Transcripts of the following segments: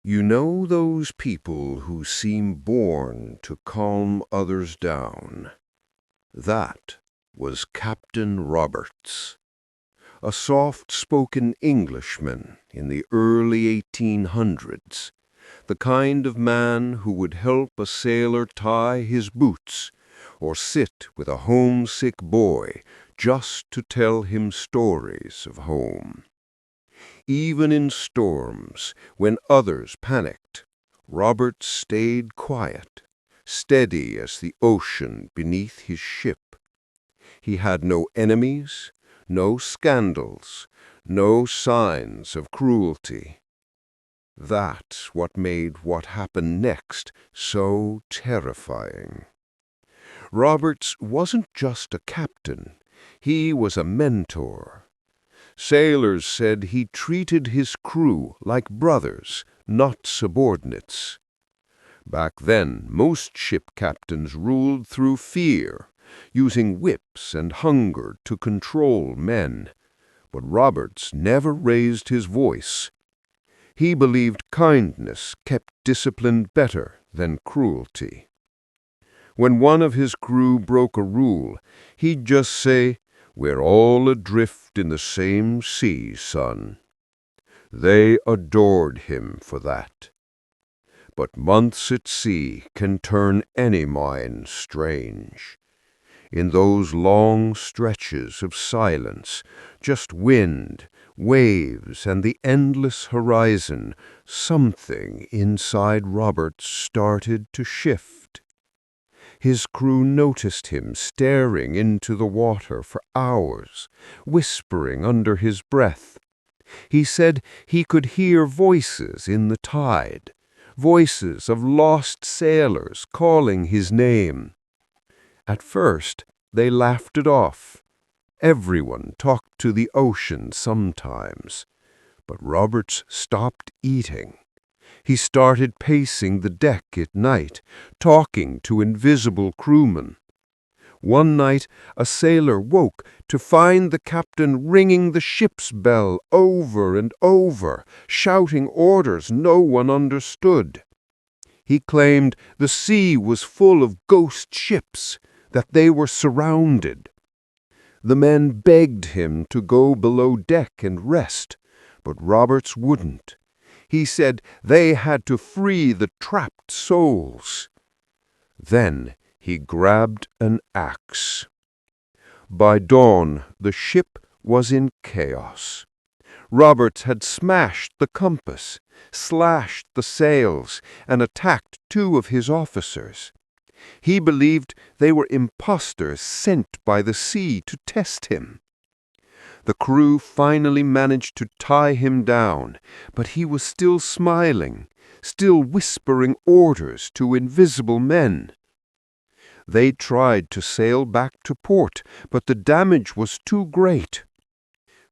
You know those people who seem born to calm others down. That was Captain Roberts, a soft-spoken Englishman in the early 1800s, the kind of man who would help a sailor tie his boots or sit with a homesick boy just to tell him stories of home. Even in storms, when others panicked, Roberts stayed quiet, steady as the ocean beneath his ship. He had no enemies, no scandals, no signs of cruelty. That's what made what happened next so terrifying. Roberts wasn't just a captain, he was a mentor. Sailors said he treated his crew like brothers, not subordinates. Back then, most ship captains ruled through fear, using whips and hunger to control men. But Roberts never raised his voice. He believed kindness kept discipline better than cruelty. When one of his crew broke a rule, he'd just say, "We're all adrift in the same sea, son." They adored him for that. But months at sea can turn any mind strange. In those long stretches of silence, just wind, waves, and the endless horizon, something inside Roberts started to shift. His crew noticed him staring into the water for hours, whispering under his breath. He said he could hear voices in the tide, voices of lost sailors calling his name. At first, they laughed it off. Everyone talked to the ocean sometimes. But Roberts stopped eating. He started pacing the deck at night, talking to invisible crewmen. One night, a sailor woke to find the captain ringing the ship's bell over and over, shouting orders no one understood. He claimed the sea was full of ghost ships, that they were surrounded. The men begged him to go below deck and rest, but Roberts wouldn't. He said they had to free the trapped souls. Then he grabbed an axe. By dawn, the ship was in chaos. Roberts had smashed the compass, slashed the sails, and attacked 2 of his officers. He believed they were impostors sent by the sea to test him. The crew finally managed to tie him down, but he was still smiling, still whispering orders to invisible men. They tried to sail back to port, but the damage was too great.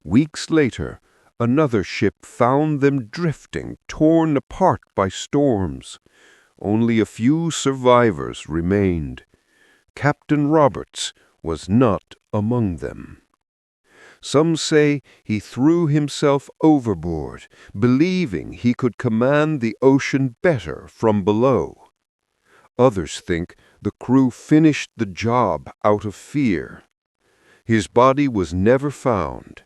Weeks later, another ship found them drifting, torn apart by storms. Only a few survivors remained. Captain Roberts was not among them. Some say he threw himself overboard, believing he could command the ocean better from below. Others think the crew finished the job out of fear. His body was never found,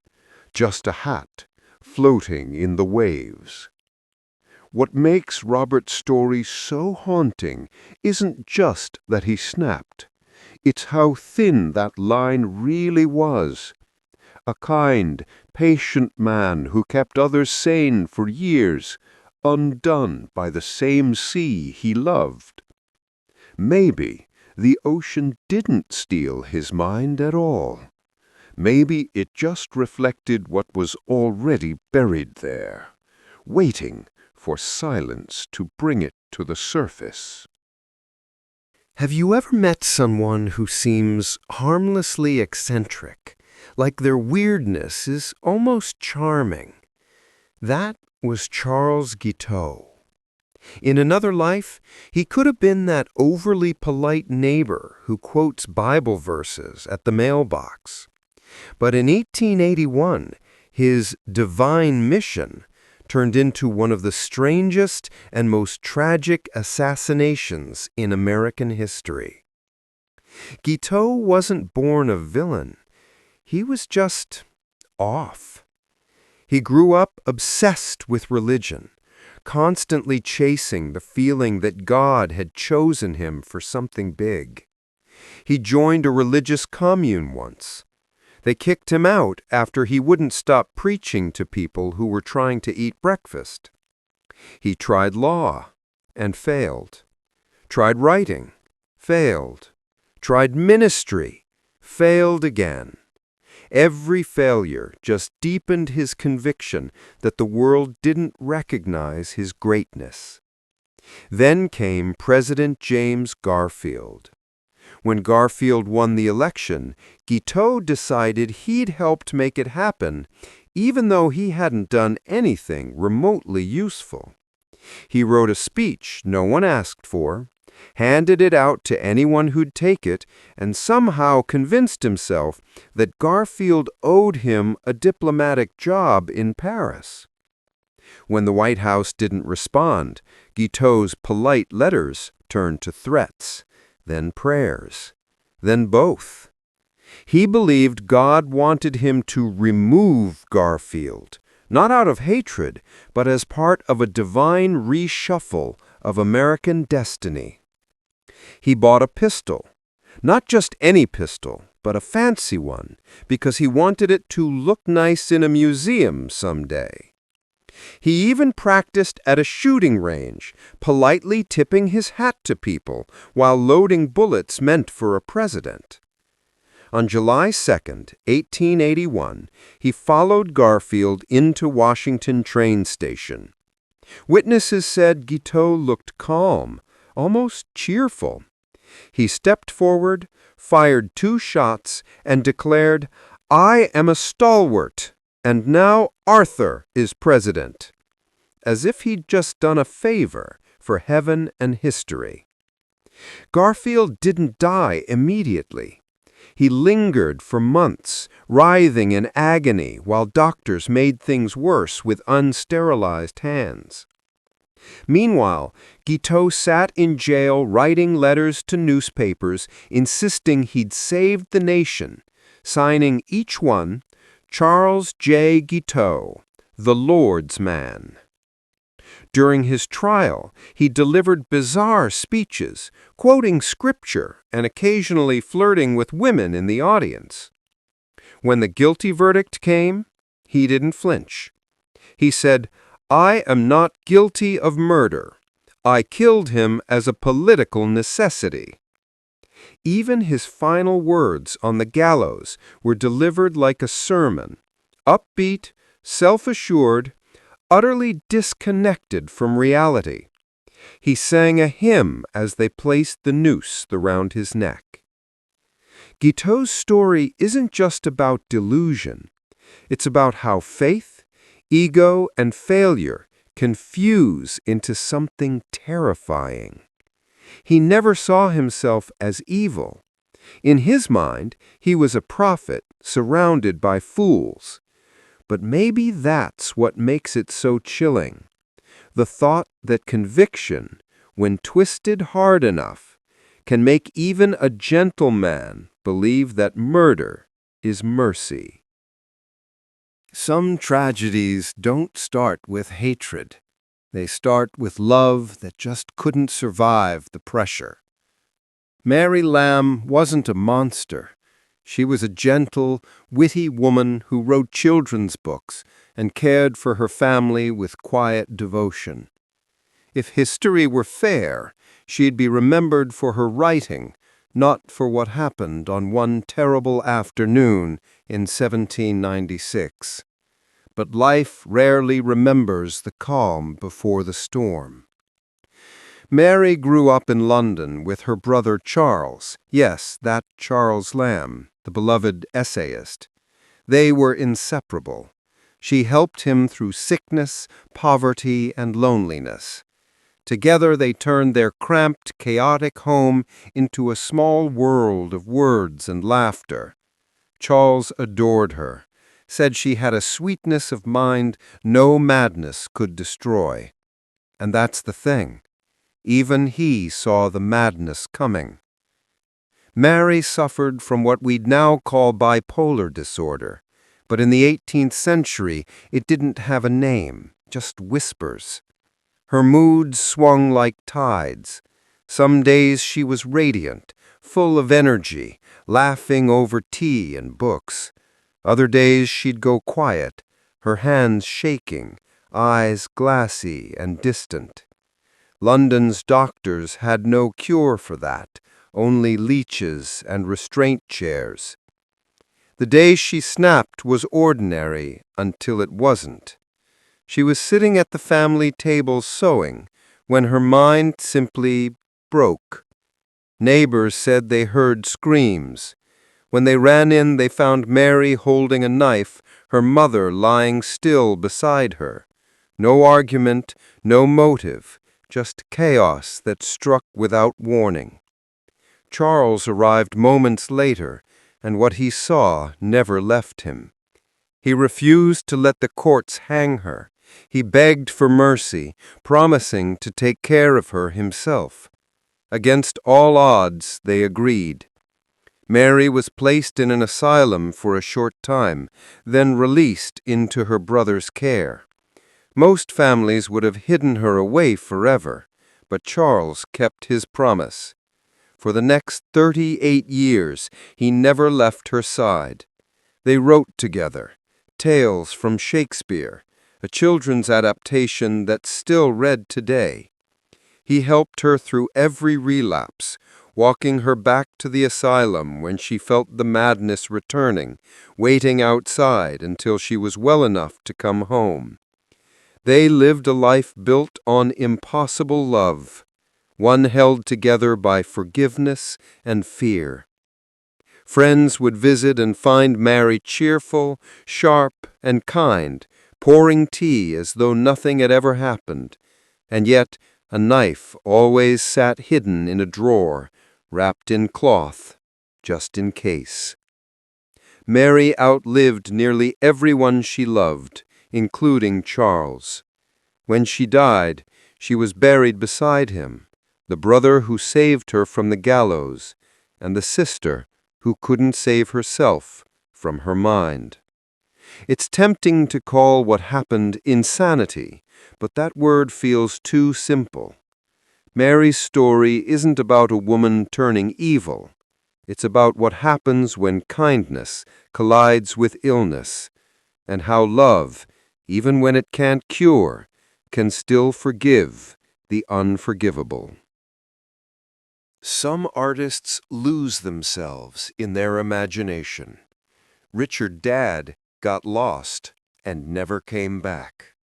just a hat floating in the waves. What makes Robert's story so haunting isn't just that he snapped. It's how thin that line really was. A kind, patient man who kept others sane for years, undone by the same sea he loved. Maybe the ocean didn't steal his mind at all. Maybe it just reflected what was already buried there, waiting for silence to bring it to the surface. Have you ever met someone who seems harmlessly eccentric, like their weirdness is almost charming? That was Charles Guiteau. In another life, he could have been that overly polite neighbor who quotes Bible verses at the mailbox. But in 1881, his divine mission turned into one of the strangest and most tragic assassinations in American history. Guiteau wasn't born a villain. He was just off. He grew up obsessed with religion, constantly chasing the feeling that God had chosen him for something big. He joined a religious commune once. They kicked him out after he wouldn't stop preaching to people who were trying to eat breakfast. He tried law and failed. Tried writing, failed. Tried ministry, failed again. Every failure just deepened his conviction that the world didn't recognize his greatness. Then came President James Garfield. When Garfield won the election, Guiteau decided he'd helped make it happen, even though he hadn't done anything remotely useful. He wrote a speech no one asked for, handed it out to anyone who'd take it, and somehow convinced himself that Garfield owed him a diplomatic job in Paris. When the White House didn't respond, Guiteau's polite letters turned to threats, then prayers, then both. He believed God wanted him to remove Garfield, not out of hatred, but as part of a divine reshuffle of American destiny. He bought a pistol, not just any pistol, but a fancy one, because he wanted it to look nice in a museum someday. He even practiced at a shooting range, politely tipping his hat to people while loading bullets meant for a president. On July 2, 1881, he followed Garfield into Washington train station. Witnesses said Guiteau looked calm, almost cheerful. He stepped forward, fired 2 shots, and declared, "I am a stalwart, and now Arthur is president," as if he'd just done a favor for heaven and history. Garfield didn't die immediately. He lingered for months, writhing in agony while doctors made things worse with unsterilized hands. Meanwhile, Guiteau sat in jail writing letters to newspapers insisting he'd saved the nation, signing each one, Charles J. Guiteau, the Lord's man. During his trial, he delivered bizarre speeches, quoting scripture and occasionally flirting with women in the audience. When the guilty verdict came, he didn't flinch. He said, "I am not guilty of murder. I killed him as a political necessity." Even his final words on the gallows were delivered like a sermon, upbeat, self-assured, utterly disconnected from reality. He sang a hymn as they placed the noose around his neck. Guiteau's story isn't just about delusion. It's about how faith, ego, and failure can fuse into something terrifying. He never saw himself as evil. In his mind, he was a prophet surrounded by fools. But maybe that's what makes it so chilling. The thought that conviction, when twisted hard enough, can make even a gentle man believe that murder is mercy. Some tragedies don't start with hatred. They start with love that just couldn't survive the pressure. Mary Lamb wasn't a monster. She was a gentle, witty woman who wrote children's books and cared for her family with quiet devotion. If history were fair, she'd be remembered for her writing, not for what happened on one terrible afternoon in 1796. But life rarely remembers the calm before the storm. Mary grew up in London with her brother Charles. Yes, that Charles Lamb, the beloved essayist. They were inseparable. She helped him through sickness, poverty, and loneliness. Together they turned their cramped, chaotic home into a small world of words and laughter. Charles adored her, said she had a sweetness of mind no madness could destroy. And that's the thing. Even he saw the madness coming. Mary suffered from what we'd now call bipolar disorder, but in the 18th century it didn't have a name, just whispers. Her moods swung like tides. Some days she was radiant, full of energy, laughing over tea and books. Other days she'd go quiet, her hands shaking, eyes glassy and distant. London's doctors had no cure for that, only leeches and restraint chairs. The day she snapped was ordinary until it wasn't. She was sitting at the family table sewing when her mind simply broke. Neighbors said they heard screams. When they ran in, they found Mary holding a knife, her mother lying still beside her. No argument, no motive, just chaos that struck without warning. Charles arrived moments later, and what he saw never left him. He refused to let the courts hang her. He begged for mercy, promising to take care of her himself. Against all odds, they agreed. Mary was placed in an asylum for a short time, then released into her brother's care. Most families would have hidden her away forever, but Charles kept his promise. For the next 38 years, he never left her side. They wrote together, tales from Shakespeare, a children's adaptation that's still read today. He helped her through every relapse, walking her back to the asylum when she felt the madness returning, waiting outside until she was well enough to come home. They lived a life built on impossible love, one held together by forgiveness and fear. Friends would visit and find Mary cheerful, sharp, and kind, pouring tea as though nothing had ever happened, and yet a knife always sat hidden in a drawer, wrapped in cloth, just in case. Mary outlived nearly everyone she loved, including Charles. When she died, she was buried beside him, the brother who saved her from the gallows, and the sister who couldn't save herself from her mind. It's tempting to call what happened insanity, but that word feels too simple. Mary's story isn't about a woman turning evil. It's about what happens when kindness collides with illness, and how love, even when it can't cure, can still forgive the unforgivable. Some artists lose themselves in their imagination. Richard Dadd got lost and never came back.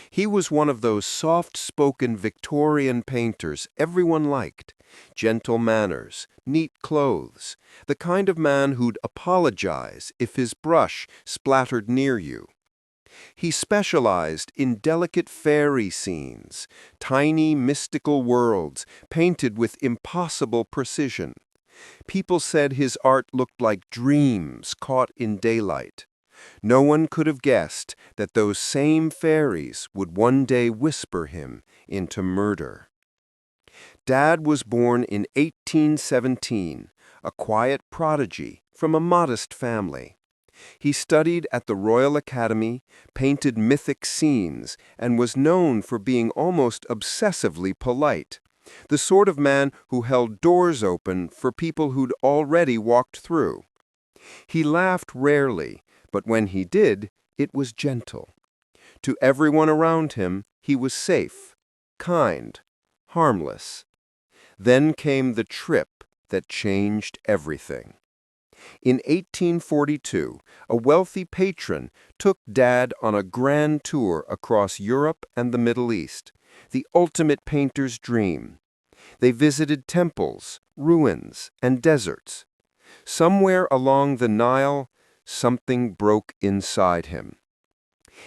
He was one of those soft-spoken Victorian painters everyone liked. Gentle manners, neat clothes, the kind of man who'd apologize if his brush splattered near you. He specialized in delicate fairy scenes, tiny mystical worlds painted with impossible precision. People said his art looked like dreams caught in daylight. No one could have guessed that those same fairies would one day whisper him into murder. Dadd was born in 1817, a quiet prodigy from a modest family. He studied at the Royal Academy, painted mythic scenes, and was known for being almost obsessively polite, the sort of man who held doors open for people who'd already walked through. He laughed rarely, but when he did, it was gentle. To everyone around him, he was safe, kind, harmless. Then came the trip that changed everything. In 1842, a wealthy patron took Dadd on a grand tour across Europe and the Middle East, the ultimate painter's dream. They visited temples, ruins, and deserts. Somewhere along the Nile, something broke inside him.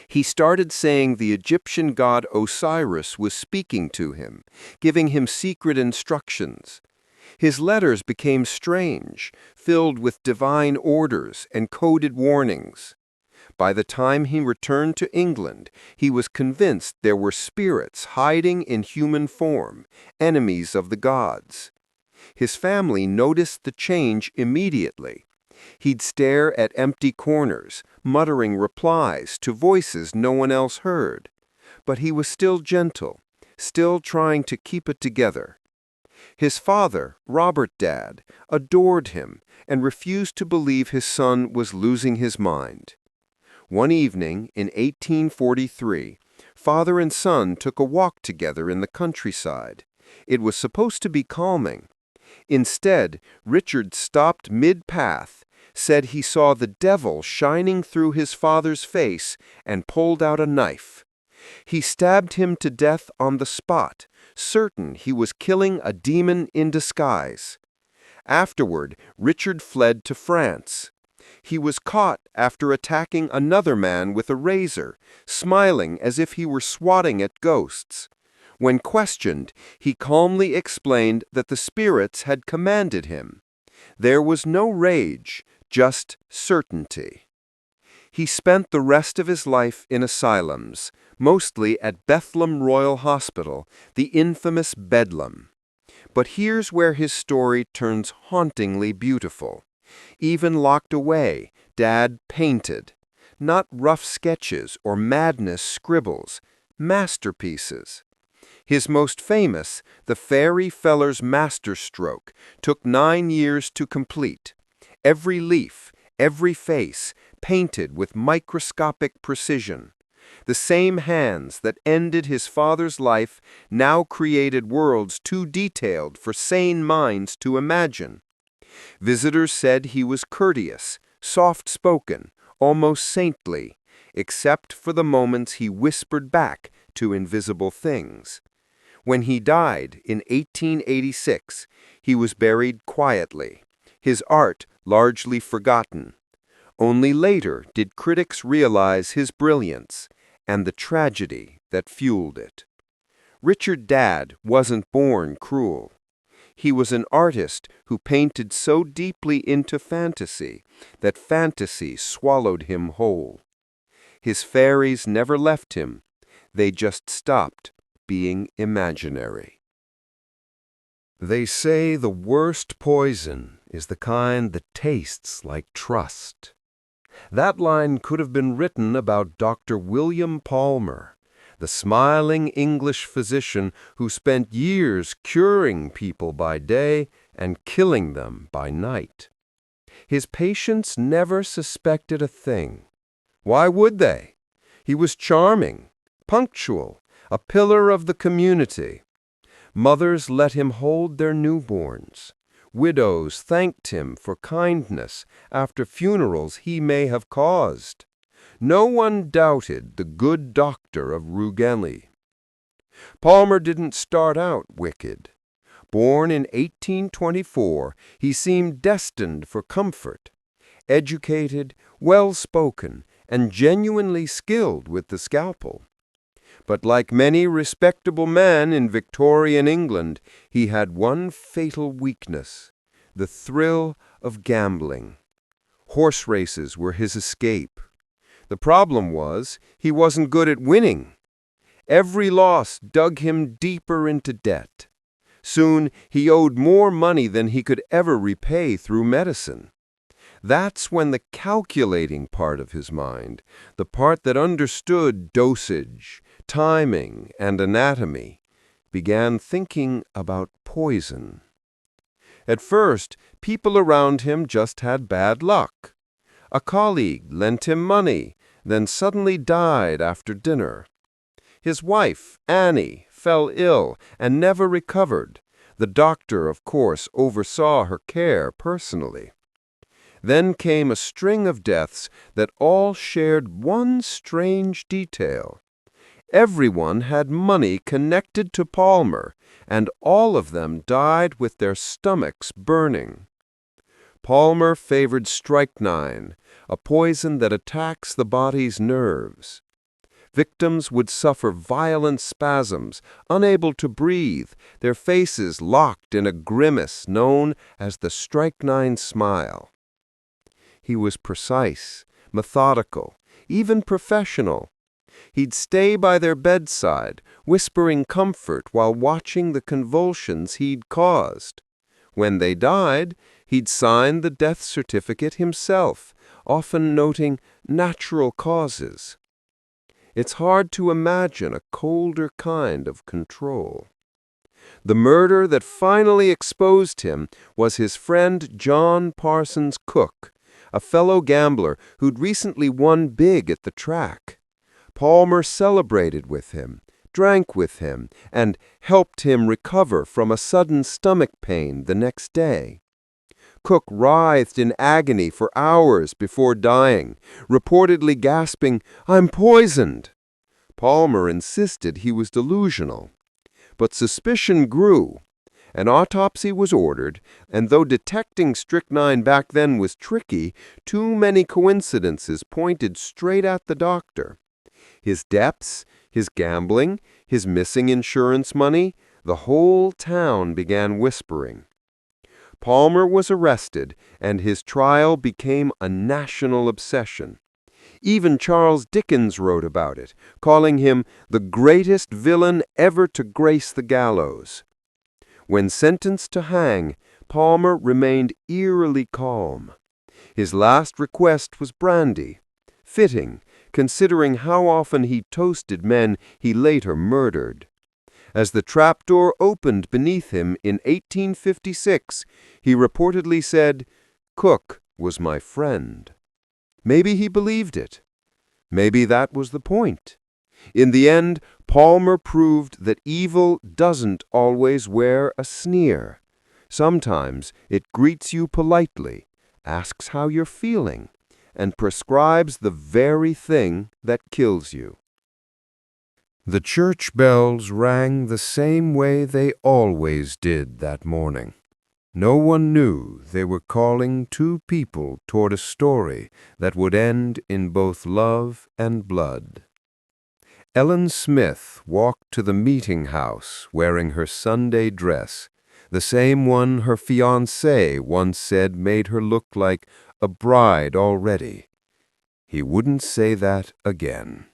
He started saying the Egyptian god Osiris was speaking to him, giving him secret instructions. His letters became strange, filled with divine orders and coded warnings. By the time he returned to England, he was convinced there were spirits hiding in human form, enemies of the gods. His family noticed the change immediately. He'd stare at empty corners, muttering replies to voices no one else heard. But he was still gentle, still trying to keep it together. His father, Robert Dad, adored him and refused to believe his son was losing his mind. One evening in 1843, father and son took a walk together in the countryside. It was supposed to be calming. Instead, Richard stopped mid-path, said he saw the devil shining through his father's face, and pulled out a knife. He stabbed him to death on the spot, certain he was killing a demon in disguise. Afterward, Richard fled to France. He was caught after attacking another man with a razor, smiling as if he were swatting at ghosts. When questioned, he calmly explained that the spirits had commanded him. There was no rage, just certainty. He spent the rest of his life in asylums, mostly at Bethlehem Royal Hospital, the infamous Bedlam. But here's where his story turns hauntingly beautiful. Even locked away, Dad painted. Not rough sketches or madness scribbles, masterpieces. His most famous, the Fairy Feller's masterstroke, took 9 years to complete. Every leaf, every face, painted with microscopic precision. The same hands that ended his father's life now created worlds too detailed for sane minds to imagine. Visitors said he was courteous, soft-spoken, almost saintly, except for the moments he whispered back to invisible things. When he died in 1886, he was buried quietly, his art largely forgotten. Only later did critics realize his brilliance and the tragedy that fueled it. Richard Dad wasn't born cruel. He was an artist who painted so deeply into fantasy that fantasy swallowed him whole. His fairies never left him. They just stopped being imaginary. They say the worst poison is the kind that tastes like trust. That line could have been written about Dr. William Palmer, the smiling English physician who spent years curing people by day and killing them by night. His patients never suspected a thing. Why would they? He was charming, punctual, a pillar of the community. Mothers let him hold their newborns. Widows thanked him for kindness after funerals he may have caused. No one doubted the good doctor of Rugeley. Palmer didn't start out wicked. Born in 1824, he seemed destined for comfort. Educated, well-spoken, and genuinely skilled with the scalpel. But like many respectable men in Victorian England, he had one fatal weakness: the thrill of gambling. Horse races were his escape. The problem was, he wasn't good at winning. Every loss dug him deeper into debt. Soon, he owed more money than he could ever repay through medicine. That's when the calculating part of his mind, the part that understood dosage, timing, and anatomy, began thinking about poison. At first, people around him just had bad luck. A colleague lent him money, then suddenly died after dinner. His wife, Annie, fell ill and never recovered. The doctor, of course, oversaw her care personally. Then came a string of deaths that all shared one strange detail. Everyone had money connected to Palmer, and all of them died with their stomachs burning. Palmer favored strychnine, a poison that attacks the body's nerves. Victims would suffer violent spasms, unable to breathe, their faces locked in a grimace known as the strychnine smile. He was precise, methodical, even professional. He'd stay by their bedside, whispering comfort while watching the convulsions he'd caused. When they died, he'd sign the death certificate himself, often noting natural causes. It's hard to imagine a colder kind of control. The murder that finally exposed him was his friend John Parsons Cook, a fellow gambler who'd recently won big at the track. Palmer celebrated with him, drank with him, and helped him recover from a sudden stomach pain the next day. Cook writhed in agony for hours before dying, reportedly gasping, "I'm poisoned." Palmer insisted he was delusional. But suspicion grew. An autopsy was ordered, and though detecting strychnine back then was tricky, too many coincidences pointed straight at the doctor. His debts, his gambling, his missing insurance money, the whole town began whispering. Palmer was arrested, and his trial became a national obsession. Even Charles Dickens wrote about it, calling him the greatest villain ever to grace the gallows. When sentenced to hang, Palmer remained eerily calm. His last request was brandy, fitting, considering how often he toasted men he later murdered. As the trapdoor opened beneath him in 1856, he reportedly said, "Cook was my friend." Maybe he believed it. Maybe that was the point. In the end, Palmer proved that evil doesn't always wear a sneer. Sometimes it greets you politely, asks how you're feeling, and prescribes the very thing that kills you. The church bells rang the same way they always did that morning. No one knew they were calling two people toward a story that would end in both love and blood. Ellen Smith walked to the meeting house wearing her Sunday dress, the same one her fiancé once said made her look like a bride already. He wouldn't say that again.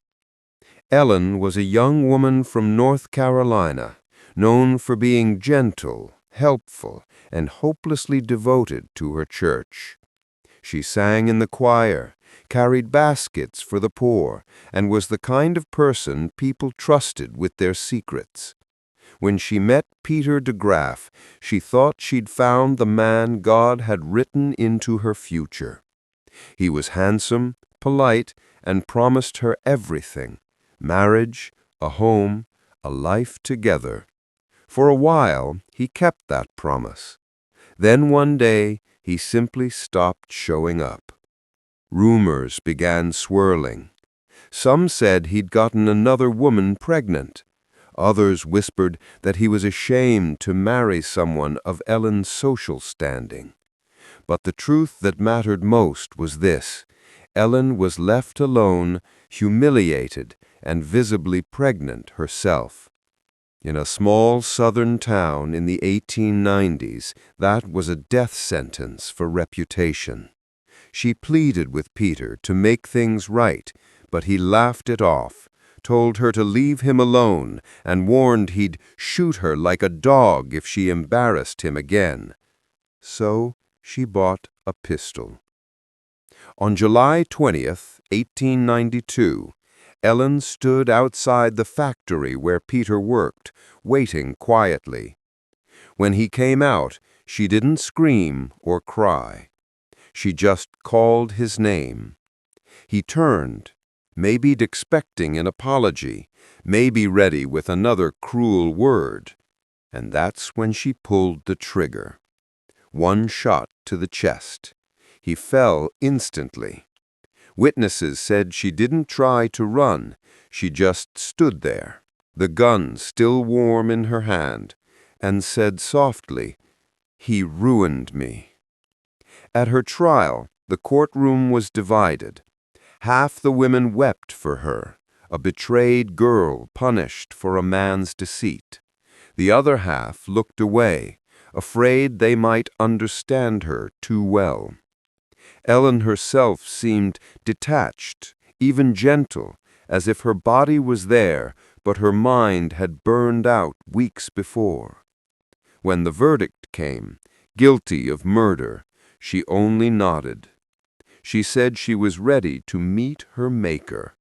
Ellen was a young woman from North Carolina, known for being gentle, helpful, and hopelessly devoted to her church. She sang in the choir, carried baskets for the poor, and was the kind of person people trusted with their secrets. When she met Peter DeGraff, she thought she'd found the man God had written into her future. He was handsome, polite, and promised her everything: marriage, a home, a life together. For a while, he kept that promise. Then one day, he simply stopped showing up. Rumors began swirling. Some said he'd gotten another woman pregnant. Others whispered that he was ashamed to marry someone of Ellen's social standing. But the truth that mattered most was this: Ellen was left alone, humiliated, and visibly pregnant herself. In a small southern town in the 1890s, that was a death sentence for reputation. She pleaded with Peter to make things right, but he laughed it off, told her to leave him alone, and warned he'd shoot her like a dog if she embarrassed him again. So she bought a pistol. On July 20th, 1892, Ellen stood outside the factory where Peter worked, waiting quietly. When he came out, she didn't scream or cry. She just called his name. He turned, maybe expecting an apology, maybe ready with another cruel word. And that's when she pulled the trigger. One shot to the chest. He fell instantly. Witnesses said she didn't try to run. She just stood there, the gun still warm in her hand, and said softly, "He ruined me." At her trial, the courtroom was divided. Half the women wept for her, a betrayed girl punished for a man's deceit. The other half looked away, afraid they might understand her too well. Ellen herself seemed detached, even gentle, as if her body was there, but her mind had burned out weeks before. When the verdict came, guilty of murder, she only nodded. She said she was ready to meet her Maker.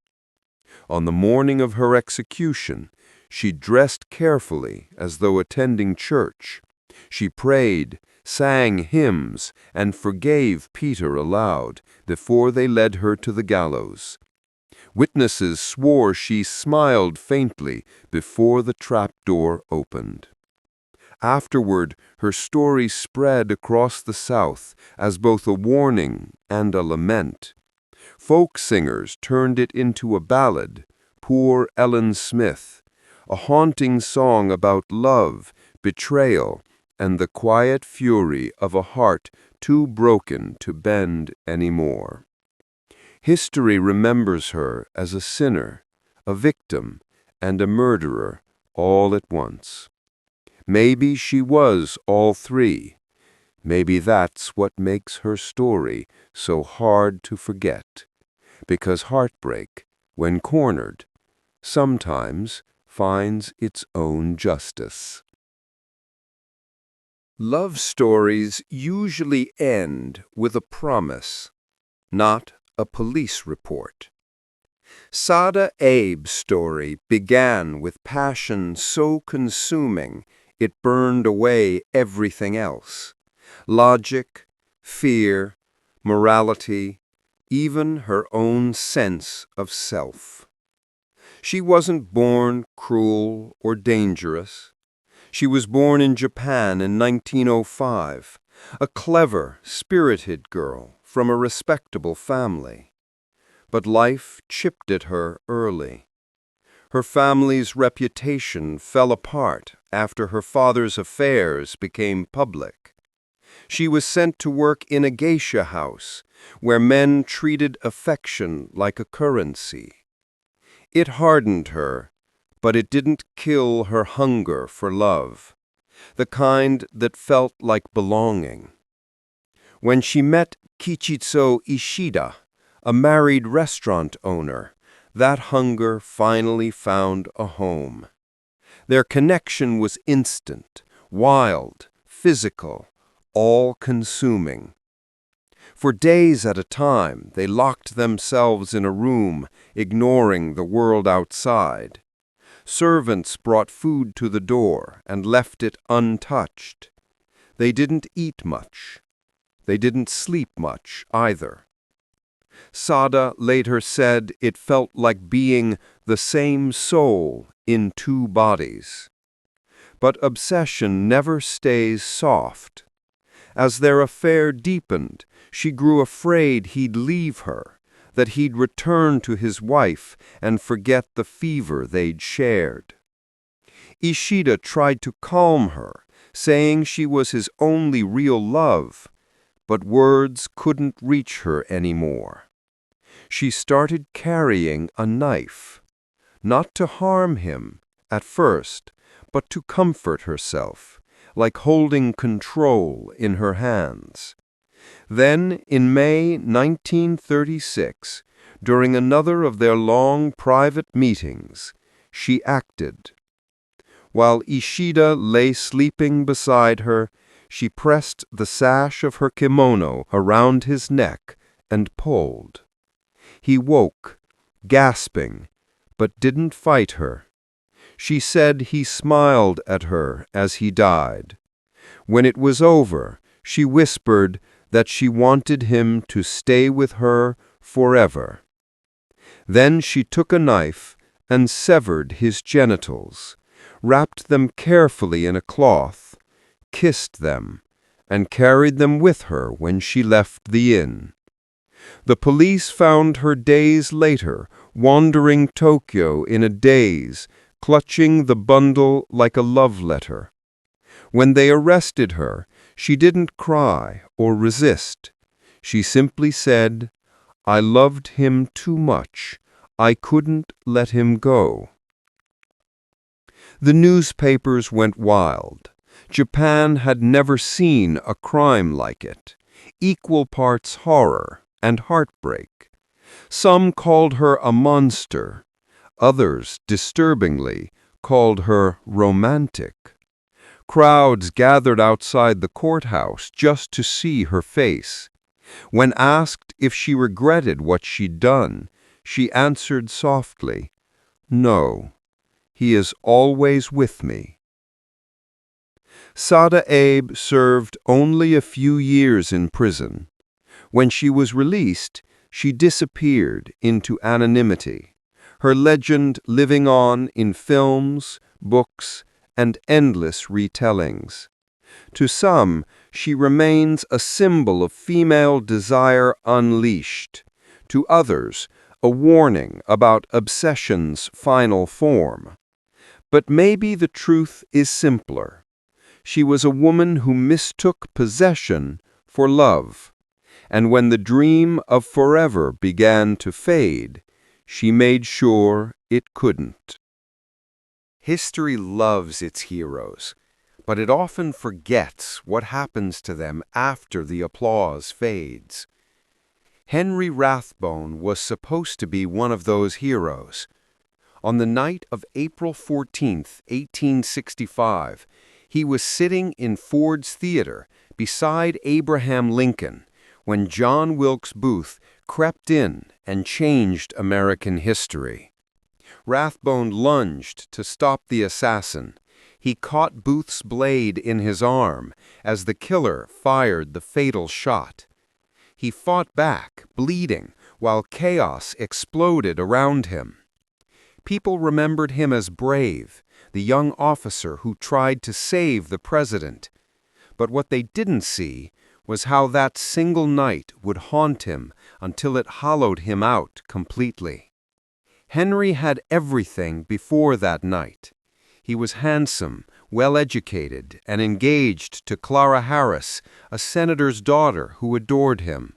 On the morning of her execution, she dressed carefully as though attending church. She prayed, sang hymns, and forgave Peter aloud before they led her to the gallows. Witnesses swore she smiled faintly before the trapdoor opened. Afterward, her story spread across the South as both a warning and a lament. Folk singers turned it into a ballad, Poor Ellen Smith, a haunting song about love, betrayal, and the quiet fury of a heart too broken to bend anymore. History remembers her as a sinner, a victim, and a murderer all at once. Maybe she was all three. Maybe that's what makes her story so hard to forget. Because heartbreak, when cornered, sometimes finds its own justice. Love stories usually end with a promise, not a police report. Sada Abe's story began with passion so consuming it burned away everything else. Logic, fear, morality, even her own sense of self. She wasn't born cruel or dangerous. She was born in Japan in 1905, a clever, spirited girl from a respectable family. But life chipped at her early. Her family's reputation fell apart after her father's affairs became public. She was sent to work in a geisha house, where men treated affection like a currency. It hardened her, but it didn't kill her hunger for love, the kind that felt like belonging. When she met Kichitsu Ishida, a married restaurant owner, that hunger finally found a home. Their connection was instant, wild, physical, all-consuming. For days at a time, they locked themselves in a room, ignoring the world outside. Servants brought food to the door and left it untouched. They didn't eat much. They didn't sleep much either. Sada later said it felt like being the same soul in two bodies. But obsession never stays soft. As their affair deepened, she grew afraid he'd leave her, that he'd return to his wife and forget the fever they'd shared. Ishida tried to calm her, saying she was his only real love, but words couldn't reach her anymore. She started carrying a knife, not to harm him at first, but to comfort herself, like holding control in her hands. Then, in May 1936, during another of their long private meetings, she acted. While Ishida lay sleeping beside her, she pressed the sash of her kimono around his neck and pulled. He woke, gasping, but didn't fight her. She said he smiled at her as he died. When it was over, she whispered that she wanted him to stay with her forever. Then she took a knife and severed his genitals, wrapped them carefully in a cloth, kissed them, and carried them with her when she left the inn. The police found her days later, wandering Tokyo in a daze, clutching the bundle like a love letter. When they arrested her, she didn't cry or resist. She simply said, "I loved him too much. I couldn't let him go." The newspapers went wild. Japan had never seen a crime like it. Equal parts horror and heartbreak. Some called her a monster. Others, disturbingly, called her romantic. Crowds gathered outside the courthouse just to see her face. When asked if she regretted what she'd done, she answered softly, "No, he is always with me." Sada Abe served only a few years in prison. When she was released, she disappeared into anonymity, her legend living on in films, books, and endless retellings. To some, she remains a symbol of female desire unleashed. To others, a warning about obsession's final form. But maybe the truth is simpler. She was a woman who mistook possession for love, and when the dream of forever began to fade, she made sure it couldn't. History loves its heroes, but it often forgets what happens to them after the applause fades. Henry Rathbone was supposed to be one of those heroes. On the night of April 14, 1865, he was sitting in Ford's Theater beside Abraham Lincoln when John Wilkes Booth crept in and changed American history. Rathbone lunged to stop the assassin. He caught Booth's blade in his arm as the killer fired the fatal shot. He fought back, bleeding, while chaos exploded around him. People remembered him as brave, the young officer who tried to save the president. But what they didn't see was how that single night would haunt him until it hollowed him out completely. Henry had everything before that night. He was handsome, well-educated, and engaged to Clara Harris, a senator's daughter who adored him.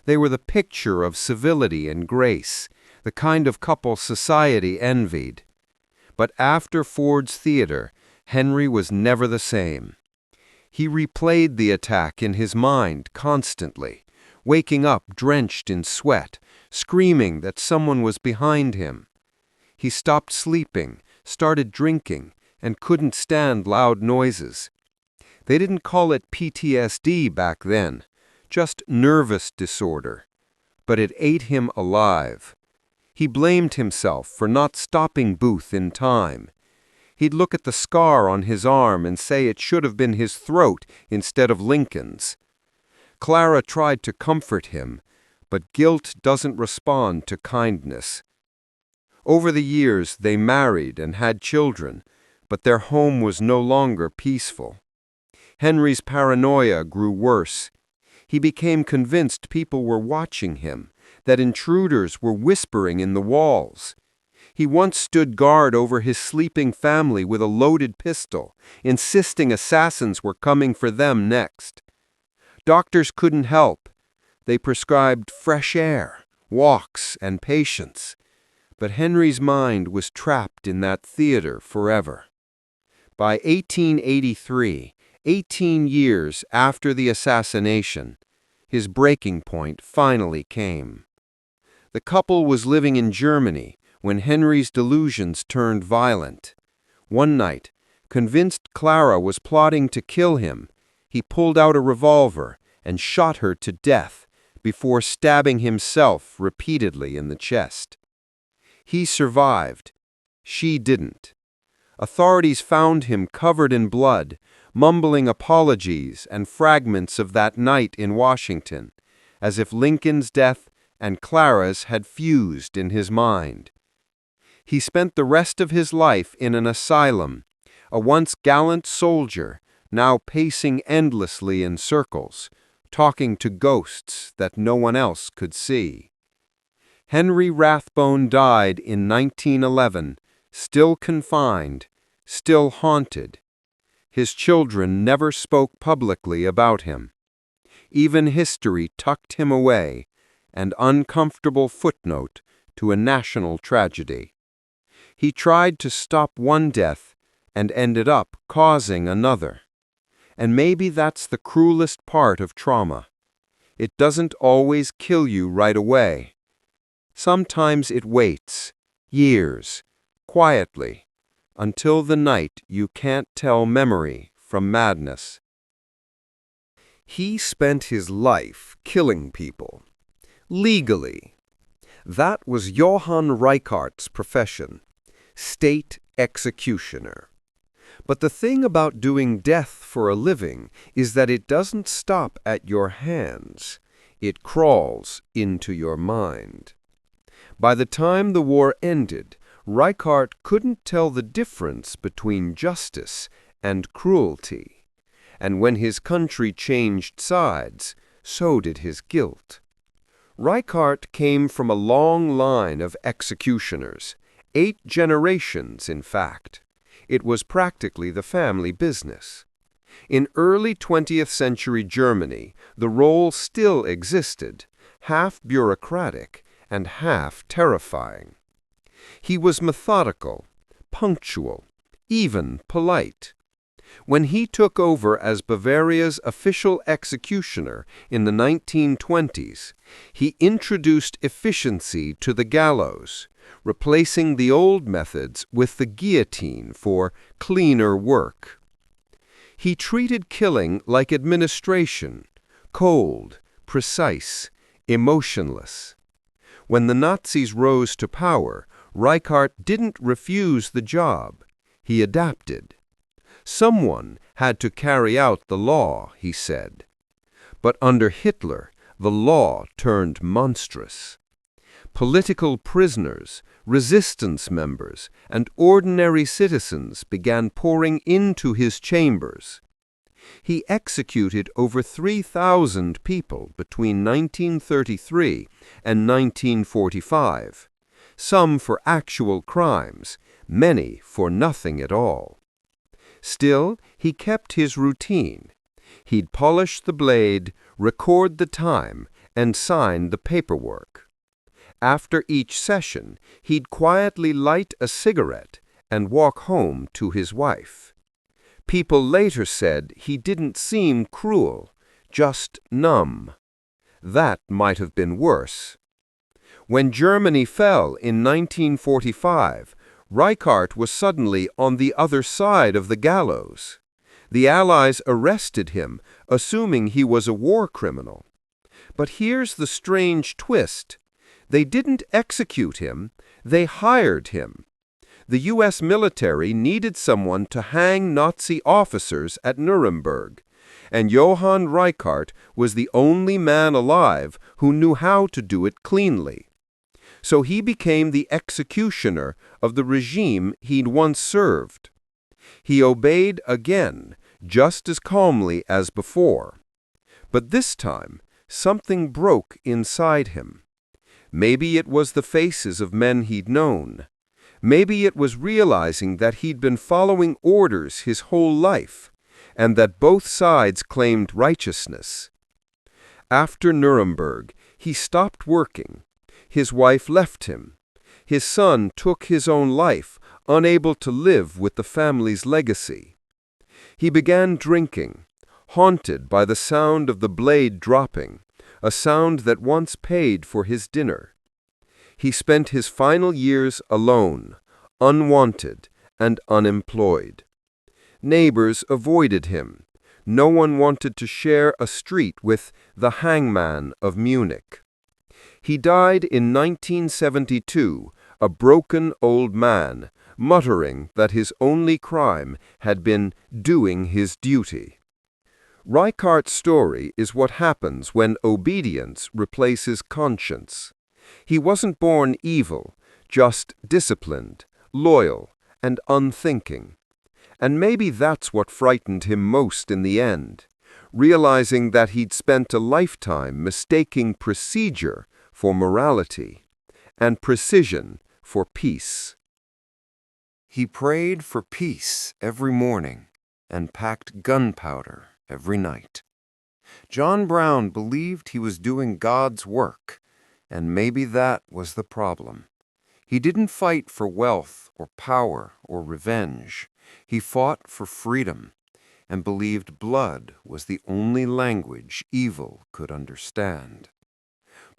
They were the picture of civility and grace, the kind of couple society envied. But after Ford's Theater, Henry was never the same. He replayed the attack in his mind constantly, waking up drenched in sweat, screaming that someone was behind him. He stopped sleeping, started drinking, and couldn't stand loud noises. They didn't call it PTSD back then, just nervous disorder. But it ate him alive. He blamed himself for not stopping Booth in time. He'd look at the scar on his arm and say it should have been his throat instead of Lincoln's. Clara tried to comfort him, but guilt doesn't respond to kindness. Over the years, they married and had children, but their home was no longer peaceful. Henry's paranoia grew worse. He became convinced people were watching him, that intruders were whispering in the walls. He once stood guard over his sleeping family with a loaded pistol, insisting assassins were coming for them next. Doctors couldn't help. They prescribed fresh air, walks, and patience. But Henry's mind was trapped in that theater forever. By 1883, 18 years after the assassination, his breaking point finally came. The couple was living in Germany when Henry's delusions turned violent. One night, convinced Clara was plotting to kill him, he pulled out a revolver and shot her to death before stabbing himself repeatedly in the chest. He survived. She didn't. Authorities found him covered in blood, mumbling apologies and fragments of that night in Washington, as if Lincoln's death and Clara's had fused in his mind. He spent the rest of his life in an asylum, a once gallant soldier, now pacing endlessly in circles, talking to ghosts that no one else could see. Henry Rathbone died in 1911, still confined, still haunted. His children never spoke publicly about him. Even history tucked him away, an uncomfortable footnote to a national tragedy. He tried to stop one death and ended up causing another. And maybe that's the cruelest part of trauma. It doesn't always kill you right away. Sometimes it waits, years, quietly, until the night you can't tell memory from madness. He spent his life killing people, legally. That was Johann Reichardt's profession, state executioner. But the thing about doing death for a living is that it doesn't stop at your hands. It crawls into your mind. By the time the war ended, Reichhardt couldn't tell the difference between justice and cruelty. And when his country changed sides, so did his guilt. Reichhardt came from a long line of executioners, 8 generations, in fact. It was practically the family business. In early 20th century Germany, the role still existed, half bureaucratic and half terrifying. He was methodical, punctual, even polite. When he took over as Bavaria's official executioner in the 1920s, he introduced efficiency to the gallows, replacing the old methods with the guillotine for cleaner work. He treated killing like administration, cold, precise, emotionless. When the Nazis rose to power, Reichhardt didn't refuse the job. He adapted. Someone had to carry out the law, he said. But under Hitler, the law turned monstrous. Political prisoners, resistance members, and ordinary citizens began pouring into his chambers. He executed over 3,000 people between 1933 and 1945, some for actual crimes, many for nothing at all. Still, he kept his routine. He'd polish the blade, record the time, and sign the paperwork. After each session, he'd quietly light a cigarette and walk home to his wife. People later said he didn't seem cruel, just numb. That might have been worse. When Germany fell in 1945, Reichhardt was suddenly on the other side of the gallows. The Allies arrested him, assuming he was a war criminal. But here's the strange twist. They didn't execute him, they hired him. The U.S. military needed someone to hang Nazi officers at Nuremberg, and Johann Reichhardt was the only man alive who knew how to do it cleanly. So he became the executioner of the regime he'd once served. He obeyed again, just as calmly as before. But this time, something broke inside him. Maybe it was the faces of men he'd known. Maybe it was realizing that he'd been following orders his whole life, and that both sides claimed righteousness. After Nuremberg, he stopped working. His wife left him. His son took his own life, unable to live with the family's legacy. He began drinking, haunted by the sound of the blade dropping, a sound that once paid for his dinner. He spent his final years alone, unwanted and unemployed. Neighbors avoided him. No one wanted to share a street with the hangman of Munich. He died in 1972, a broken old man, muttering that his only crime had been doing his duty. Reichardt's story is what happens when obedience replaces conscience. He wasn't born evil, just disciplined, loyal, and unthinking. And maybe that's what frightened him most in the end, realizing that he'd spent a lifetime mistaking procedure for morality, and precision for peace. He prayed for peace every morning and packed gunpowder every night. John Brown believed he was doing God's work, and maybe that was the problem. He didn't fight for wealth or power or revenge. He fought for freedom and believed blood was the only language evil could understand.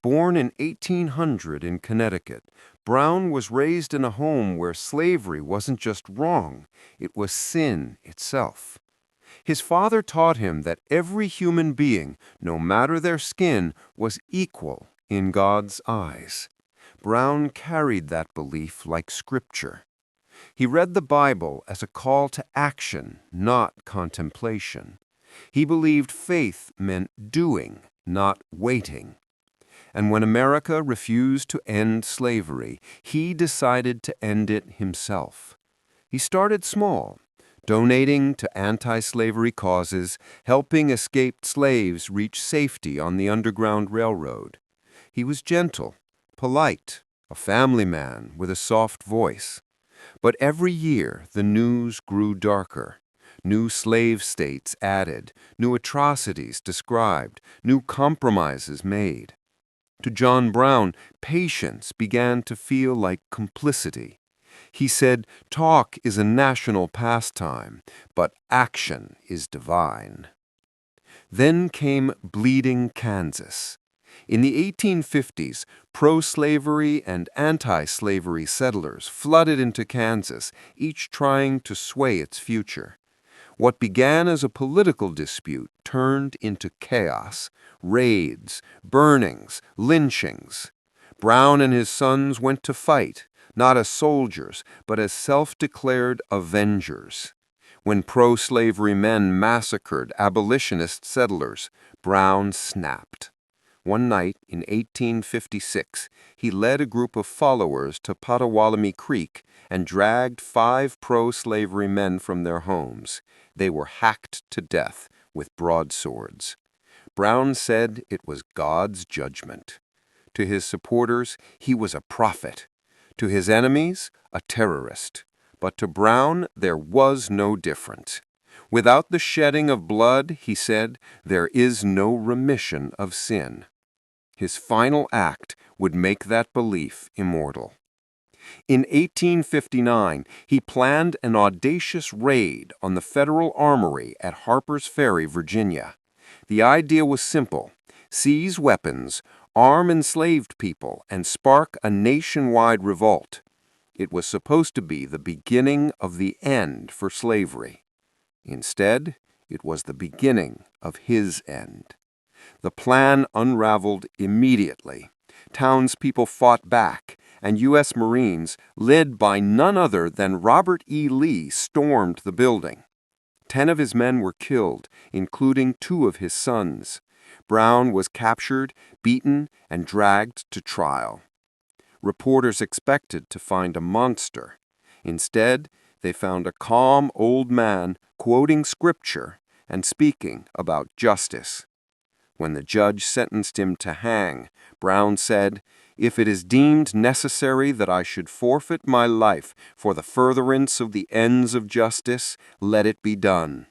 Born in 1800 in Connecticut, Brown was raised in a home where slavery wasn't just wrong, it was sin itself. His father taught him that every human being, no matter their skin, was equal in God's eyes. Brown carried that belief like scripture. He read the Bible as a call to action, not contemplation. He believed faith meant doing, not waiting. And when America refused to end slavery, he decided to end it himself. He started small, donating to anti-slavery causes, helping escaped slaves reach safety on the Underground Railroad. He was gentle, polite, a family man with a soft voice. But every year the news grew darker. New slave states added, new atrocities described, new compromises made. To John Brown, patience began to feel like complicity. He said, "Talk is a national pastime, but action is divine." Then came Bleeding Kansas. In the 1850s, pro-slavery and anti-slavery settlers flooded into Kansas, each trying to sway its future. What began as a political dispute turned into chaos, raids, burnings, lynchings. Brown and his sons went to fight, not as soldiers, but as self-declared avengers. When pro-slavery men massacred abolitionist settlers, Brown snapped. One night in 1856, he led a group of followers to Potawatomi Creek and dragged 5 pro-slavery men from their homes. They were hacked to death with broadswords. Brown said it was God's judgment. To his supporters, he was a prophet. To his enemies, a terrorist. But to Brown, there was no difference. Without the shedding of blood, he said, there is no remission of sin. His final act would make that belief immortal. In 1859, he planned an audacious raid on the Federal Armory at Harper's Ferry, Virginia. The idea was simple: seize weapons, arm enslaved people, and spark a nationwide revolt. It was supposed to be the beginning of the end for slavery. Instead, it was the beginning of his end. The plan unraveled immediately. Townspeople fought back, and U.S. Marines, led by none other than Robert E. Lee, stormed the building. 10 of his men were killed, including 2 of his sons. Brown was captured, beaten, and dragged to trial. Reporters expected to find a monster. Instead, they found a calm old man quoting scripture and speaking about justice. When the judge sentenced him to hang, Brown said, "If it is deemed necessary that I should forfeit my life for the furtherance of the ends of justice, let it be done."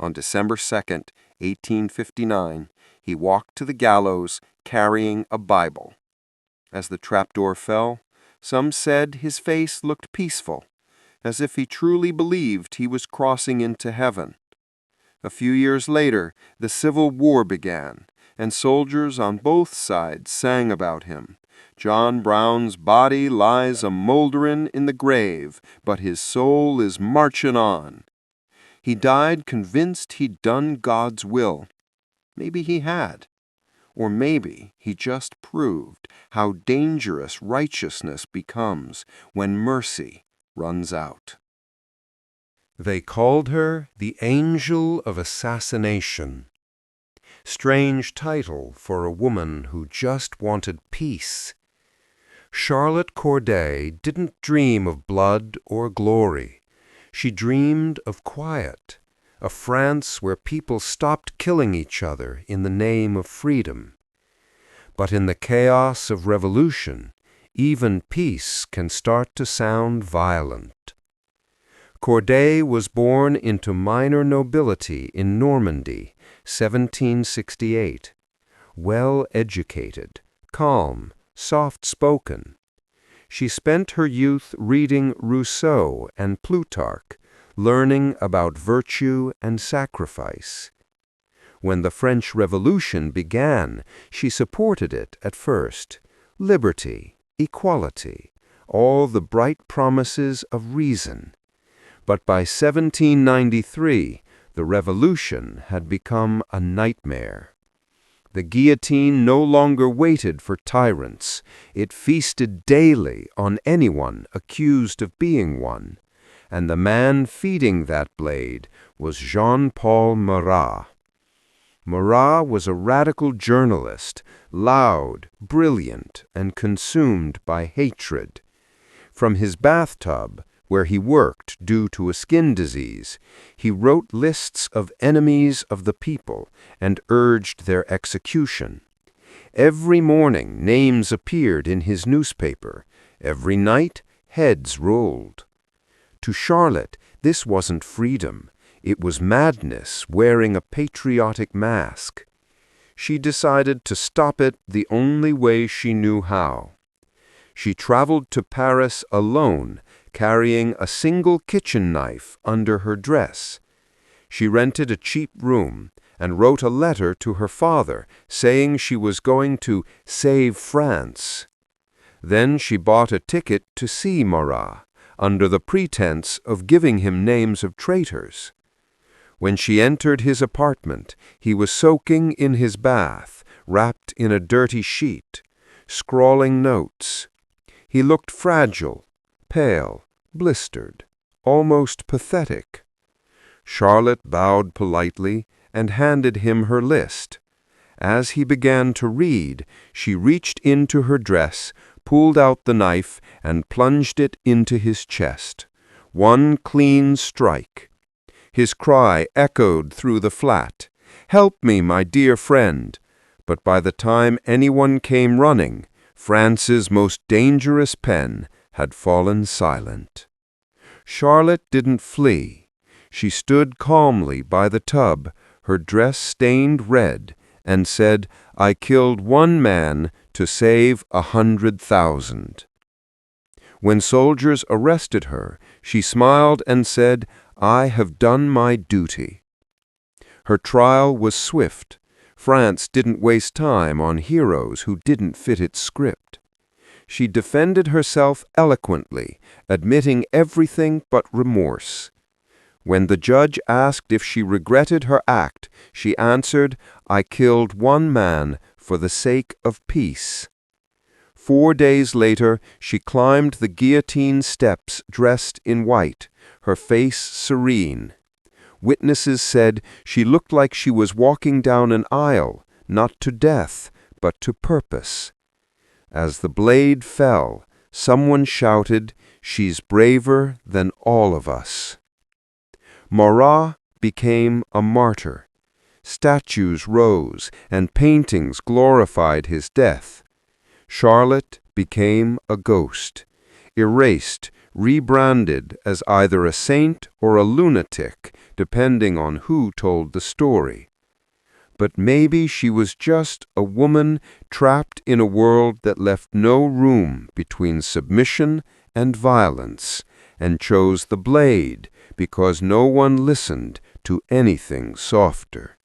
On December 2nd, 1859, he walked to the gallows carrying a Bible. As the trapdoor fell, some said his face looked peaceful, as if he truly believed he was crossing into heaven. A few years later, the Civil War began, and soldiers on both sides sang about him. John Brown's body lies a-moulderin' in the grave, but his soul is marchin' on. He died convinced he'd done God's will. Maybe he had. Or maybe he just proved how dangerous righteousness becomes when mercy runs out. They called her the Angel of Assassination. Strange title for a woman who just wanted peace. Charlotte Corday didn't dream of blood or glory. She dreamed of quiet, a France where people stopped killing each other in the name of freedom. But in the chaos of revolution, even peace can start to sound violent. Corday was born into minor nobility in Normandy, 1768. Well-educated, calm, soft-spoken. She spent her youth reading Rousseau and Plutarch, learning about virtue and sacrifice. When the French Revolution began, she supported it at first. Liberty, equality, all the bright promises of reason. But by 1793, the revolution had become a nightmare. The guillotine no longer waited for tyrants. It feasted daily on anyone accused of being one. And the man feeding that blade was Jean-Paul Marat. Marat was a radical journalist, loud, brilliant, and consumed by hatred. From his bathtub, where he worked due to a skin disease, he wrote lists of enemies of the people and urged their execution. Every morning names appeared in his newspaper. Every night heads rolled. To Charlotte, this wasn't freedom. It was madness wearing a patriotic mask. She decided to stop it the only way she knew how. She traveled to Paris alone, carrying a single kitchen knife under her dress. She rented a cheap room and wrote a letter to her father saying she was going to save France. Then she bought a ticket to see Marat, under the pretense of giving him names of traitors. When she entered his apartment, he was soaking in his bath, wrapped in a dirty sheet, scrawling notes. He looked fragile, pale, blistered, almost pathetic. Charlotte bowed politely and handed him her list. As he began to read, she reached into her dress, pulled out the knife, and plunged it into his chest. One clean strike. His cry echoed through the flat, "Help me, my dear friend!" But by the time anyone came running, France's most dangerous pen had fallen silent. Charlotte didn't flee. She stood calmly by the tub, her dress stained red, and said, "I killed one man to save 100,000. When soldiers arrested her, she smiled and said, "I have done my duty." Her trial was swift. France didn't waste time on heroes who didn't fit its script. She defended herself eloquently, admitting everything but remorse. When the judge asked if she regretted her act, she answered, "I killed one man for the sake of peace." 4 days later, she climbed the guillotine steps dressed in white, her face serene. Witnesses said she looked like she was walking down an aisle, not to death, but to purpose. As the blade fell, someone shouted, "She's braver than all of us." Marat became a martyr. Statues rose and paintings glorified his death. Charlotte became a ghost, erased, rebranded as either a saint or a lunatic, depending on who told the story. But maybe she was just a woman trapped in a world that left no room between submission and violence, and chose the blade because no one listened to anything softer.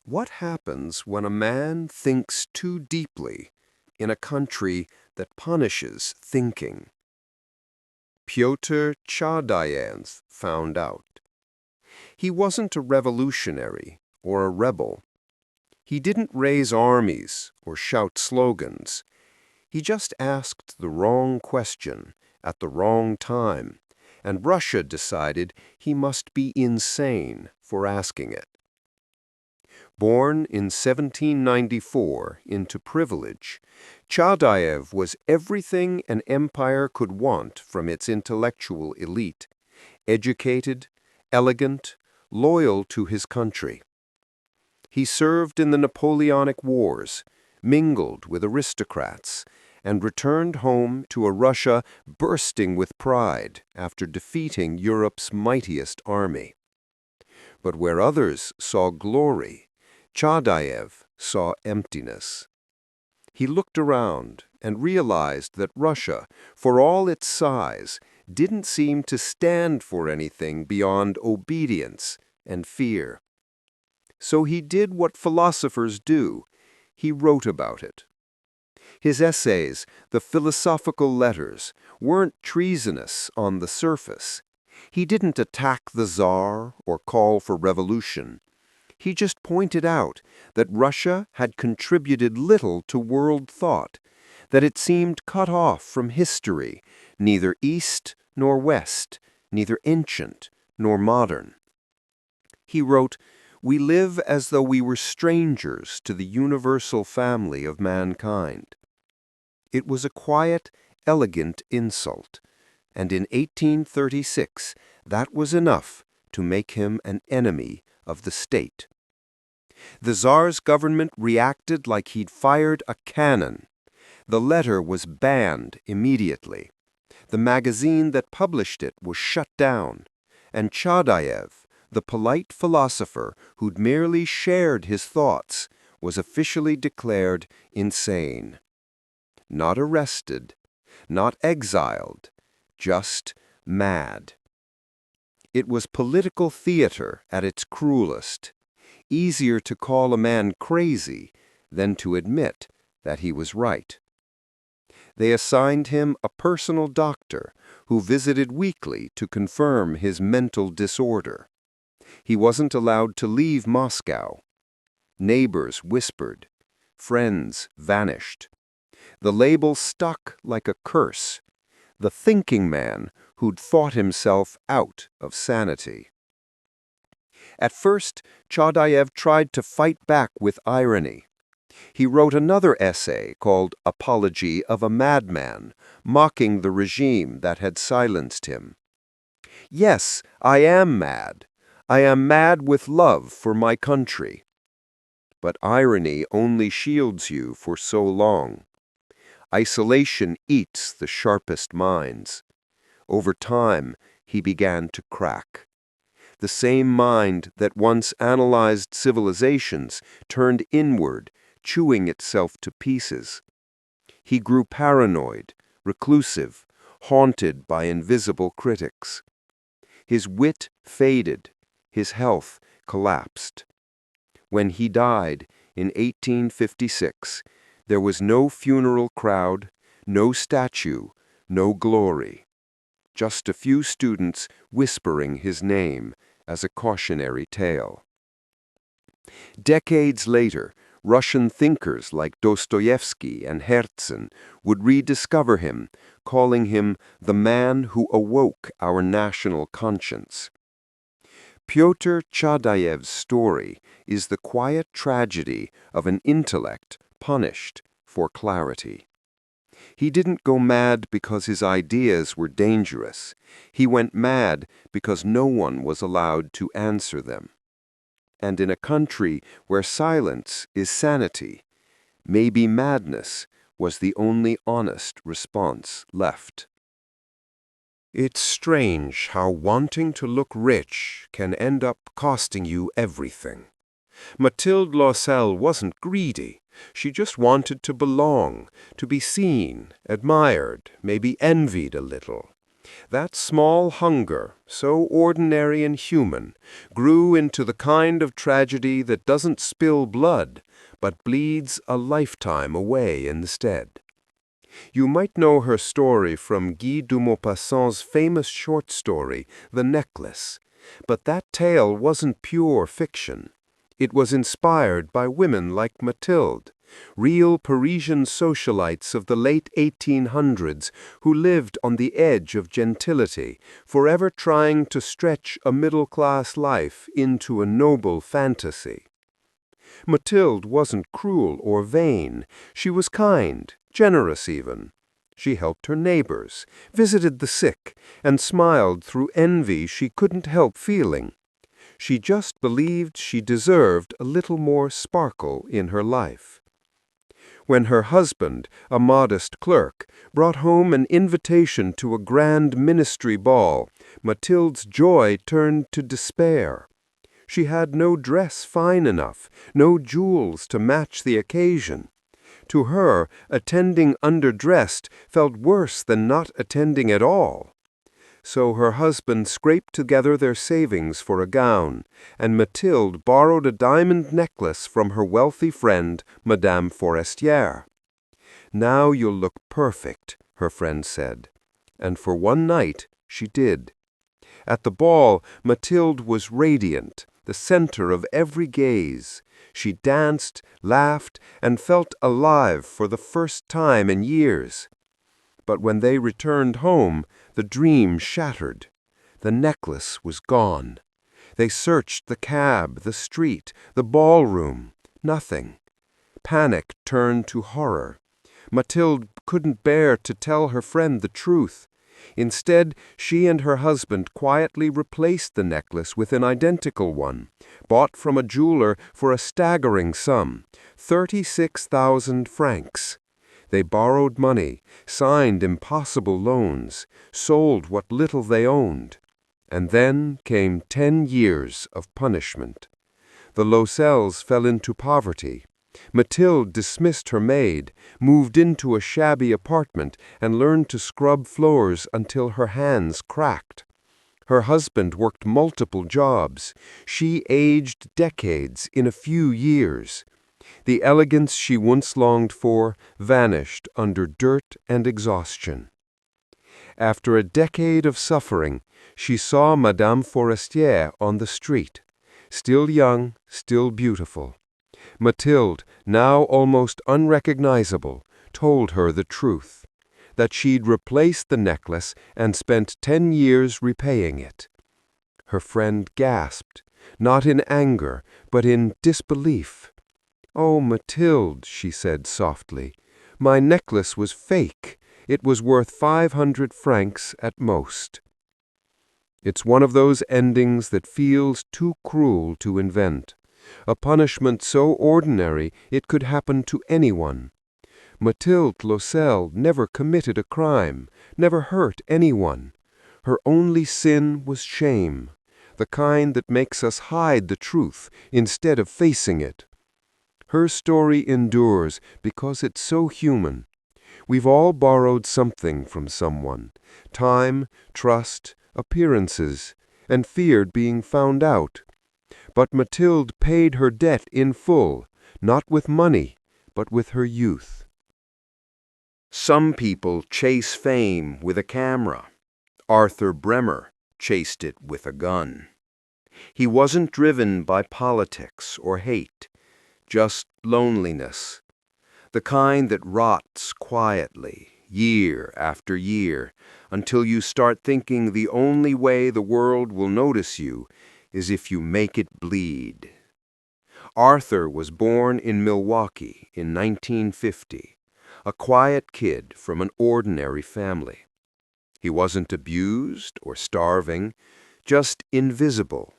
What happens when a man thinks too deeply in a country that punishes thinking? Pyotr Chadayev found out. He wasn't a revolutionary or a rebel. He didn't raise armies or shout slogans. He just asked the wrong question at the wrong time, and Russia decided he must be insane for asking it. Born in 1794 into privilege, Chadayev was everything an empire could want from its intellectual elite: educated, elegant, loyal to his country. He served in the Napoleonic Wars, mingled with aristocrats, and returned home to a Russia bursting with pride after defeating Europe's mightiest army. But where others saw glory, Chadayev saw emptiness. He looked around and realized that Russia, for all its size, didn't seem to stand for anything beyond obedience and fear. So he did what philosophers do. He wrote about it. His essays, the philosophical letters, weren't treasonous on the surface. He didn't attack the Tsar or call for revolution. He just pointed out that Russia had contributed little to world thought, that it seemed cut off from history, neither East nor West, neither ancient nor modern. He wrote, "We live as though we were strangers to the universal family of mankind." It was a quiet, elegant insult, and in 1836 that was enough to make him an enemy of the state. The Tsar's government reacted like he'd fired a cannon. The letter was banned immediately. The magazine that published it was shut down, and Chadayev, the polite philosopher who'd merely shared his thoughts, was officially declared insane. Not arrested, not exiled, just mad. It was political theater at its cruelest. Easier to call a man crazy than to admit that he was right. They assigned him a personal doctor who visited weekly to confirm his mental disorder. He wasn't allowed to leave Moscow. Neighbors whispered. Friends vanished. The label stuck like a curse. The thinking man who'd thought himself out of sanity. At first, Chadayev tried to fight back with irony. He wrote another essay called Apology of a Madman, mocking the regime that had silenced him. Yes, I am mad. I am mad with love for my country. But irony only shields you for so long. Isolation eats the sharpest minds. Over time, he began to crack. The same mind that once analyzed civilizations turned inward, chewing itself to pieces. He grew paranoid, reclusive, haunted by invisible critics. His wit faded, his health collapsed. When he died in 1856, there was no funeral crowd, no statue, no glory. Just a few students whispering his name as a cautionary tale. Decades later, Russian thinkers like Dostoevsky and Herzen would rediscover him, calling him the man who awoke our national conscience. Pyotr Chadayev's story is the quiet tragedy of an intellect punished for clarity. He didn't go mad because his ideas were dangerous. He went mad because no one was allowed to answer them. And in a country where silence is sanity, maybe madness was the only honest response left. It's strange how wanting to look rich can end up costing you everything. Mathilde Lausel wasn't greedy. She just wanted to belong, to be seen, admired, maybe envied a little. That small hunger, so ordinary and human, grew into the kind of tragedy that doesn't spill blood, but bleeds a lifetime away instead. You might know her story from Guy de Maupassant's famous short story, The Necklace, but that tale wasn't pure fiction. It was inspired by women like Mathilde, real Parisian socialites of the late 1800s who lived on the edge of gentility, forever trying to stretch a middle-class life into a noble fantasy. Mathilde wasn't cruel or vain. She was kind, generous even. She helped her neighbors, visited the sick, and smiled through envy she couldn't help feeling. She just believed she deserved a little more sparkle in her life. When her husband, a modest clerk, brought home an invitation to a grand ministry ball, Mathilde's joy turned to despair. She had no dress fine enough, no jewels to match the occasion. To her, attending underdressed felt worse than not attending at all. So her husband scraped together their savings for a gown, and Mathilde borrowed a diamond necklace from her wealthy friend, Madame Forestier. "Now you'll look perfect," her friend said. And for one night she did. At the ball, Mathilde was radiant, the center of every gaze. She danced, laughed, and felt alive for the first time in years. But when they returned home, the dream shattered. The necklace was gone. They searched the cab, the street, the ballroom. Nothing. Panic turned to horror. Mathilde couldn't bear to tell her friend the truth. Instead, she and her husband quietly replaced the necklace with an identical one, bought from a jeweler for a staggering sum, 36,000 francs. They borrowed money, signed impossible loans, sold what little they owned. And then came 10 years of punishment. The Losels fell into poverty. Mathilde dismissed her maid, moved into a shabby apartment, and learned to scrub floors until her hands cracked. Her husband worked multiple jobs. She aged decades in a few years. The elegance she once longed for vanished under dirt and exhaustion. After a decade of suffering, she saw Madame Forestier on the street, still young, still beautiful. Mathilde, now almost unrecognizable, told her the truth, that she'd replaced the necklace and spent 10 years repaying it. Her friend gasped, not in anger, but in disbelief. "Oh, Mathilde," she said softly, "my necklace was fake. It was worth 500 francs at most." It's one of those endings that feels too cruel to invent. A punishment so ordinary it could happen to anyone. Mathilde Losel never committed a crime, never hurt anyone. Her only sin was shame, the kind that makes us hide the truth instead of facing it. Her story endures because it's so human. We've all borrowed something from someone: time, trust, appearances, and feared being found out. But Mathilde paid her debt in full, not with money, but with her youth. Some people chase fame with a camera. Arthur Bremer chased it with a gun. He wasn't driven by politics or hate, just loneliness, the kind that rots quietly, year after year, until you start thinking the only way the world will notice you is if you make it bleed. Arthur was born in Milwaukee in 1950, a quiet kid from an ordinary family. He wasn't abused or starving, just invisible.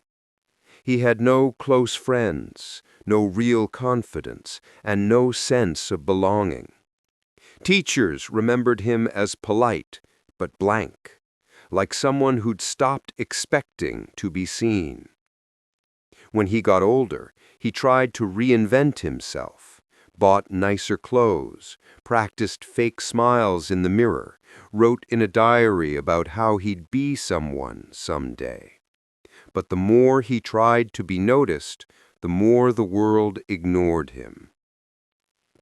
He had no close friends, no real confidence, and no sense of belonging. Teachers remembered him as polite, but blank, like someone who'd stopped expecting to be seen. When he got older, he tried to reinvent himself, bought nicer clothes, practiced fake smiles in the mirror, wrote in a diary about how he'd be someone someday. But the more he tried to be noticed, the more the world ignored him.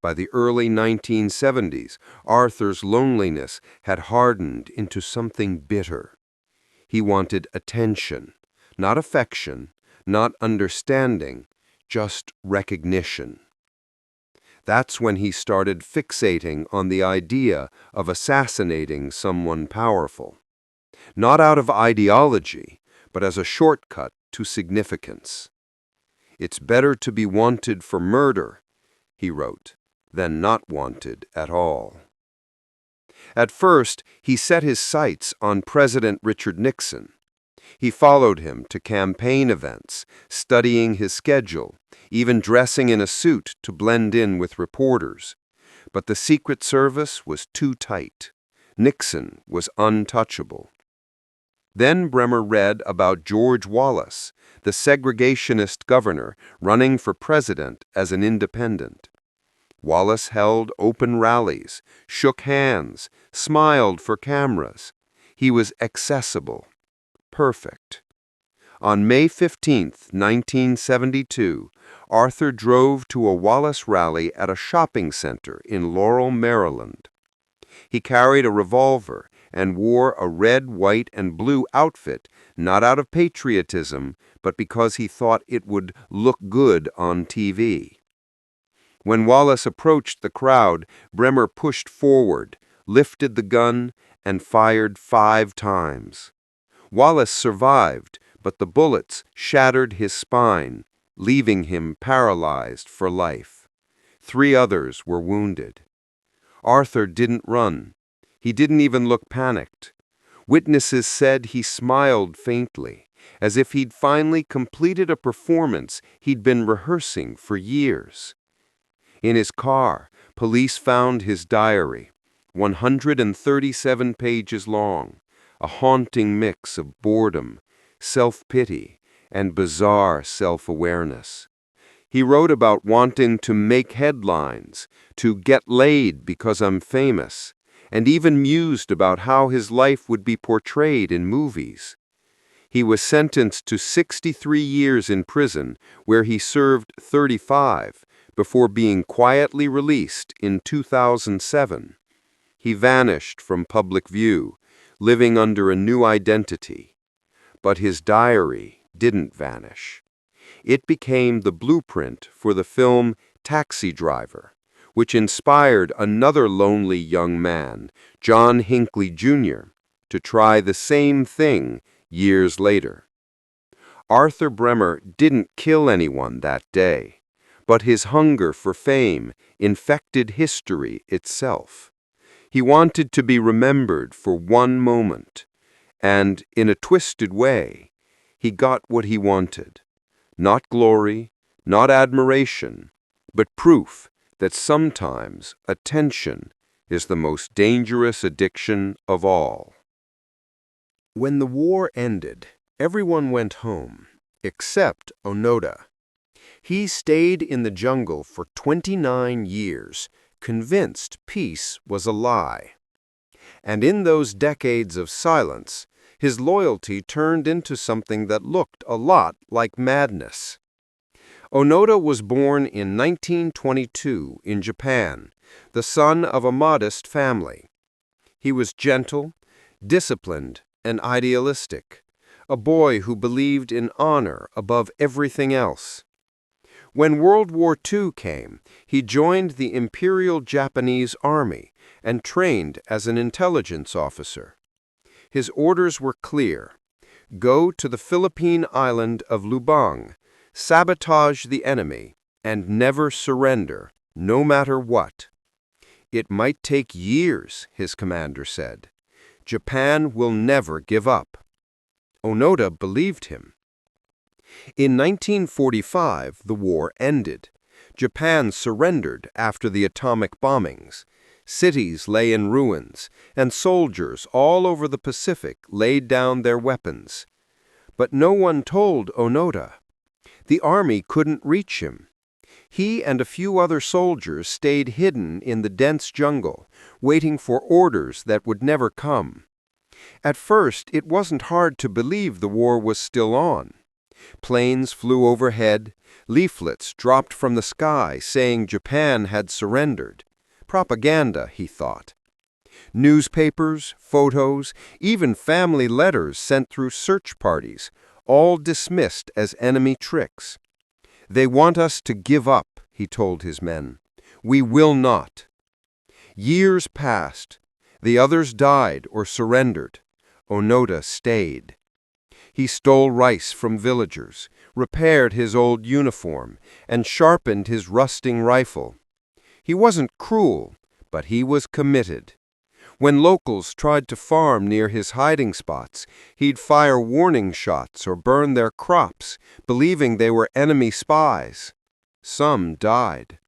By the early 1970s, Arthur's loneliness had hardened into something bitter. He wanted attention, not affection, not understanding, just recognition. That's when he started fixating on the idea of assassinating someone powerful. Not out of ideology, but as a shortcut to significance. "It's better to be wanted for murder," he wrote, "than not wanted at all." At first, he set his sights on President Richard Nixon. He followed him to campaign events, studying his schedule, even dressing in a suit to blend in with reporters. But the Secret Service was too tight. Nixon was untouchable. Then Bremer read about George Wallace, the segregationist governor running for president as an independent. Wallace held open rallies, shook hands, smiled for cameras. He was accessible, perfect. On May 15, 1972, Arthur drove to a Wallace rally at a shopping center in Laurel, Maryland. He carried a revolver and wore a red, white, and blue outfit, not out of patriotism, but because he thought it would look good on TV. When Wallace approached the crowd, Bremer pushed forward, lifted the gun, and fired 5 times. Wallace survived, but the bullets shattered his spine, leaving him paralyzed for life. 3 others were wounded. Arthur didn't run. He didn't even look panicked. Witnesses said he smiled faintly, as if he'd finally completed a performance he'd been rehearsing for years. In his car, police found his diary, 137 pages long, a haunting mix of boredom, self-pity, and bizarre self-awareness. He wrote about wanting to make headlines, to get laid because I'm famous, and even mused about how his life would be portrayed in movies. He was sentenced to 63 years in prison, where he served 35, before being quietly released in 2007. He vanished from public view, living under a new identity. But his diary didn't vanish. It became the blueprint for the film Taxi Driver, which inspired another lonely young man, John Hinckley Jr., to try the same thing years later. Arthur Bremer didn't kill anyone that day, but his hunger for fame infected history itself. He wanted to be remembered for one moment, and in a twisted way, he got what he wanted. Not glory, not admiration, but proof that sometimes attention is the most dangerous addiction of all. When the war ended, everyone went home, except Onoda. He stayed in the jungle for 29 years, convinced peace was a lie. And in those decades of silence, his loyalty turned into something that looked a lot like madness. Onoda was born in 1922 in Japan, the son of a modest family. He was gentle, disciplined, and idealistic, a boy who believed in honor above everything else. When World War II came, he joined the Imperial Japanese Army and trained as an intelligence officer. His orders were clear: go to the Philippine island of Lubang, sabotage the enemy, and never surrender, no matter what. It might take years, his commander said. Japan will never give up. Onoda believed him. In 1945, the war ended. Japan surrendered after the atomic bombings. Cities lay in ruins, and soldiers all over the Pacific laid down their weapons. But no one told Onoda. The army couldn't reach him. He and a few other soldiers stayed hidden in the dense jungle, waiting for orders that would never come. At first, it wasn't hard to believe the war was still on. Planes flew overhead, leaflets dropped from the sky saying Japan had surrendered. Propaganda, he thought. Newspapers, photos, even family letters sent through search parties, all dismissed as enemy tricks. They want us to give up, he told his men. We will not. Years passed. The others died or surrendered. Onoda stayed. He stole rice from villagers, repaired his old uniform, and sharpened his rusting rifle. He wasn't cruel, but he was committed. When locals tried to farm near his hiding spots, he'd fire warning shots or burn their crops, believing they were enemy spies. Some died.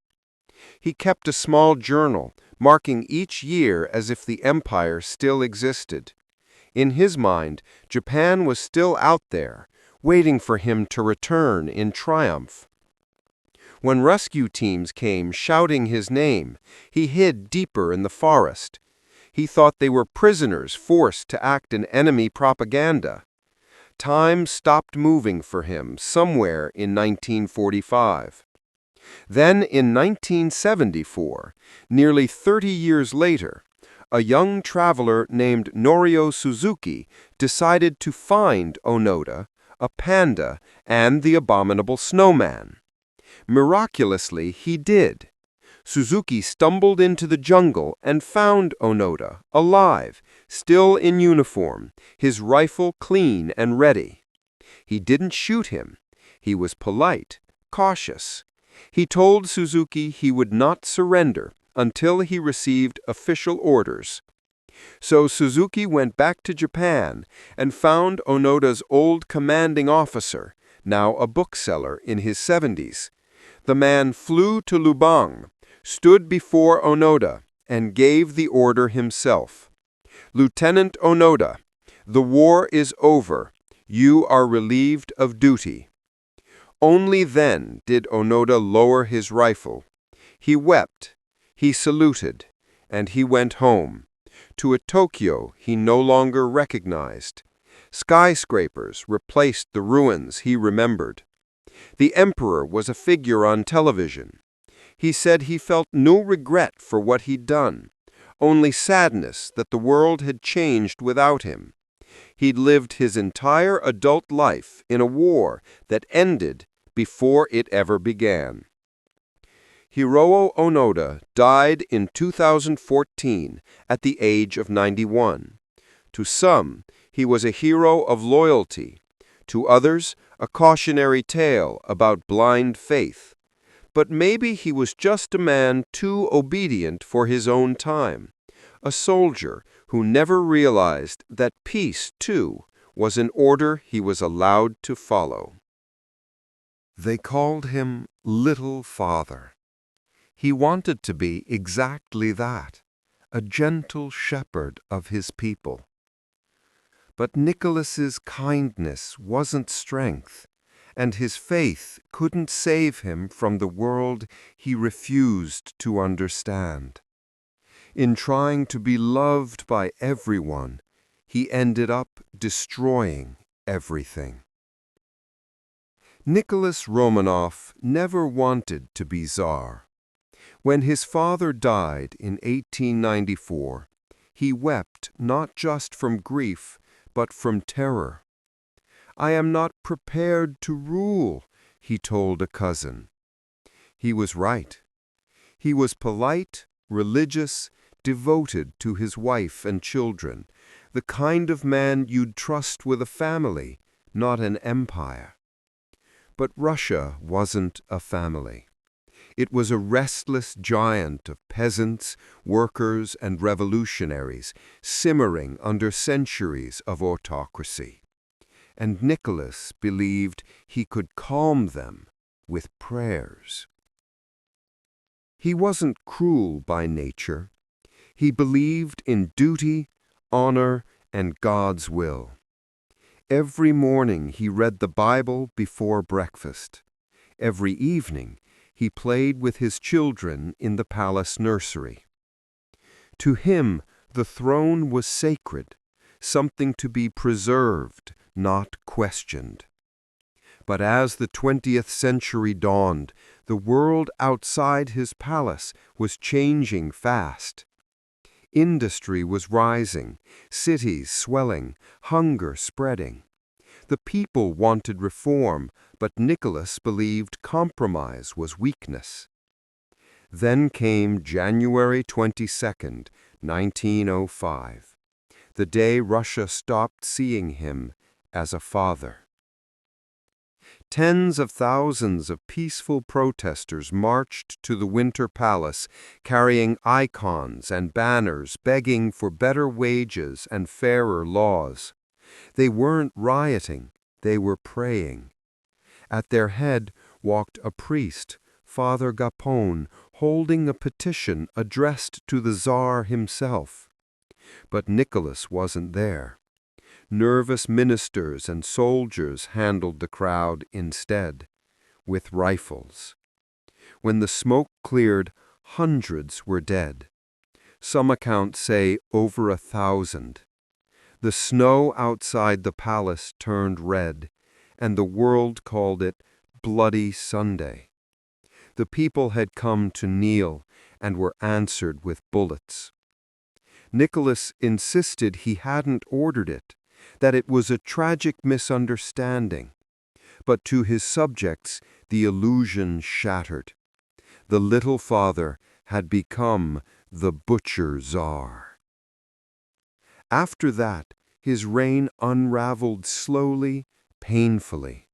He kept a small journal, marking each year as if the empire still existed. In his mind, Japan was still out there, waiting for him to return in triumph. When rescue teams came shouting his name, he hid deeper in the forest. He thought they were prisoners forced to act in enemy propaganda. Time stopped moving for him somewhere in 1945. Then in 1974, nearly 30 years later, a young traveler named Norio Suzuki decided to find Onoda, a panda, and the abominable snowman. Miraculously, he did. Suzuki stumbled into the jungle and found Onoda, alive, still in uniform, his rifle clean and ready. He didn't shoot him. He was polite, cautious. He told Suzuki he would not surrender until he received official orders. So Suzuki went back to Japan and found Onoda's old commanding officer, now a bookseller in his 70s. The man flew to Lubang, stood before Onoda, and gave the order himself. "Lieutenant Onoda, the war is over. You are relieved of duty." Only then did Onoda lower his rifle. He wept, he saluted, and he went home, to a Tokyo he no longer recognized. Skyscrapers replaced the ruins he remembered. The emperor was a figure on television. He said he felt no regret for what he'd done, only sadness that the world had changed without him. He'd lived his entire adult life in a war that ended before it ever began. Hiroo Onoda died in 2014 at the age of 91. To some, he was a hero of loyalty. To others, a cautionary tale about blind faith. But maybe he was just a man too obedient for his own time, a soldier who never realized that peace, too, was an order he was allowed to follow. They called him Little Father. He wanted to be exactly that, a gentle shepherd of his people. But Nicholas's kindness wasn't strength, and his faith couldn't save him from the world he refused to understand. In trying to be loved by everyone, he ended up destroying everything. Nicholas Romanov never wanted to be Tsar. When his father died in 1894, he wept not just from grief, but from terror. "I am not prepared to rule," he told a cousin. He was right. He was polite, religious, devoted to his wife and children, the kind of man you'd trust with a family, not an empire. But Russia wasn't a family. It was a restless giant of peasants, workers, and revolutionaries, simmering under centuries of autocracy. And Nicholas believed he could calm them with prayers. He wasn't cruel by nature. He believed in duty, honor, and God's will. Every morning he read the Bible before breakfast. Every evening he played with his children in the palace nursery. To him, the throne was sacred, something to be preserved, not questioned. But as the 20th century dawned, the world outside his palace was changing fast. Industry was rising, cities swelling, hunger spreading. The people wanted reform, but Nicholas believed compromise was weakness. Then came January 22nd, 1905, the day Russia stopped seeing him as a father. Tens of thousands of peaceful protesters marched to the Winter Palace, carrying icons and banners begging for better wages and fairer laws. They weren't rioting, they were praying. At their head walked a priest, Father Gapon, holding a petition addressed to the Tsar himself. But Nicholas wasn't there. Nervous ministers and soldiers handled the crowd instead, with rifles. When the smoke cleared, hundreds were dead. Some accounts say over 1,000. The snow outside the palace turned red, and the world called it Bloody Sunday. The people had come to kneel and were answered with bullets. Nicholas insisted he hadn't ordered it, that it was a tragic misunderstanding. But to his subjects the illusion shattered. The little father had become the butcher czar. After that, his reign unraveled slowly, painfully.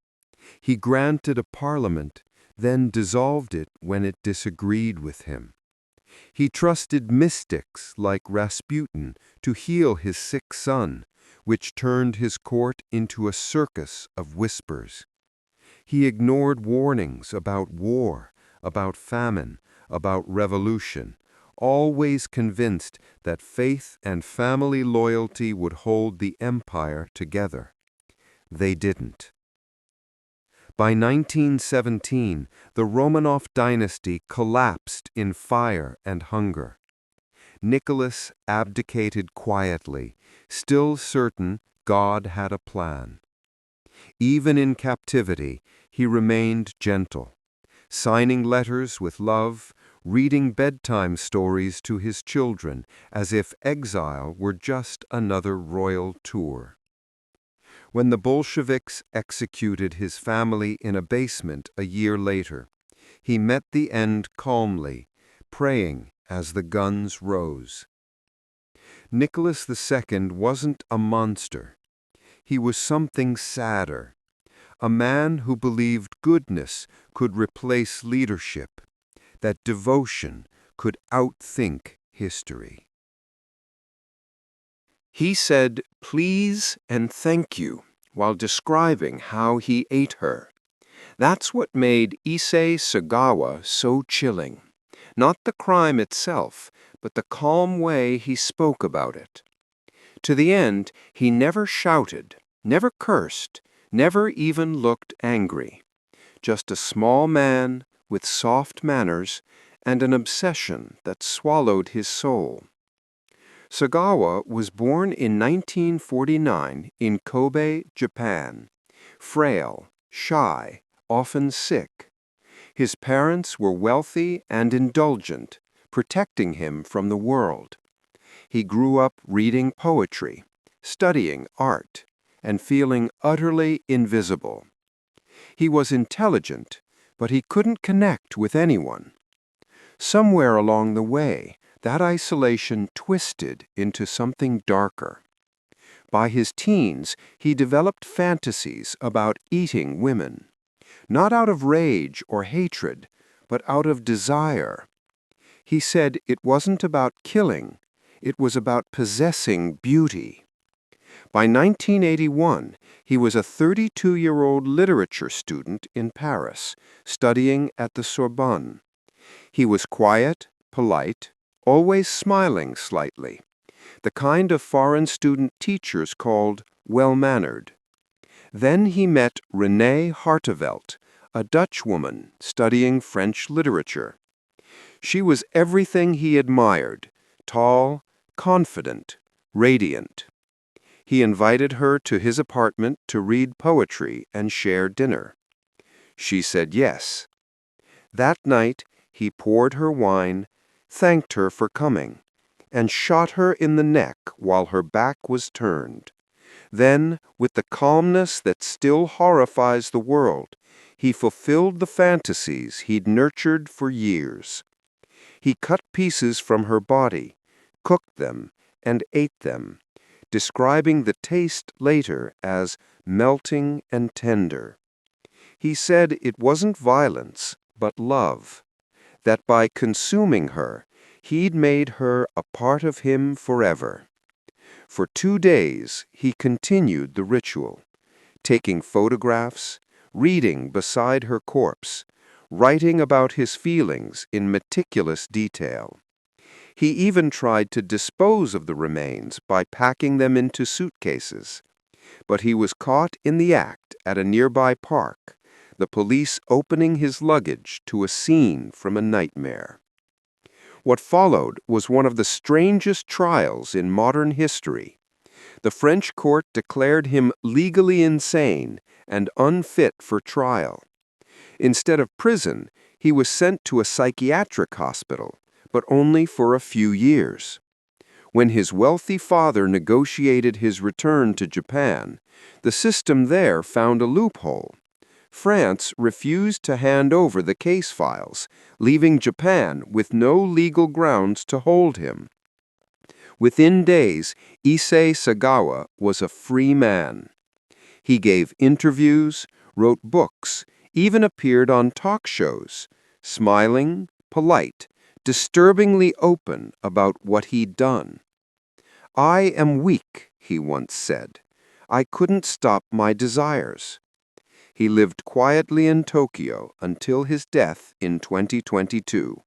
He granted a parliament, then dissolved it when it disagreed with him. He trusted mystics like Rasputin to heal his sick son, which turned his court into a circus of whispers. He ignored warnings about war, about famine, about revolution, always convinced that faith and family loyalty would hold the empire together. They didn't. By 1917, the Romanov dynasty collapsed in fire and hunger. Nicholas abdicated quietly, still certain God had a plan. Even in captivity, he remained gentle, signing letters with love, reading bedtime stories to his children as if exile were just another royal tour. When the Bolsheviks executed his family in a basement a year later, he met the end calmly, praying as the guns rose. Nicholas II wasn't a monster. He was something sadder, a man who believed goodness could replace leadership, that devotion could outthink history. He said please and thank you while describing how he ate her. That's what made Issei Sagawa so chilling. Not the crime itself, but the calm way he spoke about it. To the end, he never shouted, never cursed, never even looked angry. Just a small man with soft manners and an obsession that swallowed his soul. Sagawa was born in 1949 in Kobe, Japan. Frail, shy, often sick. His parents were wealthy and indulgent, protecting him from the world. He grew up reading poetry, studying art, and feeling utterly invisible. He was intelligent, but he couldn't connect with anyone. Somewhere along the way, that isolation twisted into something darker. By his teens, he developed fantasies about eating women, not out of rage or hatred, but out of desire. He said it wasn't about killing, it was about possessing beauty. By 1981, he was a 32-year-old literature student in Paris, studying at the Sorbonne. He was quiet, polite, always smiling slightly, the kind of foreign student teachers called well-mannered. Then he met Renée Hartevelt, a Dutch woman studying French literature. She was everything he admired, tall, confident, radiant. He invited her to his apartment to read poetry and share dinner. She said yes. That night, he poured her wine, thanked her for coming, and shot her in the neck while her back was turned. Then, with the calmness that still horrifies the world, he fulfilled the fantasies he'd nurtured for years. He cut pieces from her body, cooked them, and ate them, describing the taste later as melting and tender. He said it wasn't violence, but love, that by consuming her, he'd made her a part of him forever. For 2 days, he continued the ritual, taking photographs, reading beside her corpse, writing about his feelings in meticulous detail. He even tried to dispose of the remains by packing them into suitcases. But he was caught in the act at a nearby park, the police opening his luggage to a scene from a nightmare. What followed was one of the strangest trials in modern history. The French court declared him legally insane and unfit for trial. Instead of prison, he was sent to a psychiatric hospital, but only for a few years. When his wealthy father negotiated his return to Japan, the system there found a loophole. France refused to hand over the case files, leaving Japan with no legal grounds to hold him. Within days, Issei Sagawa was a free man. He gave interviews, wrote books, even appeared on talk shows, smiling, polite, disturbingly open about what he'd done. "I am weak," he once said. "I couldn't stop my desires." He lived quietly in Tokyo until his death in 2022,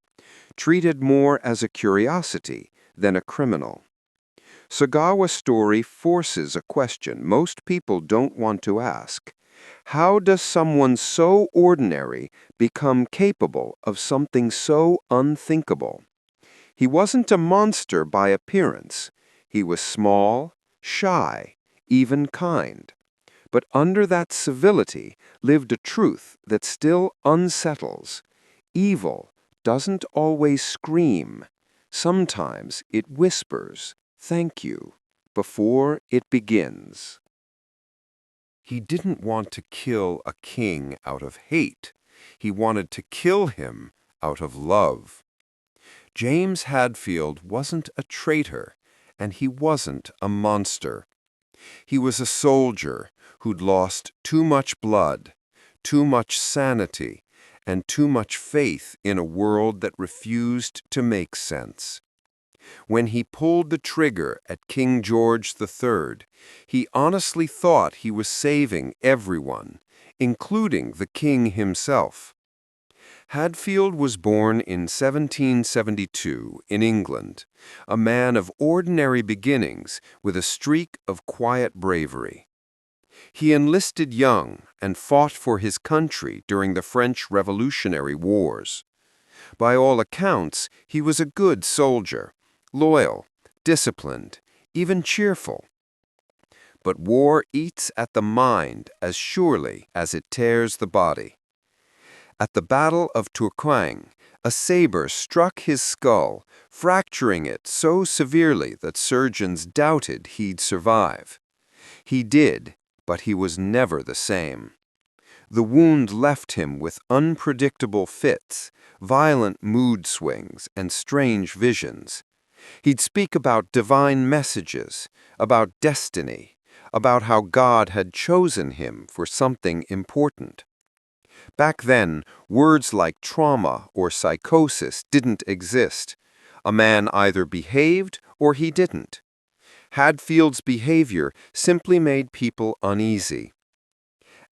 treated more as a curiosity than a criminal. Sagawa's story forces a question most people don't want to ask. How does someone so ordinary become capable of something so unthinkable? He wasn't a monster by appearance. He was small, shy, even kind. But under that civility lived a truth that still unsettles. Evil doesn't always scream. Sometimes it whispers, "Thank you," before it begins. He didn't want to kill a king out of hate. He wanted to kill him out of love. James Hadfield wasn't a traitor, and he wasn't a monster. He was a soldier who'd lost too much blood, too much sanity, and too much faith in a world that refused to make sense. When he pulled the trigger at King George III, he honestly thought he was saving everyone, including the king himself. Hadfield was born in 1772 in England, a man of ordinary beginnings with a streak of quiet bravery. He enlisted young and fought for his country during the French Revolutionary Wars. By all accounts, he was a good soldier, loyal, disciplined, even cheerful. But war eats at the mind as surely as it tears the body. At the Battle of Tourcoing, a saber struck his skull, fracturing it so severely that surgeons doubted he'd survive. He did, but he was never the same. The wound left him with unpredictable fits, violent mood swings, and strange visions. He'd speak about divine messages, about destiny, about how God had chosen him for something important. Back then, words like trauma or psychosis didn't exist. A man either behaved or he didn't. Hadfield's behavior simply made people uneasy.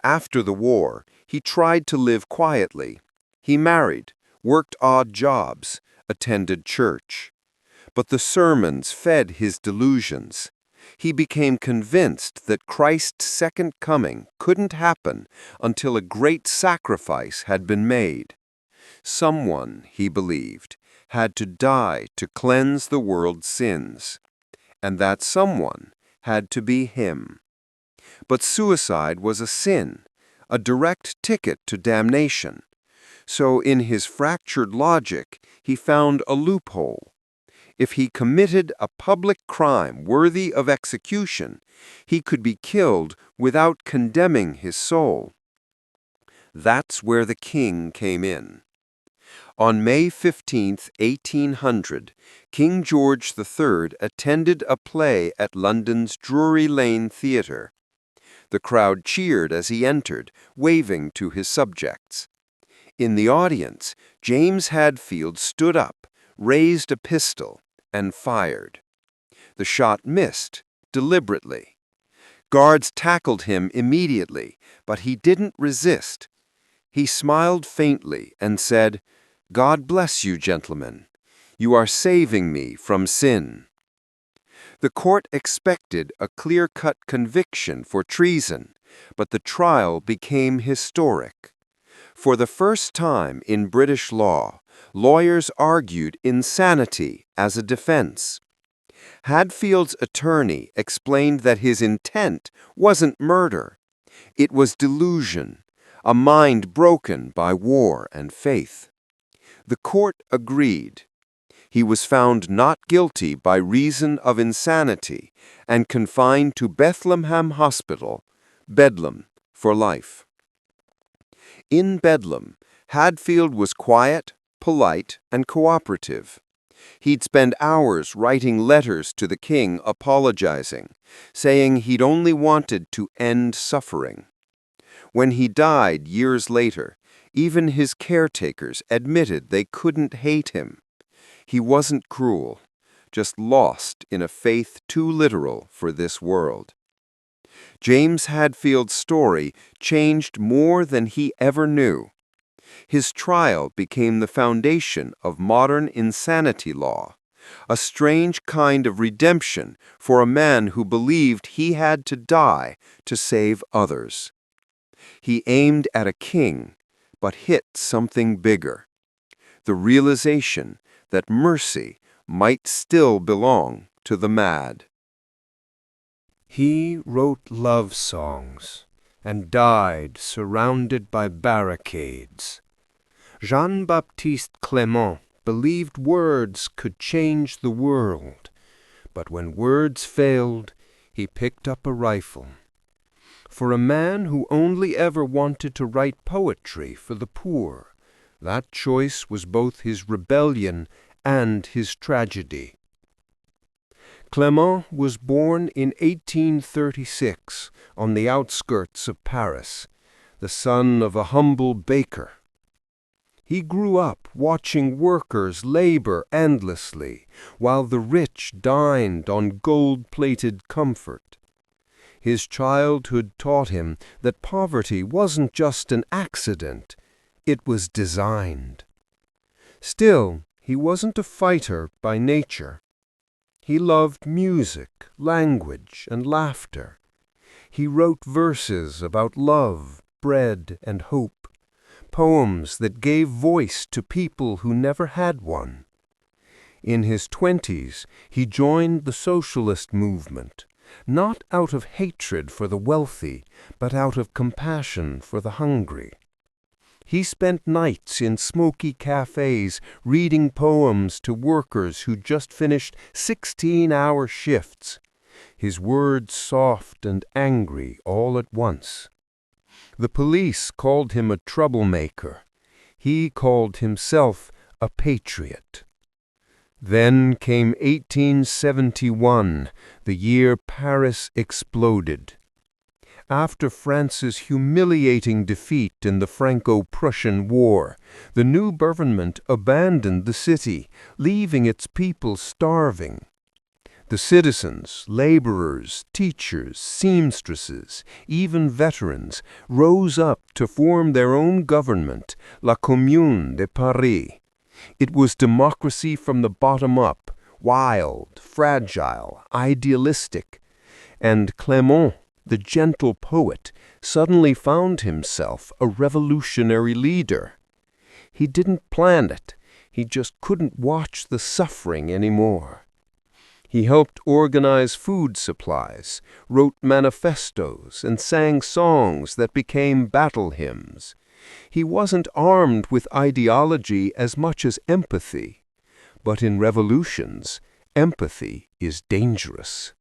After the war, he tried to live quietly. He married, worked odd jobs, attended church. But the sermons fed his delusions. He became convinced that Christ's second coming couldn't happen until a great sacrifice had been made. Someone, he believed, had to die to cleanse the world's sins. And that someone had to be him. But suicide was a sin, a direct ticket to damnation. So in his fractured logic, he found a loophole. If he committed a public crime worthy of execution, he could be killed without condemning his soul. That's where the king came in. On May 15, 1800, King George III attended a play at London's Drury Lane Theatre. The crowd cheered as he entered, waving to his subjects. In the audience, James Hadfield stood up, raised a pistol, and fired. The shot missed, deliberately. Guards tackled him immediately, but he didn't resist. He smiled faintly and said, "God bless you, gentlemen. You are saving me from sin." The court expected a clear-cut conviction for treason, but the trial became historic. For the first time in British law, Lawyers argued insanity as a defense. Hadfield's attorney explained that his intent wasn't murder. It was delusion, a mind broken by war and faith. The court agreed. He was found not guilty by reason of insanity and confined to Bethlehem Hospital, Bedlam, for life. In Bedlam, Hadfield was quiet, polite, and cooperative. He'd spend hours writing letters to the king apologizing, saying he'd only wanted to end suffering. When he died years later, even his caretakers admitted they couldn't hate him. He wasn't cruel, just lost in a faith too literal for this world. James Hadfield's story changed more than he ever knew. His trial became the foundation of modern insanity law, a strange kind of redemption for a man who believed he had to die to save others. He aimed at a king, but hit something bigger, the realization that mercy might still belong to the mad. He wrote love songs and died surrounded by barricades. Jean-Baptiste Clément believed words could change the world, but when words failed, he picked up a rifle. For a man who only ever wanted to write poetry for the poor, that choice was both his rebellion and his tragedy. Clément was born in 1836 on the outskirts of Paris, the son of a humble baker. He grew up watching workers labor endlessly, while the rich dined on gold-plated comfort. His childhood taught him that poverty wasn't just an accident, it was designed. Still, he wasn't a fighter by nature. He loved music, language, and laughter. He wrote verses about love, bread, and hope, poems that gave voice to people who never had one. In his 20s, he joined the socialist movement, not out of hatred for the wealthy, but out of compassion for the hungry. He spent nights in smoky cafes reading poems to workers who just finished 16-hour shifts, his words soft and angry all at once. The police called him a troublemaker. He called himself a patriot. Then came 1871, the year Paris exploded. After France's humiliating defeat in the Franco-Prussian War, the new government abandoned the city, leaving its people starving. The citizens, laborers, teachers, seamstresses, even veterans, rose up to form their own government, La Commune de Paris. It was democracy from the bottom up, wild, fragile, idealistic. And Clément, the gentle poet, suddenly found himself a revolutionary leader. He didn't plan it. He just couldn't watch the suffering anymore. He helped organize food supplies, wrote manifestos, and sang songs that became battle hymns. He wasn't armed with ideology as much as empathy. But in revolutions, empathy is dangerous.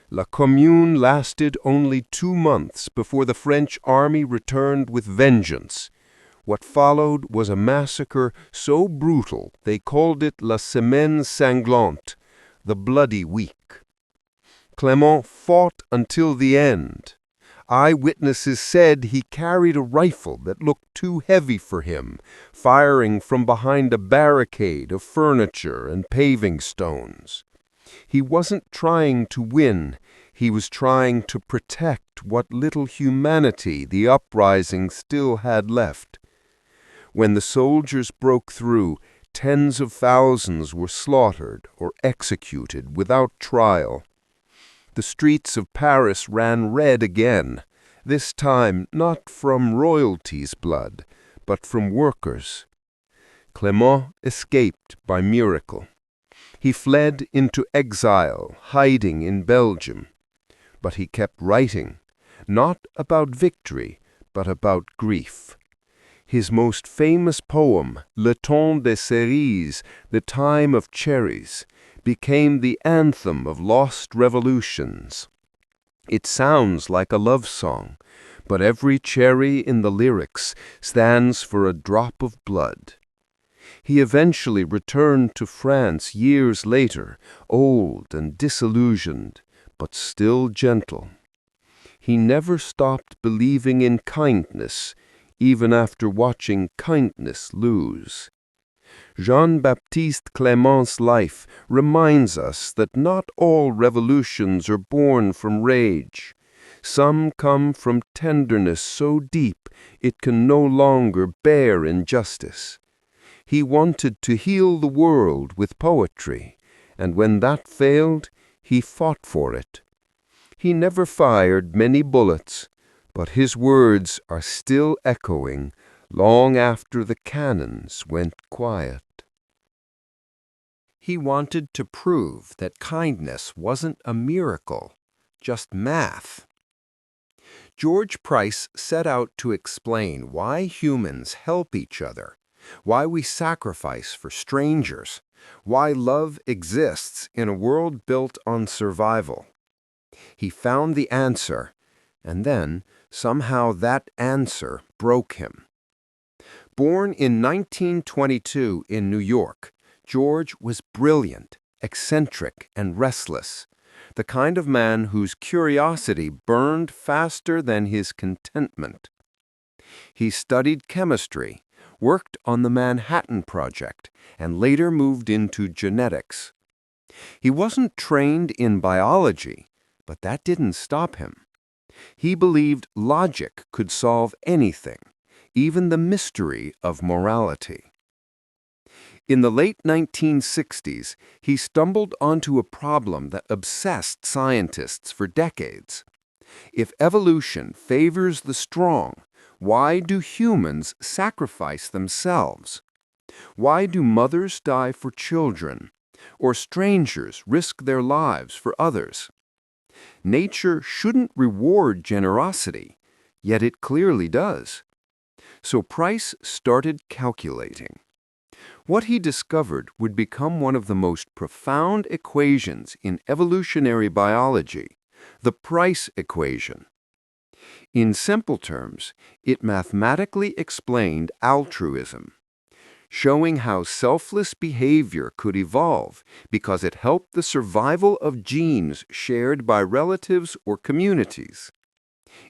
La Commune lasted only 2 months before the French army returned with vengeance. What followed was a massacre so brutal they called it La Semaine Sanglante, the Bloody Week. Clément fought until the end. Eyewitnesses said he carried a rifle that looked too heavy for him, firing from behind a barricade of furniture and paving stones. He wasn't trying to win, he was trying to protect what little humanity the uprising still had left. When the soldiers broke through, tens of thousands were slaughtered or executed without trial. The streets of Paris ran red again, this time not from royalty's blood, but from workers. Clément escaped by miracle. He fled into exile, hiding in Belgium. But he kept writing, not about victory, but about grief. His most famous poem, Le Temps des Cerises, The Time of Cherries, became the anthem of lost revolutions. It sounds like a love song, but every cherry in the lyrics stands for a drop of blood. He eventually returned to France years later, old and disillusioned, but still gentle. He never stopped believing in kindness, even after watching kindness lose. Jean-Baptiste Clément's life reminds us that not all revolutions are born from rage. Some come from tenderness so deep it can no longer bear injustice. He wanted to heal the world with poetry, and when that failed, he fought for it. He never fired many bullets, but his words are still echoing long after the cannons went quiet. He wanted to prove that kindness wasn't a miracle, just math. George Price set out to explain why humans help each other, why we sacrifice for strangers, why love exists in a world built on survival. He found the answer, and then somehow that answer broke him. Born in 1922 in New York, George was brilliant, eccentric, and restless, the kind of man whose curiosity burned faster than his contentment. He studied chemistry, worked on the Manhattan Project, and later moved into genetics. He wasn't trained in biology, but that didn't stop him. He believed logic could solve anything, even the mystery of morality. In the late 1960s, he stumbled onto a problem that obsessed scientists for decades. If evolution favors the strong, why do humans sacrifice themselves? Why do mothers die for children, or strangers risk their lives for others? Nature shouldn't reward generosity, yet it clearly does. So Price started calculating. What he discovered would become one of the most profound equations in evolutionary biology, the Price equation. In simple terms, it mathematically explained altruism, showing how selfless behavior could evolve because it helped the survival of genes shared by relatives or communities.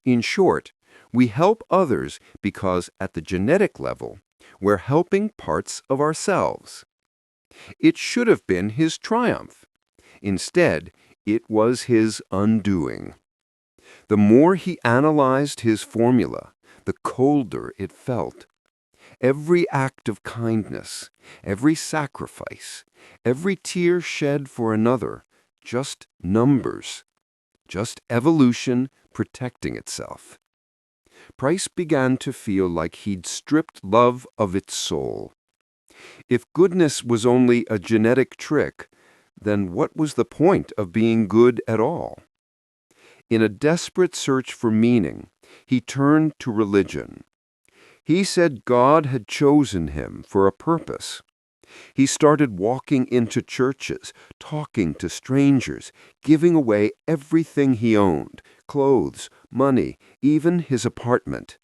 In short, we help others because at the genetic level, we're helping parts of ourselves. It should have been his triumph. Instead, it was his undoing. The more he analyzed his formula, the colder it felt. Every act of kindness, every sacrifice, every tear shed for another, just numbers, just evolution protecting itself. Price began to feel like he'd stripped love of its soul. If goodness was only a genetic trick, then what was the point of being good at all? In a desperate search for meaning, he turned to religion. He said God had chosen him for a purpose. He started walking into churches, talking to strangers, giving away everything he owned, clothes, money, even his apartment.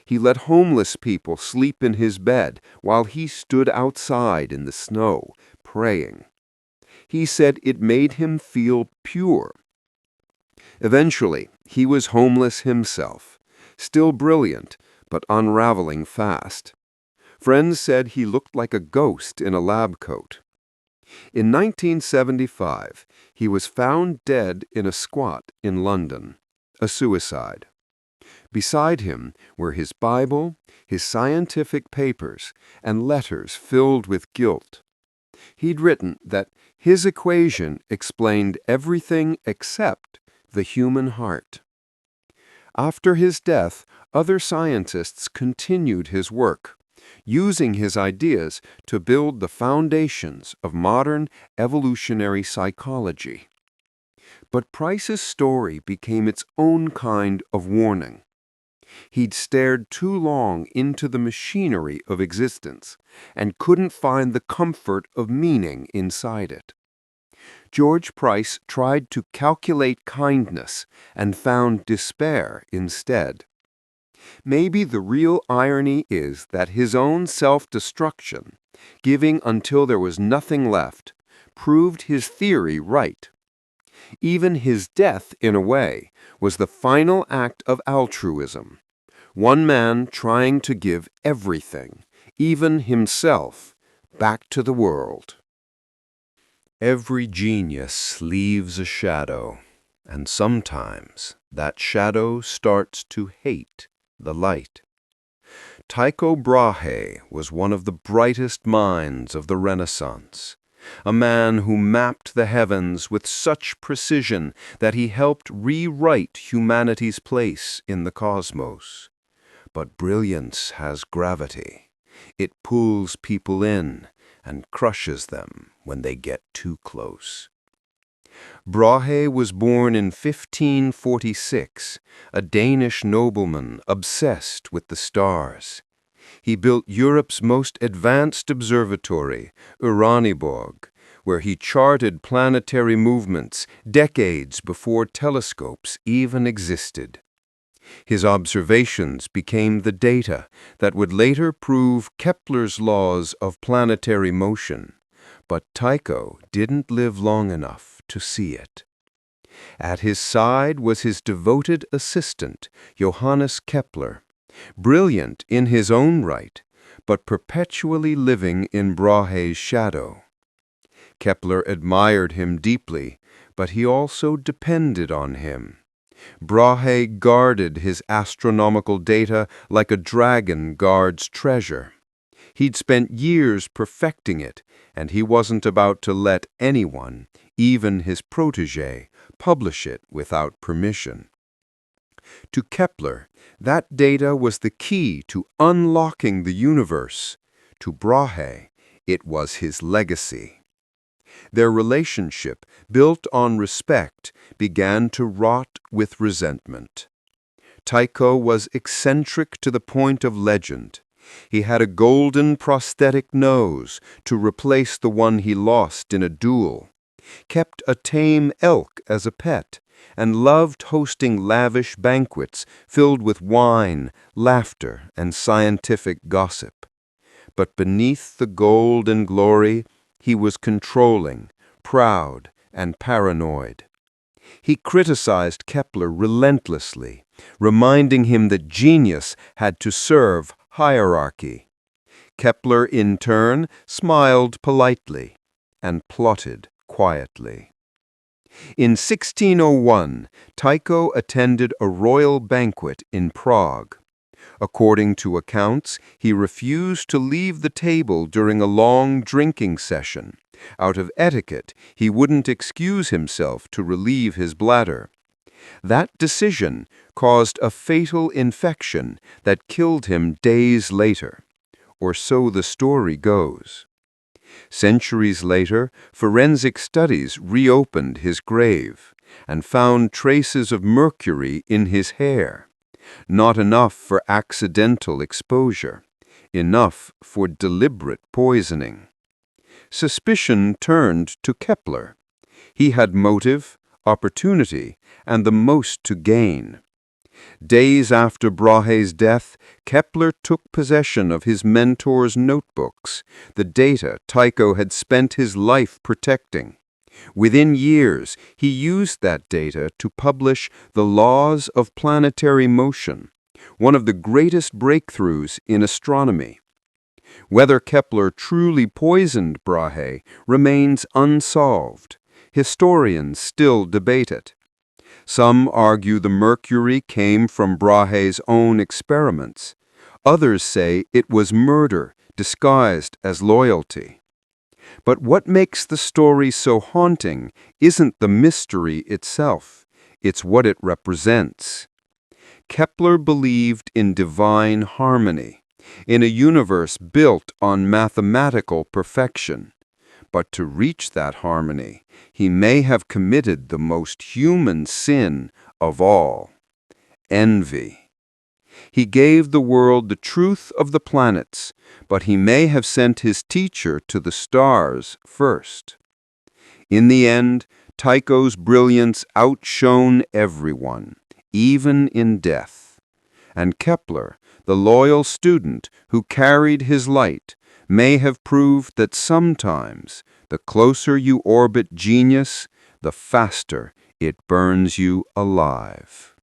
He let homeless people sleep in his bed while he stood outside in the snow, praying. He said it made him feel pure. Eventually, he was homeless himself, still brilliant, but unraveling fast. Friends said he looked like a ghost in a lab coat. In 1975, he was found dead in a squat in London, a suicide. Beside him were his Bible, his scientific papers, and letters filled with guilt. He'd written that his equation explained everything except the human heart. After his death, other scientists continued his work, using his ideas to build the foundations of modern evolutionary psychology. But Price's story became its own kind of warning. He'd stared too long into the machinery of existence and couldn't find the comfort of meaning inside it. George Price tried to calculate kindness and found despair instead. Maybe the real irony is that his own self-destruction, giving until there was nothing left, proved his theory right. Even his death, in a way, was the final act of altruism. One man trying to give everything, even himself, back to the world. Every genius leaves a shadow, and sometimes that shadow starts to hate the light. Tycho Brahe was one of the brightest minds of the Renaissance, a man who mapped the heavens with such precision that he helped rewrite humanity's place in the cosmos. But brilliance has gravity. It pulls people in and crushes them when they get too close. Brahe was born in 1546, a Danish nobleman obsessed with the stars. He built Europe's most advanced observatory, Uraniborg, where he charted planetary movements decades before telescopes even existed. His observations became the data that would later prove Kepler's laws of planetary motion, but Tycho didn't live long enough to see it. At his side was his devoted assistant, Johannes Kepler, brilliant in his own right, but perpetually living in Brahe's shadow. Kepler admired him deeply, but he also depended on him. Brahe guarded his astronomical data like a dragon guards treasure. He'd spent years perfecting it, and he wasn't about to let anyone, even his protégé, publish it without permission. To Kepler, that data was the key to unlocking the universe. To Brahe, it was his legacy. Their relationship, built on respect, began to rot with resentment. Tycho was eccentric to the point of legend. He had a golden prosthetic nose to replace the one he lost in a duel, kept a tame elk as a pet, and loved hosting lavish banquets filled with wine, laughter, and scientific gossip. But beneath the gold and glory, he was controlling, proud, and paranoid. He criticized Kepler relentlessly, reminding him that genius had to serve hierarchy. Kepler, in turn, smiled politely and plotted quietly. In 1601, Tycho attended a royal banquet in Prague. According to accounts, he refused to leave the table during a long drinking session. Out of etiquette, he wouldn't excuse himself to relieve his bladder. That decision caused a fatal infection that killed him days later, or so the story goes. Centuries later, forensic studies reopened his grave and found traces of mercury in his hair. Not enough for accidental exposure, enough for deliberate poisoning. Suspicion turned to Kepler. He had motive, opportunity, and the most to gain. Days after Brahe's death, Kepler took possession of his mentor's notebooks, the data Tycho had spent his life protecting. Within years, he used that data to publish The Laws of Planetary Motion, one of the greatest breakthroughs in astronomy. Whether Kepler truly poisoned Brahe remains unsolved. Historians still debate it. Some argue the mercury came from Brahe's own experiments. Others say it was murder disguised as loyalty. But what makes the story so haunting isn't the mystery itself, it's what it represents. Kepler believed in divine harmony. in a universe built on mathematical perfection. But to reach that harmony, he may have committed the most human sin of all: envy. He gave the world the truth of the planets, but he may have sent his teacher to the stars first. In the end, Tycho's brilliance outshone everyone, even in death. And Kepler, the loyal student who carried his light, may have proved that sometimes the closer you orbit genius, the faster it burns you alive.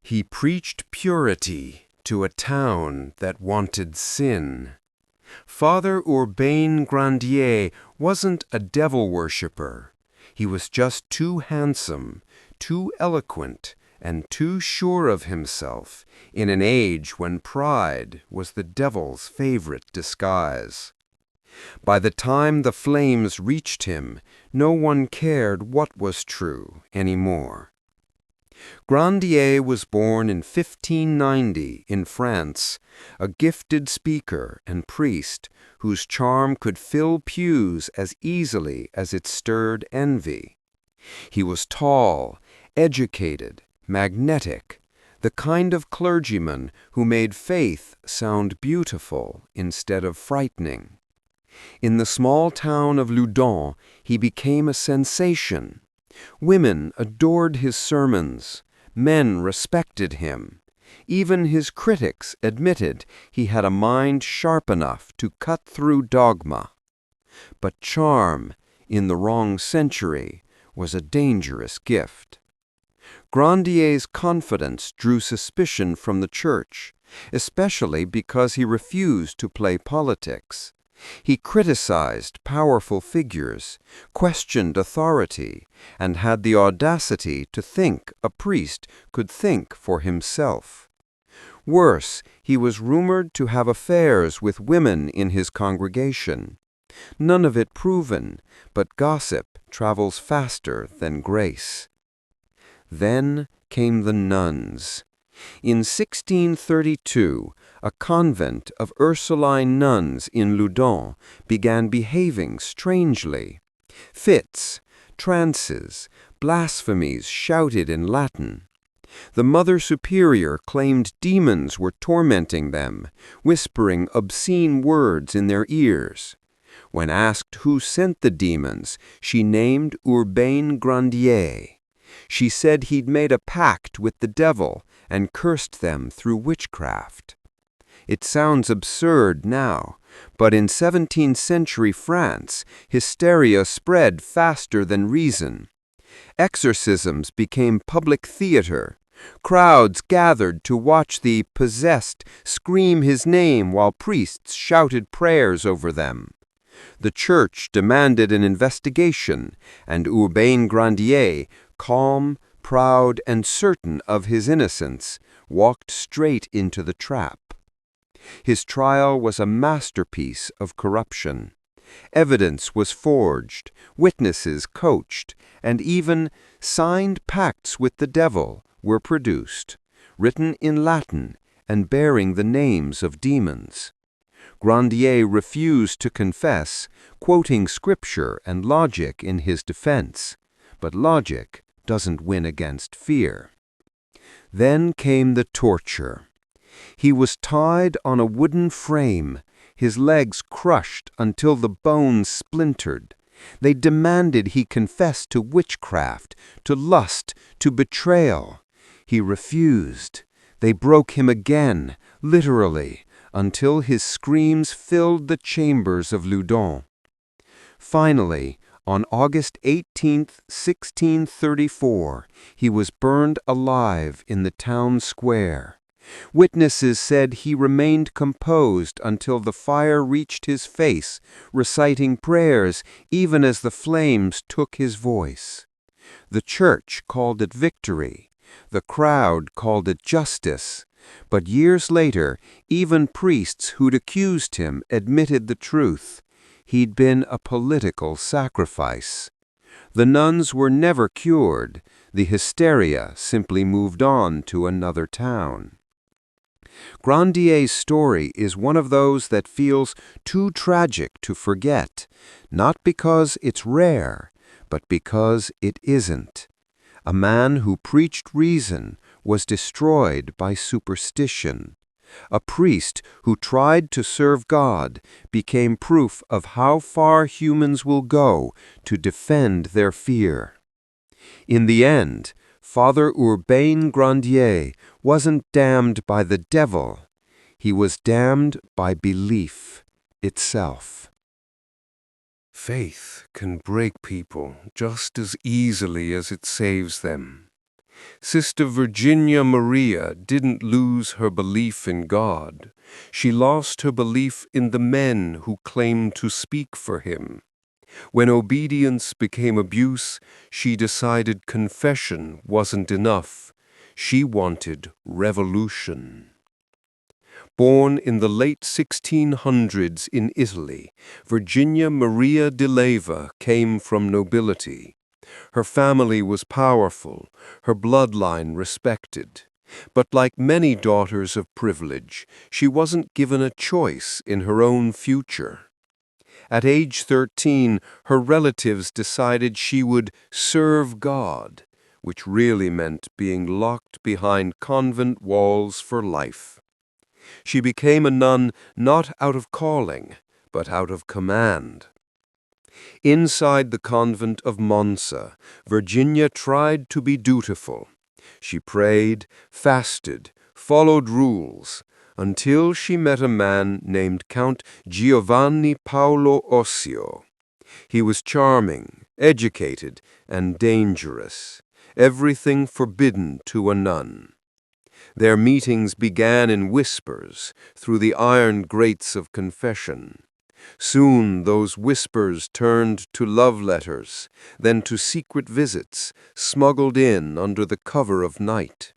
He preached purity to a town that wanted sin. Father Urbain Grandier wasn't a devil worshipper. He was just too handsome, too eloquent, and too sure of himself in an age when pride was the devil's favorite disguise. By the time the flames reached him, no one cared what was true anymore. Grandier was born in 1590 in France, a gifted speaker and priest whose charm could fill pews as easily as it stirred envy. He was tall, educated, magnetic, the kind of clergyman who made faith sound beautiful instead of frightening. In the small town of Loudun, he became a sensation. Women adored his sermons. Men respected him. Even his critics admitted he had a mind sharp enough to cut through dogma. But charm, in the wrong century, was a dangerous gift. Grandier's confidence drew suspicion from the church, especially because he refused to play politics. He criticized powerful figures, questioned authority, and had the audacity to think a priest could think for himself. Worse, he was rumored to have affairs with women in his congregation. None of it proven, but gossip travels faster than grace. Then came the nuns. In 1632, a convent of Ursuline nuns in Loudun began behaving strangely. Fits, trances, blasphemies shouted in Latin. The Mother Superior claimed demons were tormenting them, whispering obscene words in their ears. When asked who sent the demons, she named Urbain Grandier. She said he'd made a pact with the devil and cursed them through witchcraft. It sounds absurd now, but in 17th century France, hysteria spread faster than reason. Exorcisms became public theater. Crowds gathered to watch the possessed scream his name while priests shouted prayers over them. The church demanded an investigation, and Urbain Grandier, calm, proud, and certain of his innocence, walked straight into the trap. His trial was a masterpiece of corruption. Evidence was forged, witnesses coached, and even signed pacts with the devil were produced, written in Latin and bearing the names of demons. Grandier refused to confess, quoting scripture and logic in his defense, but logic doesn't win against fear. Then came the torture. He was tied on a wooden frame, his legs crushed until the bones splintered. They demanded he confess to witchcraft, to lust, to betrayal. He refused. They broke him again, literally, until his screams filled the chambers of Loudun. Finally, on August 18, 1634, he was burned alive in the town square. Witnesses said he remained composed until the fire reached his face, reciting prayers even as the flames took his voice. The church called it victory. The crowd called it justice. But years later, even priests who'd accused him admitted the truth. He'd been a political sacrifice. The nuns were never cured. The hysteria simply moved on to another town. Grandier's story is one of those that feels too tragic to forget, not because it's rare, but because it isn't. A man who preached reason was destroyed by superstition. A priest who tried to serve God became proof of how far humans will go to defend their fear. In the end, Father Urbain Grandier wasn't damned by the devil. He was damned by belief itself. Faith can break people just as easily as it saves them. Sister Virginia Maria didn't lose her belief in God. She lost her belief in the men who claimed to speak for him. When obedience became abuse, she decided confession wasn't enough. She wanted revolution. Born in the late 1600s in Italy, Virginia Maria de Leyva came from nobility. Her family was powerful, her bloodline respected. But like many daughters of privilege, she wasn't given a choice in her own future. At age 13, her relatives decided she would serve God, which really meant being locked behind convent walls for life. She became a nun not out of calling, but out of command. Inside the convent of Monza, Virginia tried to be dutiful. She prayed, fasted, followed rules, until she met a man named Count Giovanni Paolo Ossio. He was charming, educated, and dangerous, everything forbidden to a nun. Their meetings began in whispers through the iron grates of confession. Soon those whispers turned to love letters, then to secret visits, smuggled in under the cover of night.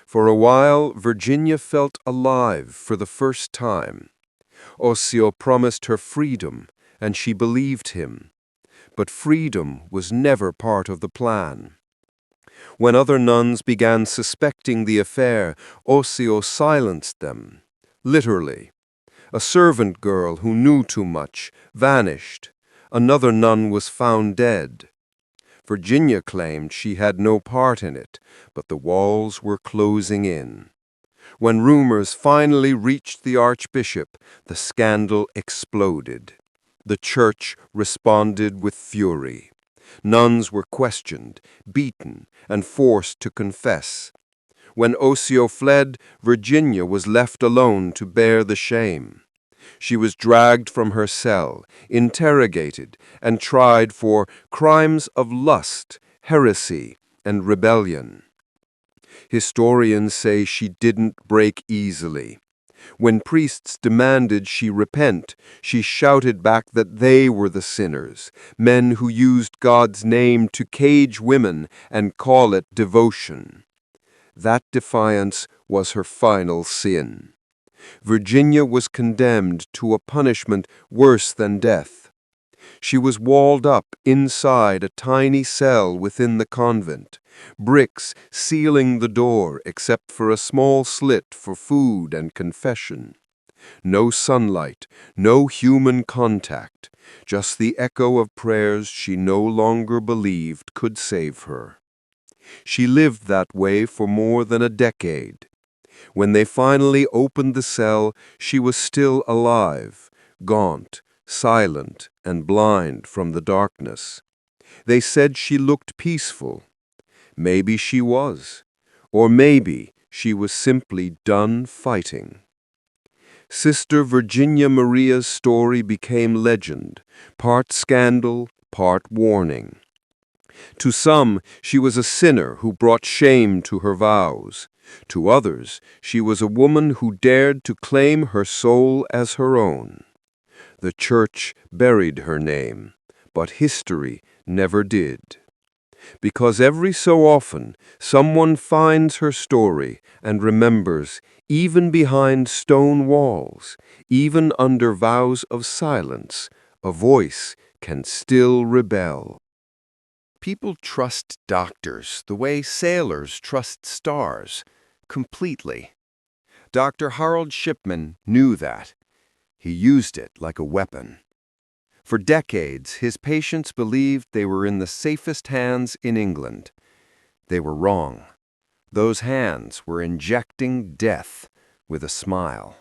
For a while, Virginia felt alive for the first time. Ossio promised her freedom, and she believed him. But freedom was never part of the plan. When other nuns began suspecting the affair, Ossio silenced them, literally. A servant girl who knew too much vanished. Another nun was found dead. Virginia claimed she had no part in it, but the walls were closing in. When rumors finally reached the archbishop, the scandal exploded. The church responded with fury. Nuns were questioned, beaten, and forced to confess. When Ossio fled, Virginia was left alone to bear the shame. She was dragged from her cell, interrogated, and tried for crimes of lust, heresy, and rebellion. Historians say she didn't break easily. When priests demanded she repent, she shouted back that they were the sinners, men who used God's name to cage women and call it devotion. That defiance was her final sin. Virginia was condemned to a punishment worse than death. She was walled up inside a tiny cell within the convent, bricks sealing the door except for a small slit for food and confession. No sunlight, no human contact, just the echo of prayers she no longer believed could save her. She lived that way for more than a decade. When they finally opened the cell, she was still alive, gaunt, silent, and blind from the darkness. They said she looked peaceful. Maybe she was, or maybe she was simply done fighting. Sister Virginia Maria's story became legend, part scandal, part warning. To some, she was a sinner who brought shame to her vows. To others, she was a woman who dared to claim her soul as her own. The church buried her name, but history never did. Because every so often, someone finds her story and remembers, even behind stone walls, even under vows of silence, a voice can still rebel. People trust doctors the way sailors trust stars, completely. Dr. Harold Shipman knew that. He used it like a weapon. For decades, his patients believed they were in the safest hands in England. They were wrong. Those hands were injecting death with a smile.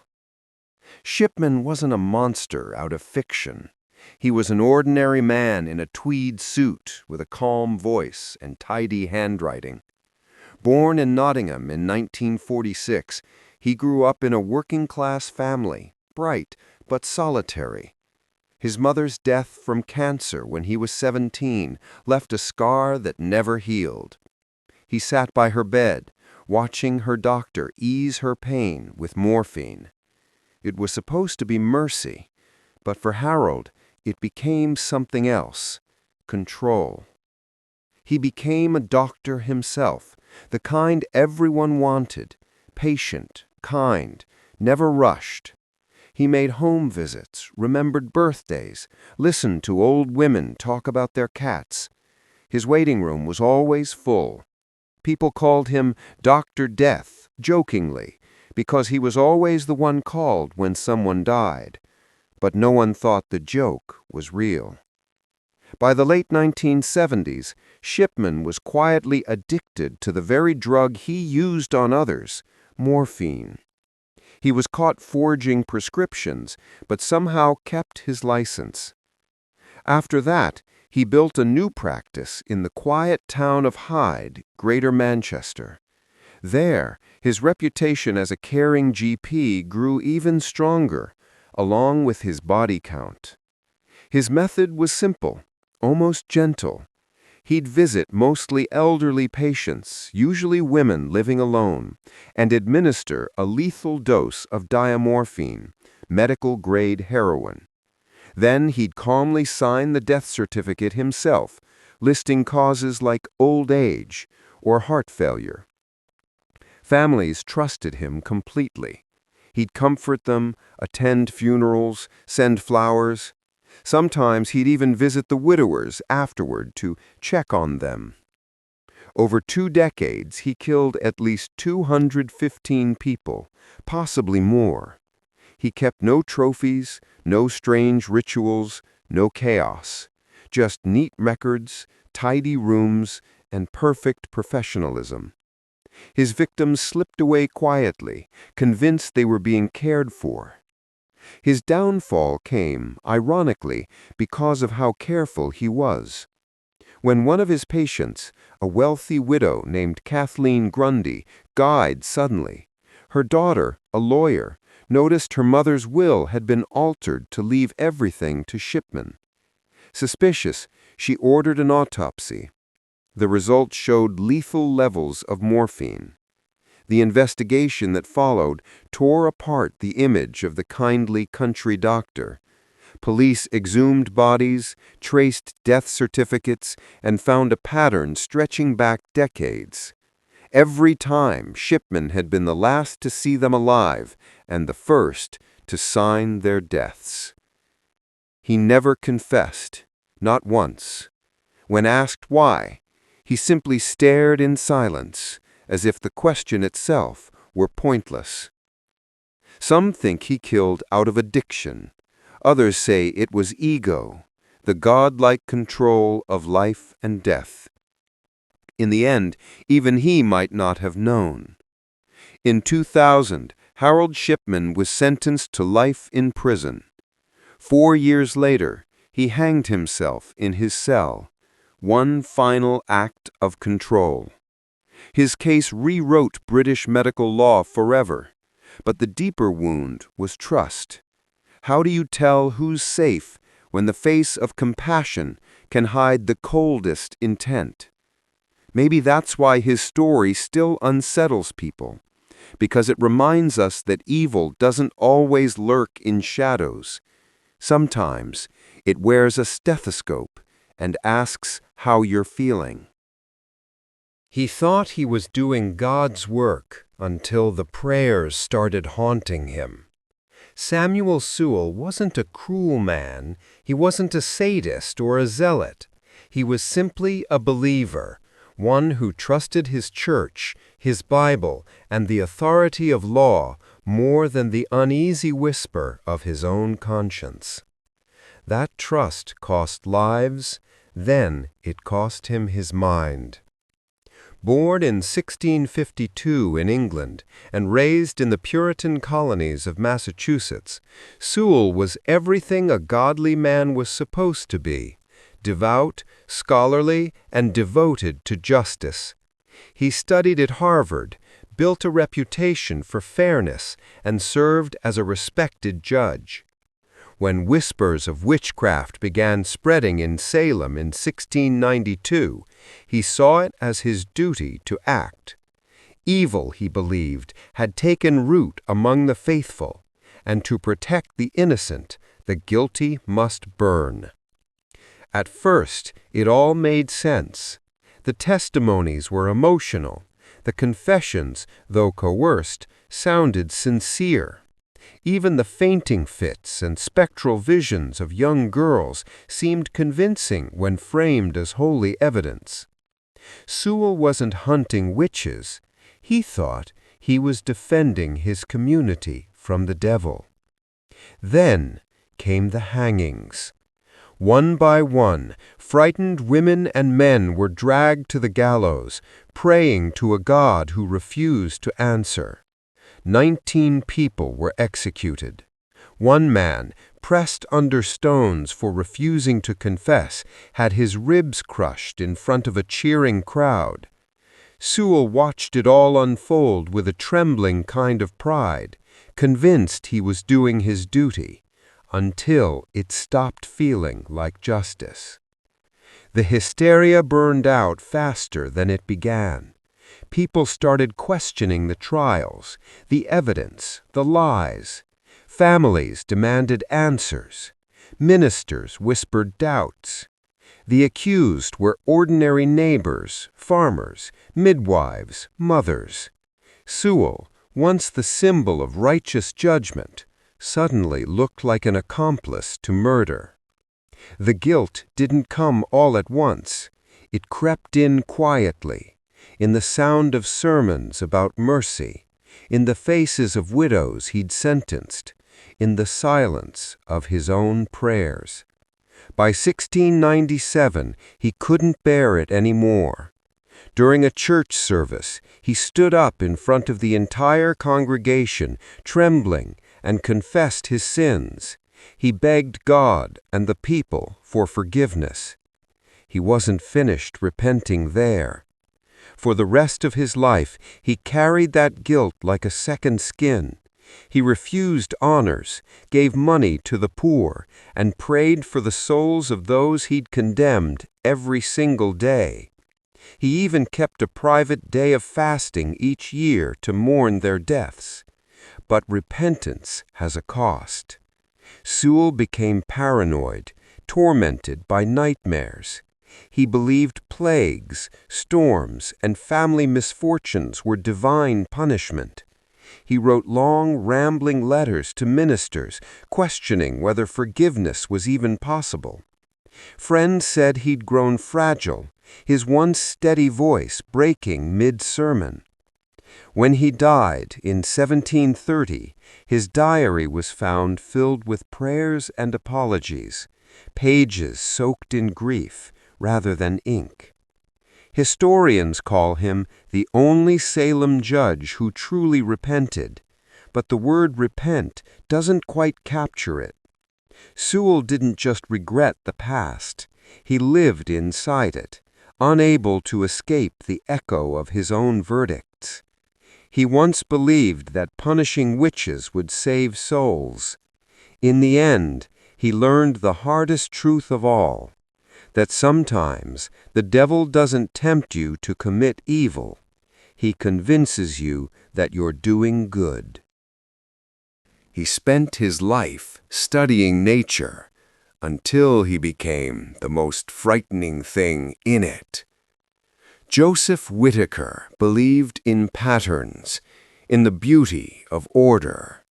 Shipman wasn't a monster out of fiction. He was an ordinary man in a tweed suit with a calm voice and tidy handwriting. Born in Nottingham in 1946, he grew up in a working-class family, bright but solitary. His mother's death from cancer when he was 17 left a scar that never healed. He sat by her bed, watching her doctor ease her pain with morphine. It was supposed to be mercy, but for Harold, it became something else, control. He became a doctor himself, the kind everyone wanted, patient, kind, never rushed. He made home visits, remembered birthdays, listened to old women talk about their cats. His waiting room was always full. People called him Dr. Death, jokingly, because he was always the one called when someone died. But no one thought the joke was real. By the late 1970s, Shipman was quietly addicted to the very drug he used on others, morphine. He was caught forging prescriptions, but somehow kept his license. After that, he built a new practice in the quiet town of Hyde, Greater Manchester. There, his reputation as a caring GP grew even stronger, along with his body count. His method was simple, almost gentle. He'd visit mostly elderly patients, usually women living alone, and administer a lethal dose of diamorphine, medical-grade heroin. Then he'd calmly sign the death certificate himself, listing causes like old age or heart failure. Families trusted him completely. He'd comfort them, attend funerals, send flowers. Sometimes he'd even visit the widowers afterward to check on them. Over 2 decades, he killed at least 215 people, possibly more. He kept no trophies, no strange rituals, no chaos. Just neat records, tidy rooms, and perfect professionalism. His victims slipped away quietly, convinced they were being cared for. His downfall came, ironically, because of how careful he was. When one of his patients, a wealthy widow named Kathleen Grundy, died suddenly, her daughter, a lawyer, noticed her mother's will had been altered to leave everything to Shipman. Suspicious, she ordered an autopsy. The results showed lethal levels of morphine. The investigation that followed tore apart the image of the kindly country doctor. Police exhumed bodies, traced death certificates, and found a pattern stretching back decades. Every time, Shipman had been the last to see them alive and the first to sign their deaths. He never confessed, not once. When asked why, he simply stared in silence, as if the question itself were pointless. Some think he killed out of addiction. Others say it was ego, the godlike control of life and death. In the end, even he might not have known. In 2000, Harold Shipman was sentenced to life in prison. 4 years later, he hanged himself in his cell, one final act of control. His case rewrote British medical law forever, but the deeper wound was trust. How do you tell who's safe when the face of compassion can hide the coldest intent? Maybe that's why his story still unsettles people, because it reminds us that evil doesn't always lurk in shadows. Sometimes it wears a stethoscope and asks how you're feeling. He thought he was doing God's work until the prayers started haunting him. Samuel Sewell wasn't a cruel man. He wasn't a sadist or a zealot. He was simply a believer, one who trusted his church, his Bible, and the authority of law more than the uneasy whisper of his own conscience. That trust cost lives, then it cost him his mind. Born in 1652 in England and raised in the Puritan colonies of Massachusetts, Sewall was everything a godly man was supposed to be: devout, scholarly, and devoted to justice. He studied at Harvard, built a reputation for fairness, and served as a respected judge. When whispers of witchcraft began spreading in Salem in 1692, he saw it as his duty to act. Evil, he believed, had taken root among the faithful, and to protect the innocent, the guilty must burn. At first, it all made sense. The testimonies were emotional. The confessions, though coerced, sounded sincere. Even the fainting fits and spectral visions of young girls seemed convincing when framed as holy evidence. Sewall wasn't hunting witches. He thought he was defending his community from the devil. Then came the hangings. One by one, frightened women and men were dragged to the gallows, praying to a God who refused to answer. 19 people were executed. One man, pressed under stones for refusing to confess, had his ribs crushed in front of a cheering crowd. Sewall watched it all unfold with a trembling kind of pride, convinced he was doing his duty, until it stopped feeling like justice. The hysteria burned out faster than it began. People started questioning the trials, the evidence, the lies. Families demanded answers. Ministers whispered doubts. The accused were ordinary neighbors, farmers, midwives, mothers. Sewall, once the symbol of righteous judgment, suddenly looked like an accomplice to murder. The guilt didn't come all at once. It crept in quietly, in the sound of sermons about mercy, in the faces of widows he'd sentenced, in the silence of his own prayers. By 1697, he couldn't bear it anymore. During a church service, he stood up in front of the entire congregation, trembling, and confessed his sins. He begged God and the people for forgiveness. He wasn't finished repenting there. For the rest of his life, he carried that guilt like a second skin. He refused honors, gave money to the poor, and prayed for the souls of those he'd condemned every single day. He even kept a private day of fasting each year to mourn their deaths. But repentance has a cost. Sewall became paranoid, tormented by nightmares. He believed plagues, storms, and family misfortunes were divine punishment. He wrote long, rambling letters to ministers, questioning whether forgiveness was even possible. Friends said he'd grown fragile, his once steady voice breaking mid-sermon. When he died in 1730, his diary was found filled with prayers and apologies, pages soaked in grief rather than ink. Historians call him the only Salem judge who truly repented, but the word repent doesn't quite capture it. Sewall didn't just regret the past, he lived inside it, unable to escape the echo of his own verdicts. He once believed that punishing witches would save souls. In the end, he learned the hardest truth of all, that sometimes the devil doesn't tempt you to commit evil. He convinces you that you're doing good. He spent his life studying nature until he became the most frightening thing in it. Joseph Whittaker believed in patterns, in the beauty of order.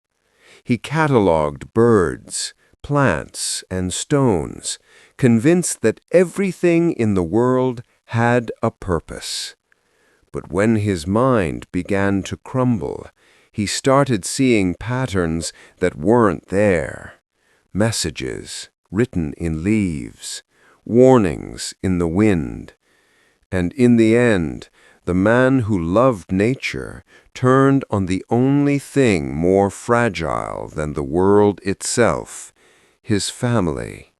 He catalogued birds, plants, and stones, convinced that everything in the world had a purpose. But when his mind began to crumble, He started seeing patterns that weren't there. Messages written in leaves, warnings in the wind. And in the end, the man who loved nature turned on the only thing more fragile than the world itself, his family.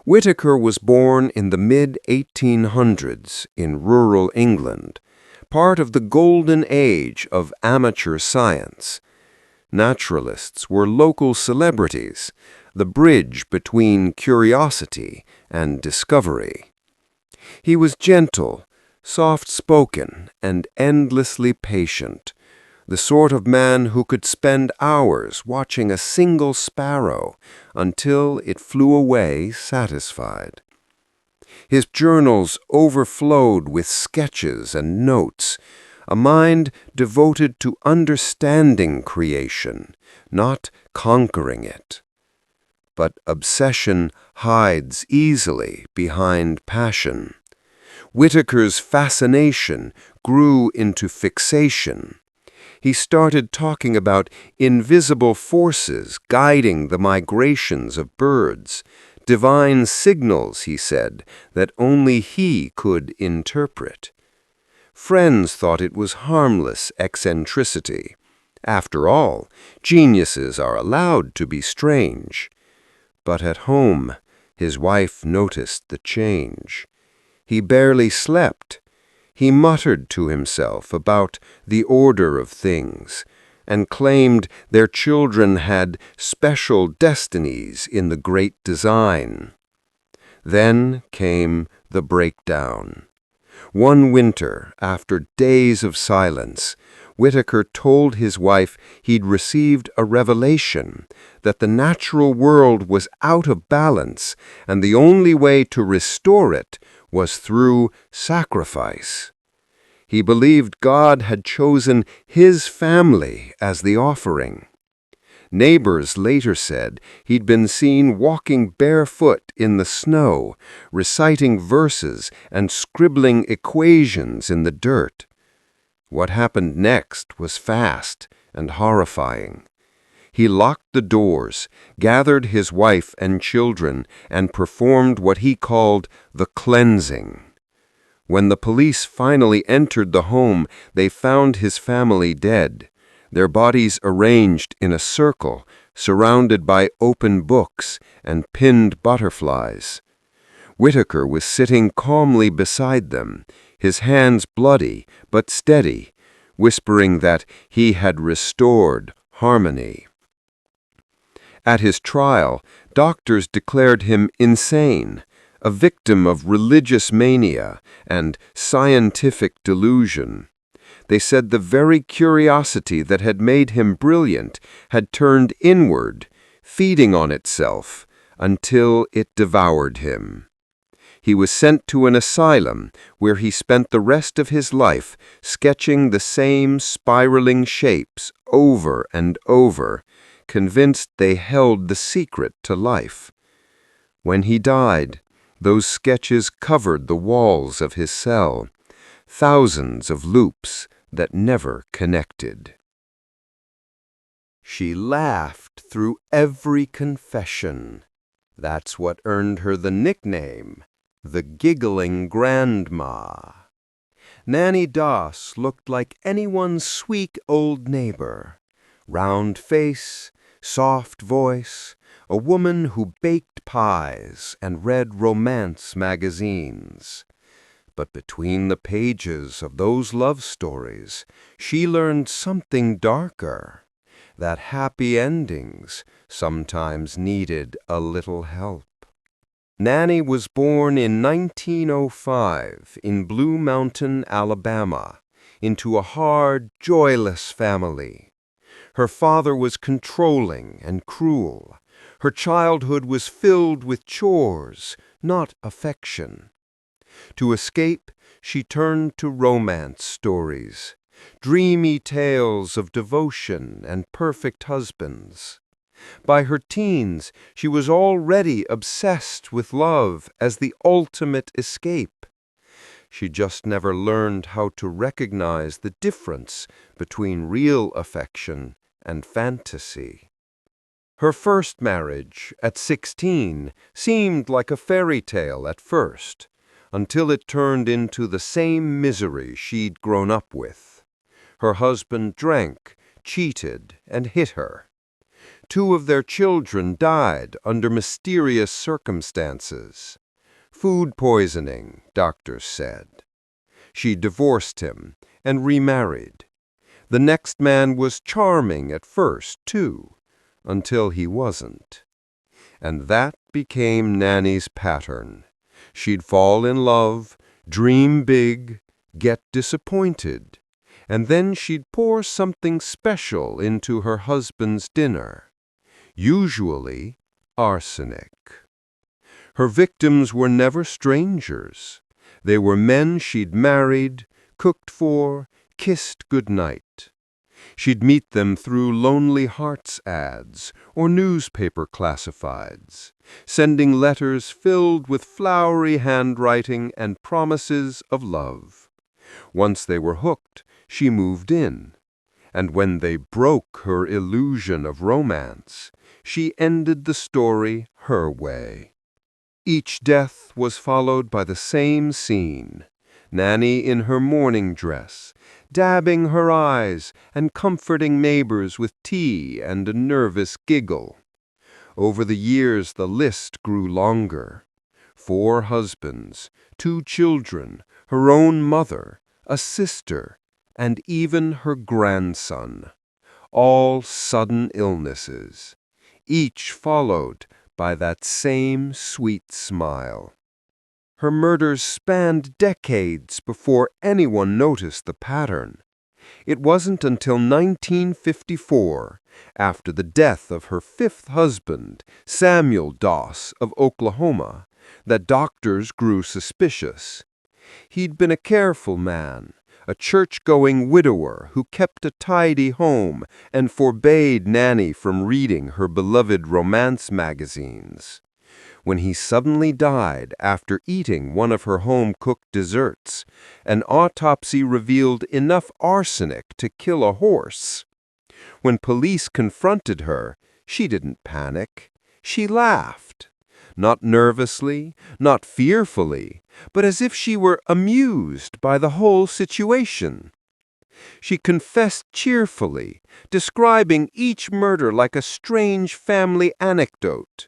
Whitaker was born in the mid-1800s in rural England, part of the golden age of amateur science. Naturalists were local celebrities, the bridge between curiosity and discovery. He was gentle, soft-spoken, and endlessly patient, the sort of man who could spend hours watching a single sparrow until it flew away satisfied. His journals overflowed with sketches and notes, a mind devoted to understanding creation, not conquering it. But obsession hides easily behind passion. Whitaker's fascination grew into fixation. He started talking about invisible forces guiding the migrations of birds, divine signals, he said, that only he could interpret. Friends thought it was harmless eccentricity. After all, geniuses are allowed to be strange. But at home, his wife noticed the change. He barely slept. He muttered to himself about the order of things and claimed their children had special destinies in the great design. Then came the breakdown. One winter, after days of silence, Whitaker told his wife he'd received a revelation that the natural world was out of balance and the only way to restore it was through sacrifice. He believed God had chosen his family as the offering. Neighbors later said he'd been seen walking barefoot in the snow, reciting verses and scribbling equations in the dirt. What happened next was fast and horrifying. He locked the doors, gathered his wife and children, and performed what he called the cleansing. When the police finally entered the home, they found his family dead, their bodies arranged in a circle, surrounded by open books and pinned butterflies. Whitaker was sitting calmly beside them, his hands bloody but steady, whispering that he had restored harmony. At his trial, doctors declared him insane, a victim of religious mania and scientific delusion. They said the very curiosity that had made him brilliant had turned inward, feeding on itself, until it devoured him. He was sent to an asylum where he spent the rest of his life sketching the same spiraling shapes over and over, convinced they held the secret to life. When he died, those sketches covered the walls of his cell, thousands of loops that never connected. She laughed through every confession. That's what earned her the nickname, the giggling grandma. Nanny Doss looked like anyone's sweet old neighbor. Round face, soft voice, a woman who baked pies and read romance magazines. But between the pages of those love stories, she learned something darker, that happy endings sometimes needed a little help. Nanny was born in 1905 in Blue Mountain, Alabama, into a hard, joyless family. Her father was controlling and cruel. Her childhood was filled with chores, not affection. To escape, she turned to romance stories, dreamy tales of devotion and perfect husbands. By her teens, she was already obsessed with love as the ultimate escape. She just never learned how to recognize the difference between real affection and fantasy. Her first marriage, at 16, seemed like a fairy tale at first, until it turned into the same misery she'd grown up with. Her husband drank, cheated, and hit her. 2 of their children died under mysterious circumstances. Food poisoning, doctors said. She divorced him and remarried. The next man was charming at first, too, until he wasn't. And that became Nanny's pattern. She'd fall in love, dream big, get disappointed, and then she'd pour something special into her husband's dinner. Usually arsenic. Her victims were never strangers. They were men she'd married, cooked for, kissed goodnight. She'd meet them through Lonely Hearts ads or newspaper classifieds, sending letters filled with flowery handwriting and promises of love. Once they were hooked, she moved in. And when they broke her illusion of romance, she ended the story her way. Each death was followed by the same scene. Nanny in her mourning dress, dabbing her eyes and comforting neighbors with tea and a nervous giggle. Over the years the list grew longer. 4 husbands, 2 children, her own mother, a sister, and even her grandson. All sudden illnesses, each followed by that same sweet smile. Her murders spanned decades before anyone noticed the pattern. It wasn't until 1954, after the death of her 5th husband, Samuel Doss of Oklahoma, that doctors grew suspicious. He'd been a careful man, a church-going widower who kept a tidy home and forbade Nanny from reading her beloved romance magazines. When he suddenly died after eating one of her home-cooked desserts, an autopsy revealed enough arsenic to kill a horse. When police confronted her, she didn't panic. She laughed. Not nervously, not fearfully, but as if she were amused by the whole situation. She confessed cheerfully, describing each murder like a strange family anecdote.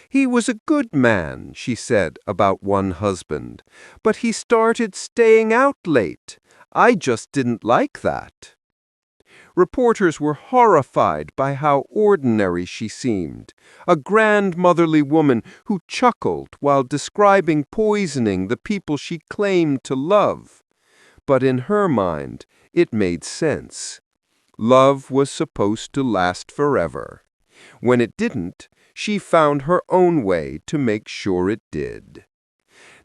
He was a good man, she said about one husband, but he started staying out late. I just didn't like that. Reporters were horrified by how ordinary she seemed, a grandmotherly woman who chuckled while describing poisoning the people she claimed to love. But in her mind, it made sense. Love was supposed to last forever. When it didn't, she found her own way to make sure it did.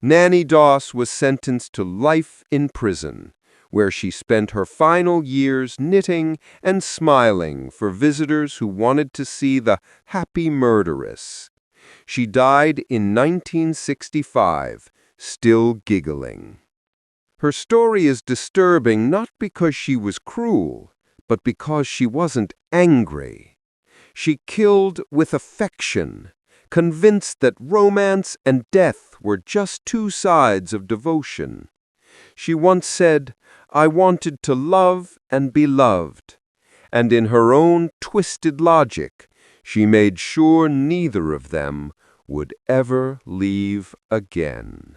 Nanny Doss was sentenced to life in prison, where she spent her final years knitting and smiling for visitors who wanted to see the happy murderess. She died in 1965, still giggling. Her story is disturbing not because she was cruel, but because she wasn't angry. She killed with affection, convinced that romance and death were just 2 sides of devotion. She once said, "I wanted to love and be loved," and in her own twisted logic, she made sure neither of them would ever leave again.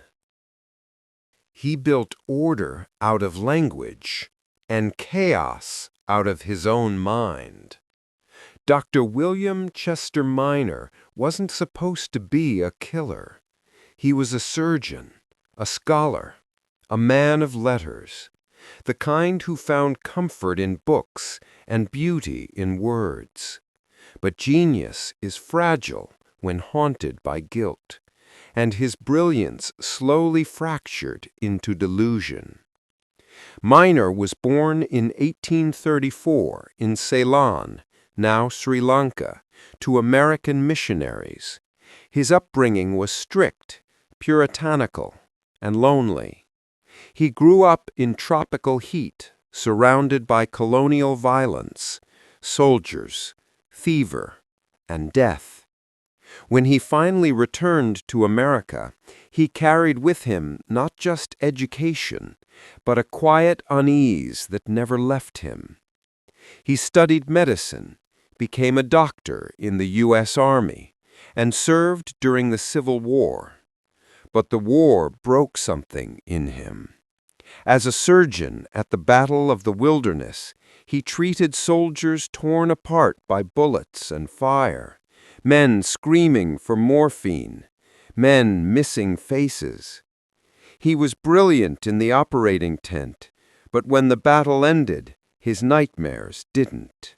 He built order out of language and chaos out of his own mind. Dr. William Chester Minor wasn't supposed to be a killer. He was a surgeon, a scholar, a man of letters, the kind who found comfort in books and beauty in words. But genius is fragile when haunted by guilt, and his brilliance slowly fractured into delusion. Minor was born in 1834 in Ceylon, now Sri Lanka, to American missionaries. His upbringing was strict, puritanical, and lonely. He grew up in tropical heat, surrounded by colonial violence, soldiers, fever, and death. When he finally returned to America, he carried with him not just education, but a quiet unease that never left him. He studied medicine, became a doctor in the U.S. Army, and served during the Civil War. But the war broke something in him. As a surgeon at the Battle of the Wilderness, he treated soldiers torn apart by bullets and fire, men screaming for morphine, men missing faces. He was brilliant in the operating tent, but when the battle ended, his nightmares didn't.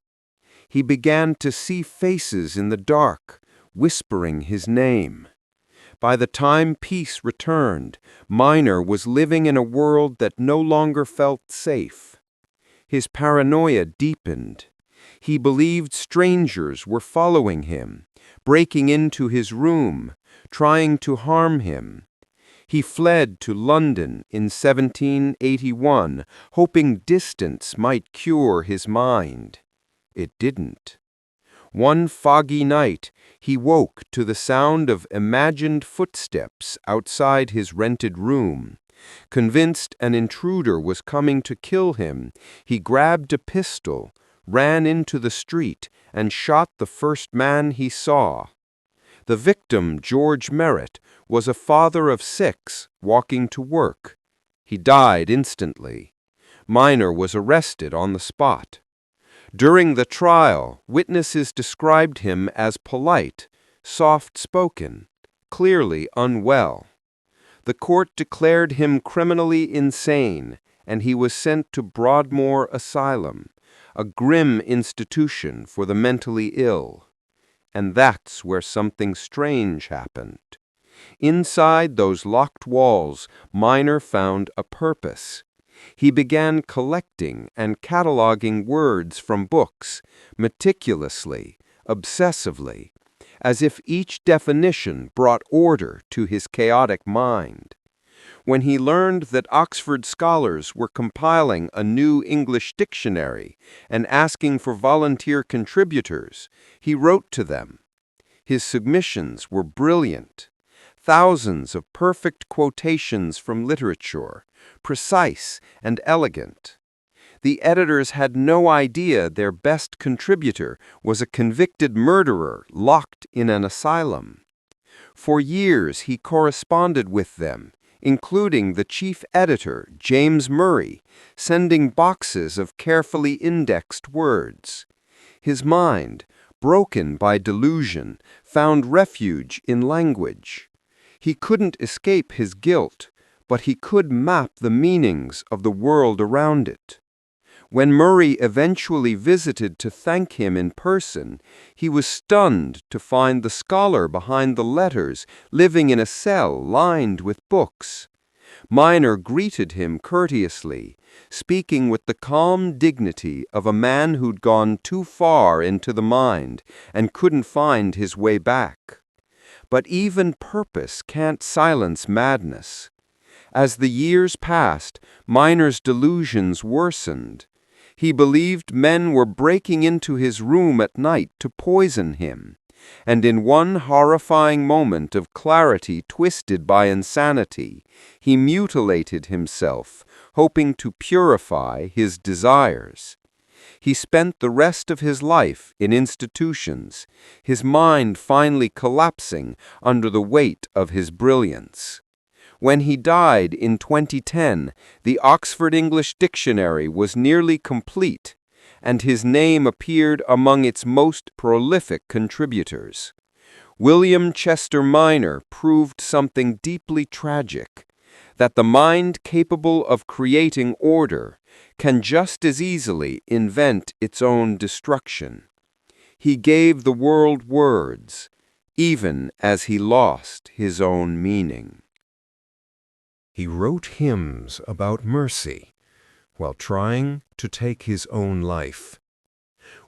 He began to see faces in the dark, whispering his name. By the time peace returned, Miner was living in a world that no longer felt safe. His paranoia deepened. He believed strangers were following him, breaking into his room, trying to harm him. He fled to London in 1781, hoping distance might cure his mind. It didn't. One foggy night, he woke to the sound of imagined footsteps outside his rented room. Convinced an intruder was coming to kill him, he grabbed a pistol, ran into the street, and shot the first man he saw. The victim, George Merritt, was a father of 6 walking to work. He died instantly. Miner was arrested on the spot. During the trial, witnesses described him as polite, soft-spoken, clearly unwell. The court declared him criminally insane, and he was sent to Broadmoor Asylum, a grim institution for the mentally ill. And that's where something strange happened. Inside those locked walls, Miner found a purpose. He began collecting and cataloging words from books, meticulously, obsessively, as if each definition brought order to his chaotic mind. When he learned that Oxford scholars were compiling a new English dictionary and asking for volunteer contributors, he wrote to them. His submissions were brilliant. Thousands of perfect quotations from literature, precise and elegant. The editors had no idea their best contributor was a convicted murderer locked in an asylum. For years he corresponded with them, including the chief editor, James Murray, sending boxes of carefully indexed words. His mind, broken by delusion, found refuge in language. He couldn't escape his guilt, but he could map the meanings of the world around it. When Murray eventually visited to thank him in person, he was stunned to find the scholar behind the letters living in a cell lined with books. Miner greeted him courteously, speaking with the calm dignity of a man who'd gone too far into the mind and couldn't find his way back. But even purpose can't silence madness. As the years passed, Miner's delusions worsened. He believed men were breaking into his room at night to poison him, and in one horrifying moment of clarity twisted by insanity, he mutilated himself, hoping to purify his desires. He spent the rest of his life in institutions, his mind finally collapsing under the weight of his brilliance. When he died in 2010, the Oxford English Dictionary was nearly complete, and his name appeared among its most prolific contributors. William Chester Miner proved something deeply tragic, that the mind capable of creating order can just as easily invent its own destruction. He gave the world words, even as he lost his own meaning. He wrote hymns about mercy while trying to take his own life.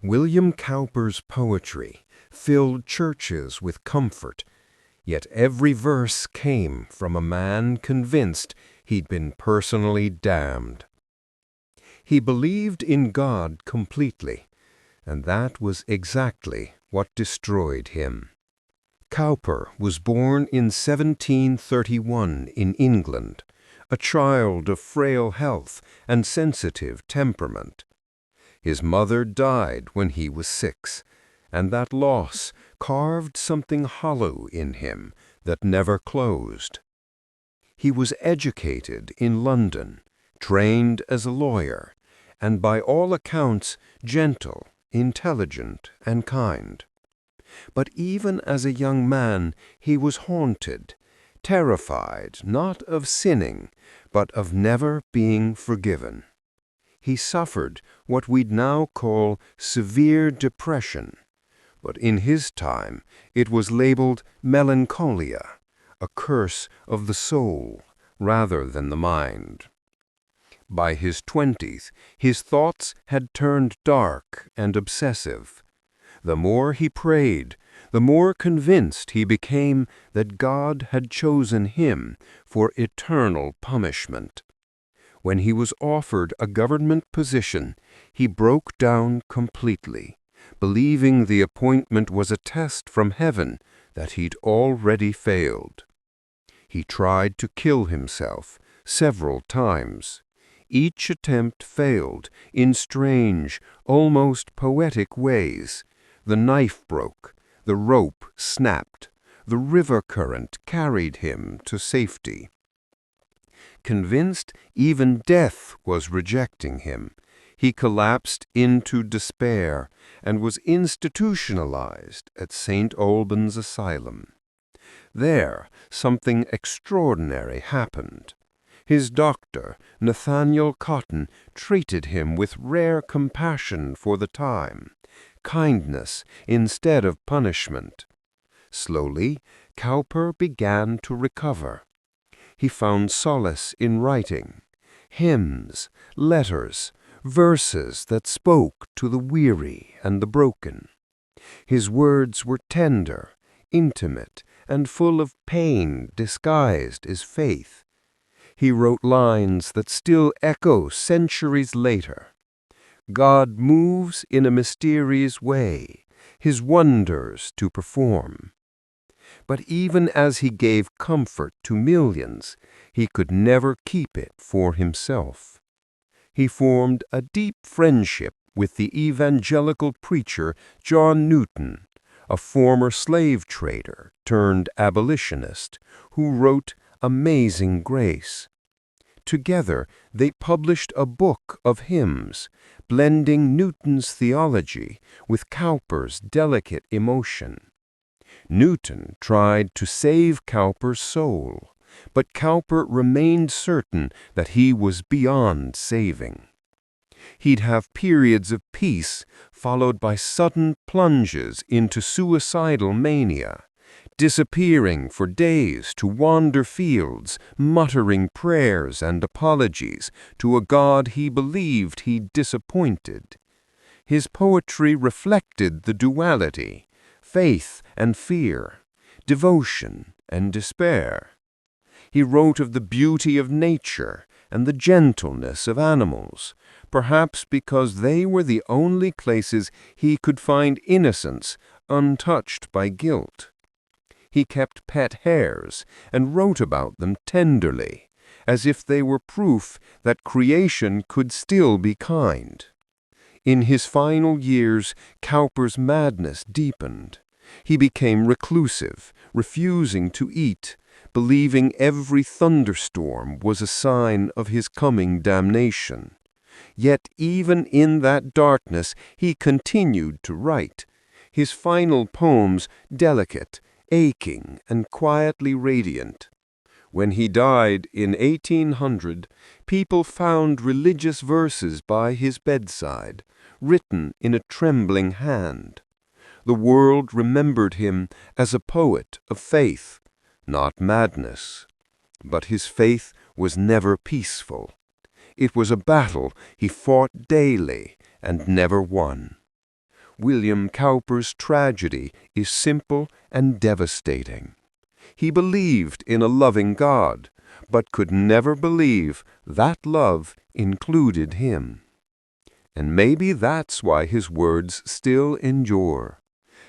William Cowper's poetry filled churches with comfort, yet every verse came from a man convinced He'd been personally damned. He believed in God completely, and that was exactly what destroyed him. Cowper was born in 1731 in England, a child of frail health and sensitive temperament. His mother died when he was 6, and that loss carved something hollow in him that never closed. He was educated in London, trained as a lawyer, and by all accounts gentle, intelligent, and kind. But even as a young man, he was haunted, terrified not of sinning, but of never being forgiven. He suffered what we'd now call severe depression, but in his time it was labeled melancholia, a curse of the soul rather than the mind. By his 20s, his thoughts had turned dark and obsessive. The more he prayed, the more convinced he became that God had chosen him for eternal punishment. When he was offered a government position, he broke down completely, believing the appointment was a test from heaven that he'd already failed. He tried to kill himself several times. Each attempt failed in strange, almost poetic ways. The knife broke, the rope snapped, the river current carried him to safety. Convinced even death was rejecting him, he collapsed into despair and was institutionalized at St. Albans Asylum. There, something extraordinary happened. His doctor, Nathaniel Cotton, treated him with rare compassion for the time, kindness instead of punishment. Slowly, Cowper began to recover. He found solace in writing, hymns, letters, verses that spoke to the weary and the broken. His words were tender, intimate, and full of pain disguised as faith. He wrote lines that still echo centuries later. God moves in a mysterious way, his wonders to perform. But even as he gave comfort to millions, he could never keep it for himself. He formed a deep friendship with the evangelical preacher John Newton, a former slave trader turned abolitionist, who wrote Amazing Grace. Together, they published a book of hymns, blending Newton's theology with Cowper's delicate emotion. Newton tried to save Cowper's soul, but Cowper remained certain that he was beyond saving. He'd have periods of peace followed by sudden plunges into suicidal mania, disappearing for days to wander fields, muttering prayers and apologies to a God he believed he'd disappointed. His poetry reflected the duality, faith and fear, devotion and despair. He wrote of the beauty of nature and the gentleness of animals, perhaps because they were the only places he could find innocence untouched by guilt. He kept pet hares and wrote about them tenderly, as if they were proof that creation could still be kind. In his final years, Cowper's madness deepened. He became reclusive, refusing to eat, believing every thunderstorm was a sign of his coming damnation. Yet even in that darkness he continued to write, his final poems delicate, aching, and quietly radiant. When he died in 1800, people found religious verses by his bedside, written in a trembling hand. The world remembered him as a poet of faith, not madness. But his faith was never peaceful. It was a battle he fought daily and never won. William Cowper's tragedy is simple and devastating. He believed in a loving God, but could never believe that love included him. And maybe that's why his words still endure.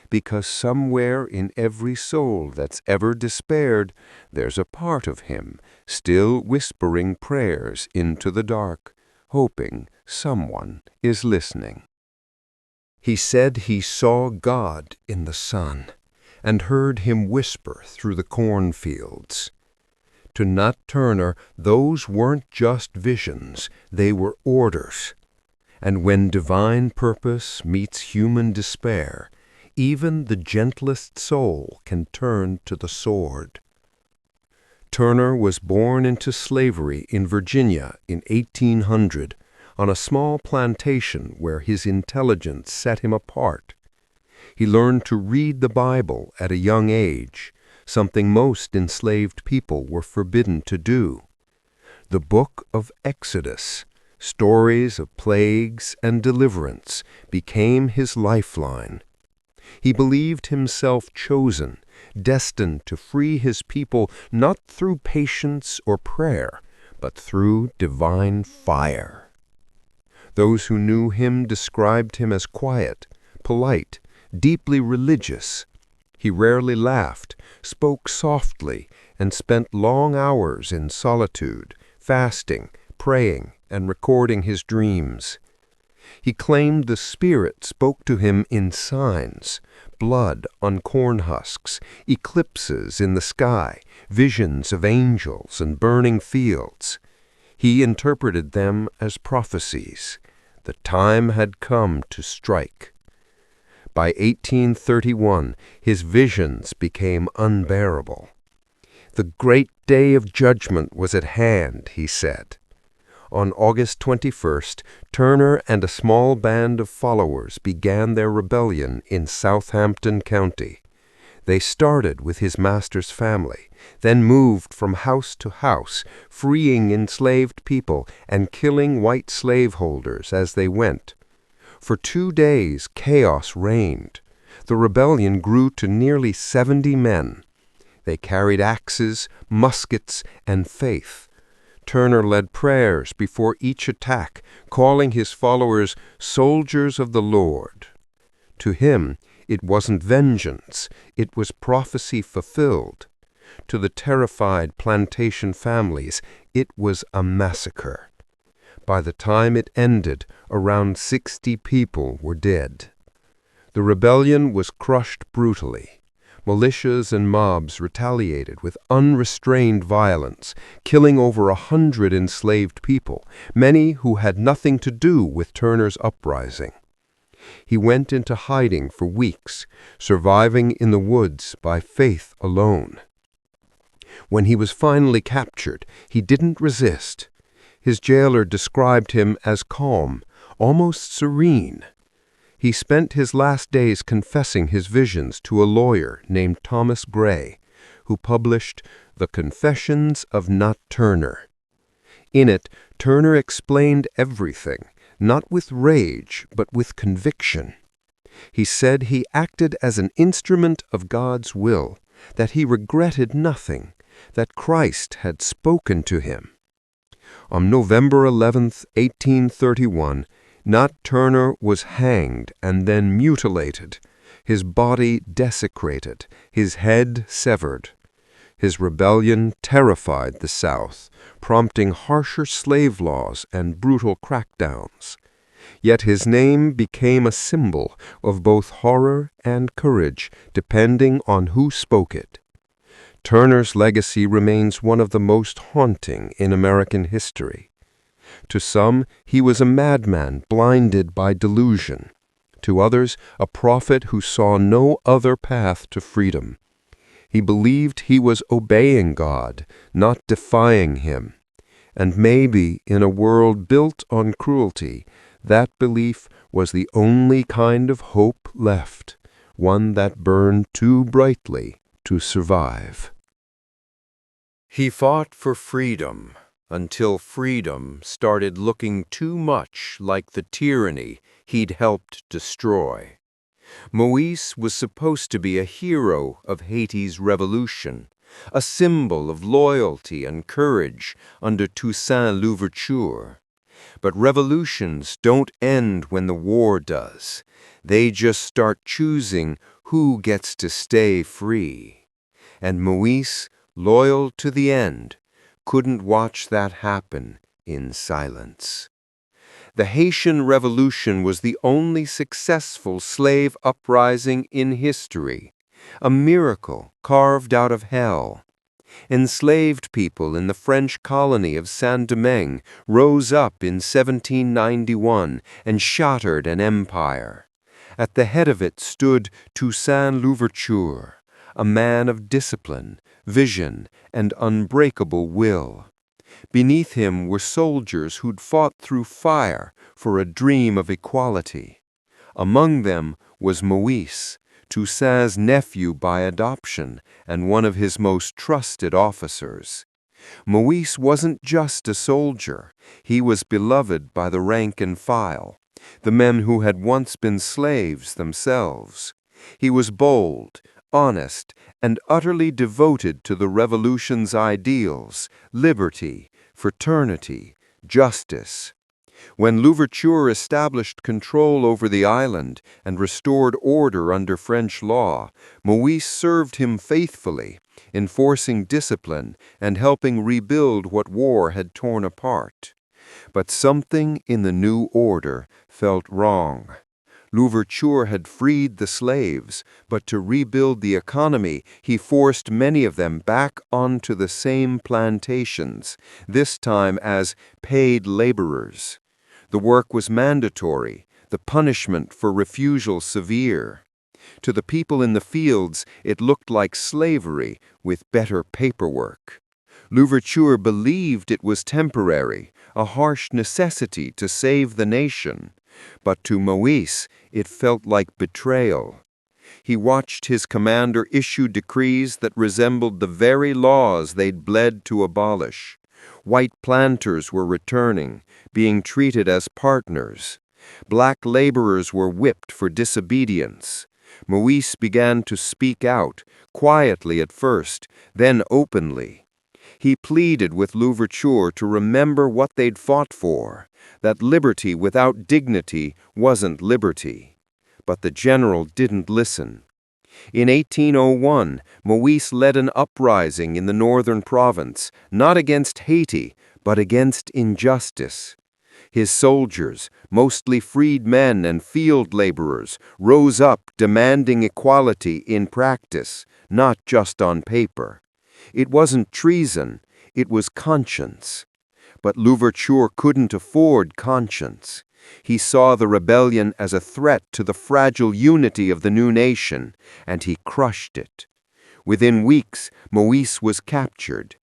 Because somewhere in every soul that's ever despaired, there's a part of him still whispering prayers into the dark, hoping someone is listening. He said he saw God in the sun and heard him whisper through the cornfields. To Nat Turner, those weren't just visions, they were orders. And when divine purpose meets human despair, even the gentlest soul can turn to the sword. Turner was born into slavery in Virginia in 1800 on a small plantation where his intelligence set him apart. He learned to read the Bible at a young age, something most enslaved people were forbidden to do. The book of Exodus, stories of plagues and deliverance, became his lifeline. He believed himself chosen, destined to free his people not through patience or prayer, but through divine fire. Those who knew him described him as quiet, polite, deeply religious. He rarely laughed, spoke softly, and spent long hours in solitude, fasting, praying, and recording his dreams. He claimed the Spirit spoke to him in signs, blood on corn husks, eclipses in the sky, visions of angels and burning fields. He interpreted them as prophecies. The time had come to strike. By 1831, his visions became unbearable. The great day of judgment was at hand, he said. On August 21st, Turner and a small band of followers began their rebellion in Southampton County. They started with his master's family, then moved from house to house, freeing enslaved people and killing white slaveholders as they went. For 2 days, chaos reigned. The rebellion grew to nearly 70 men. They carried axes, muskets, and faith. Turner led prayers before each attack, calling his followers soldiers of the Lord. To him, it wasn't vengeance, it was prophecy fulfilled. To the terrified plantation families, it was a massacre. By the time it ended, around 60 people were dead. The rebellion was crushed brutally. Militias and mobs retaliated with unrestrained violence, killing over 100 enslaved people, many who had nothing to do with Turner's uprising. He went into hiding for weeks, surviving in the woods by faith alone. When he was finally captured, he didn't resist. His jailer described him as calm, almost serene. He spent his last days confessing his visions to a lawyer named Thomas Gray, who published The Confessions of Nat Turner. In it, Turner explained everything, not with rage, but with conviction. He said he acted as an instrument of God's will, that he regretted nothing, that Christ had spoken to him. On November 11, 1831, Nat Turner was hanged and then mutilated, his body desecrated, his head severed. His rebellion terrified the South, prompting harsher slave laws and brutal crackdowns. Yet his name became a symbol of both horror and courage, depending on who spoke it. Turner's legacy remains one of the most haunting in American history. To some, he was a madman blinded by delusion. To others, a prophet who saw no other path to freedom. He believed he was obeying God, not defying him. And maybe in a world built on cruelty, that belief was the only kind of hope left, one that burned too brightly to survive. He fought for freedom until freedom started looking too much like the tyranny he'd helped destroy. Moise was supposed to be a hero of Haiti's revolution, a symbol of loyalty and courage under Toussaint Louverture. But revolutions don't end when the war does. They just start choosing who gets to stay free. And Moïse, loyal to the end, couldn't watch that happen in silence. The Haitian Revolution was the only successful slave uprising in history, a miracle carved out of hell. Enslaved people in the French colony of Saint-Domingue rose up in 1791 and shattered an empire. At the head of it stood Toussaint Louverture, a man of discipline, vision, and unbreakable will. Beneath him were soldiers who'd fought through fire for a dream of equality. Among them was Moïse, Toussaint's nephew by adoption and one of his most trusted officers. Moïse wasn't just a soldier. He was beloved by the rank and file, the men who had once been slaves themselves. He was bold, honest, and utterly devoted to the revolution's ideals: liberty, fraternity, justice. When Louverture established control over the island and restored order under French law, Moïse served him faithfully, enforcing discipline and helping rebuild what war had torn apart. But something in the new order felt wrong. Louverture had freed the slaves, but to rebuild the economy, he forced many of them back onto the same plantations, this time as paid laborers. The work was mandatory, the punishment for refusal severe. To the people in the fields, it looked like slavery with better paperwork. Louverture believed it was temporary, a harsh necessity to save the nation. But to Moïse, it felt like betrayal. He watched his commander issue decrees that resembled the very laws they'd bled to abolish. White planters were returning, being treated as partners. Black laborers were whipped for disobedience. Moïse began to speak out, quietly at first, then openly. He pleaded with Louverture to remember what they'd fought for, that liberty without dignity wasn't liberty. But the general didn't listen. In 1801, Moïse led an uprising in the northern province, not against Haiti, but against injustice. His soldiers, mostly freedmen and field laborers, rose up demanding equality in practice, not just on paper. It wasn't treason, it was conscience. But Louverture couldn't afford conscience. He saw the rebellion as a threat to the fragile unity of the new nation, and he crushed it. Within weeks, Moïse was captured.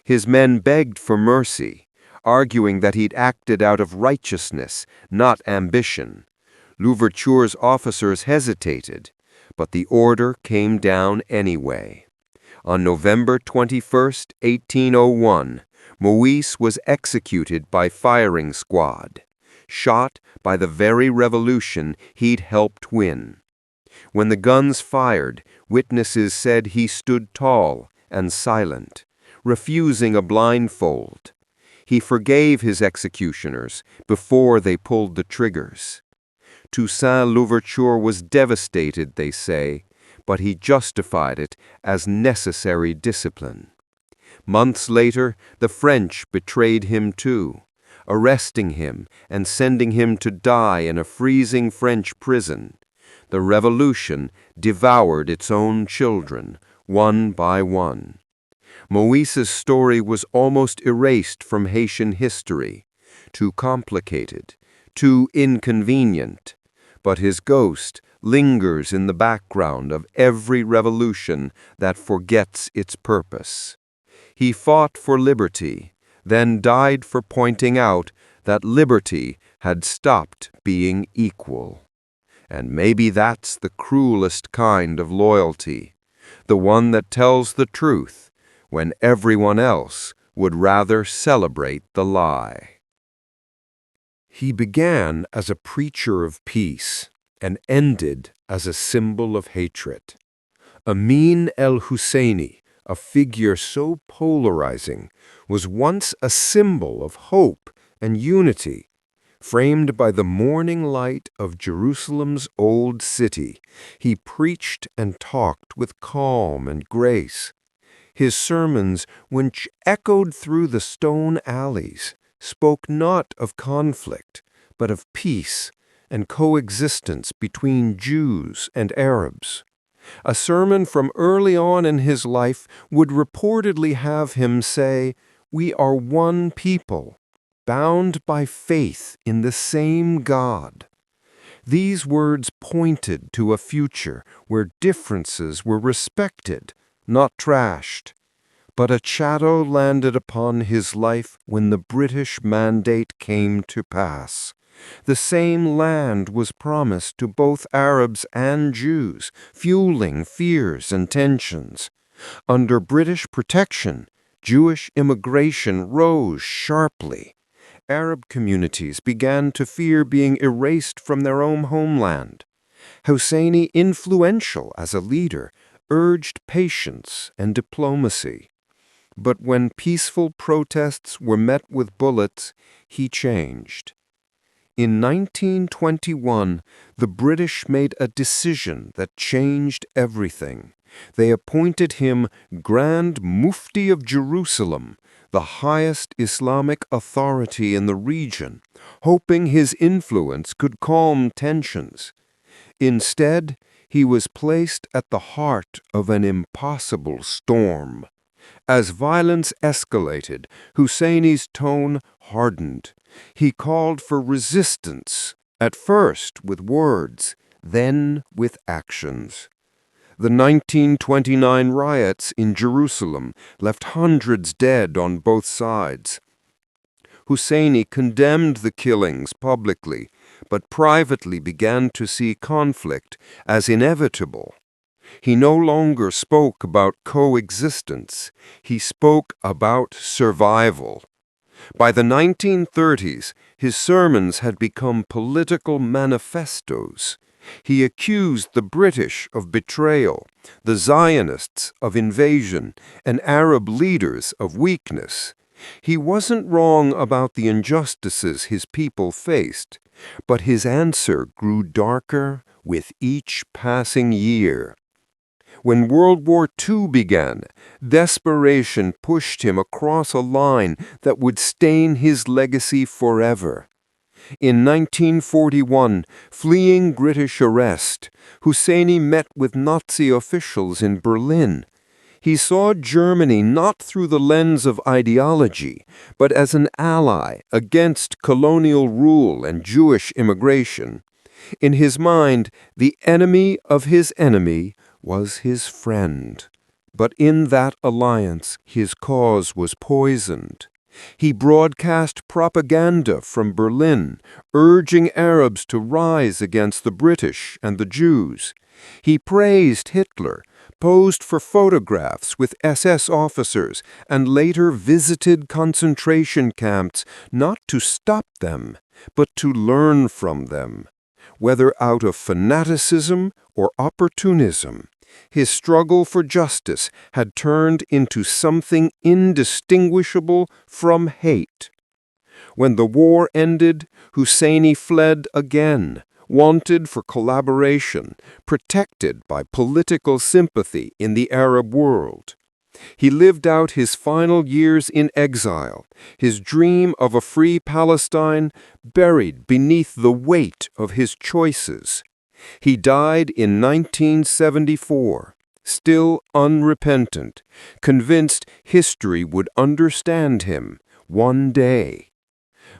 His men begged for mercy, arguing that he'd acted out of righteousness, not ambition. Louverture's officers hesitated, but the order came down anyway. On November 21, 1801, Moïse was executed by firing squad, shot by the very revolution he'd helped win. When the guns fired, witnesses said he stood tall and silent, refusing a blindfold. He forgave his executioners before they pulled the triggers. Toussaint Louverture was devastated, they say, but he justified it as necessary discipline. Months later, the French betrayed him too, arresting him and sending him to die in a freezing French prison. The revolution devoured its own children, one by one. Moïse's story was almost erased from Haitian history, too complicated, too inconvenient. But his ghost lingers in the background of every revolution that forgets its purpose. He fought for liberty, then died for pointing out that liberty had stopped being equal. And maybe that's the cruelest kind of loyalty, the one that tells the truth when everyone else would rather celebrate the lie. He began as a preacher of peace and ended as a symbol of hatred. Amin el-Husseini, a figure so polarizing, was once a symbol of hope and unity. Framed by the morning light of Jerusalem's old city, he preached and talked with calm and grace. His sermons, which echoed through the stone alleys, spoke not of conflict, but of peace and coexistence between Jews and Arabs. A sermon from early on in his life would reportedly have him say, "We are one people, bound by faith in the same God." These words pointed to a future where differences were respected, not trashed. But a shadow landed upon his life when the British Mandate came to pass. The same land was promised to both Arabs and Jews, fueling fears and tensions. Under British protection, Jewish immigration rose sharply. Arab communities began to fear being erased from their own homeland. Husseini, influential as a leader, urged patience and diplomacy. But when peaceful protests were met with bullets, he changed. In 1921, the British made a decision that changed everything. They appointed him Grand Mufti of Jerusalem, the highest Islamic authority in the region, hoping his influence could calm tensions. Instead, he was placed at the heart of an impossible storm. As violence escalated, Husseini's tone hardened. He called for resistance, at first with words, then with actions. The 1929 riots in Jerusalem left hundreds dead on both sides. Husseini condemned the killings publicly, but privately began to see conflict as inevitable. He no longer spoke about coexistence. He spoke about survival. By the 1930s, his sermons had become political manifestos. He accused the British of betrayal, the Zionists of invasion, and Arab leaders of weakness. He wasn't wrong about the injustices his people faced, but his answer grew darker with each passing year. When World War II began, desperation pushed him across a line that would stain his legacy forever. In 1941, fleeing British arrest, Husseini met with Nazi officials in Berlin. He saw Germany not through the lens of ideology, but as an ally against colonial rule and Jewish immigration. In his mind, the enemy of his enemy was his friend. But in that alliance, his cause was poisoned. He broadcast propaganda from Berlin, urging Arabs to rise against the British and the Jews. He praised Hitler, posed for photographs with SS officers, and later visited concentration camps not to stop them, but to learn from them. Whether out of fanaticism or opportunism, his struggle for justice had turned into something indistinguishable from hate. When the war ended, Husseini fled again, wanted for collaboration, protected by political sympathy in the Arab world. He lived out his final years in exile, his dream of a free Palestine buried beneath the weight of his choices. He died in 1974, still unrepentant, convinced history would understand him one day.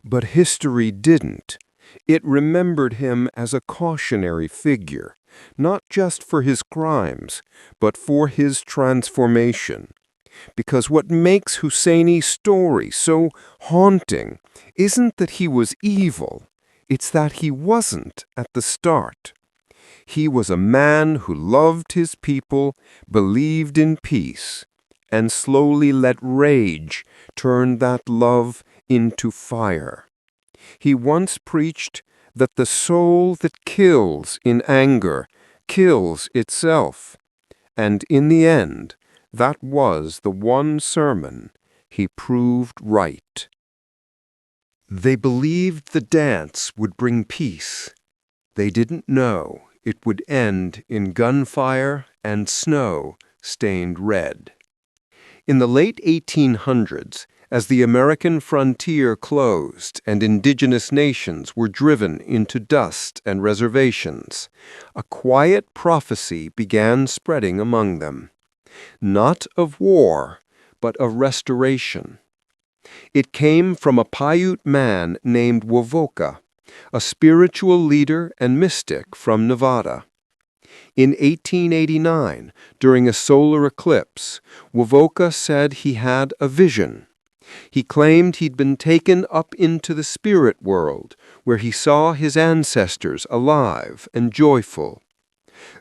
But history didn't. It remembered him as a cautionary figure, not just for his crimes, but for his transformation. Because what makes Husseini's story so haunting isn't that he was evil, it's that he wasn't at the start. He was a man who loved his people, believed in peace, and slowly let rage turn that love into fire. He once preached that the soul that kills in anger kills itself, and in the end, That was the one sermon he proved right. They believed the dance would bring peace. They didn't know it would end in gunfire and snow stained red. In the late 1800s, as the American frontier closed and indigenous nations were driven into dust and reservations, a quiet prophecy began spreading among them. Not of war, but of restoration. It came from a Paiute man named Wovoka, a spiritual leader and mystic from Nevada. In 1889, during a solar eclipse, Wovoka said he had a vision. He claimed he'd been taken up into the spirit world, where he saw his ancestors alive and joyful.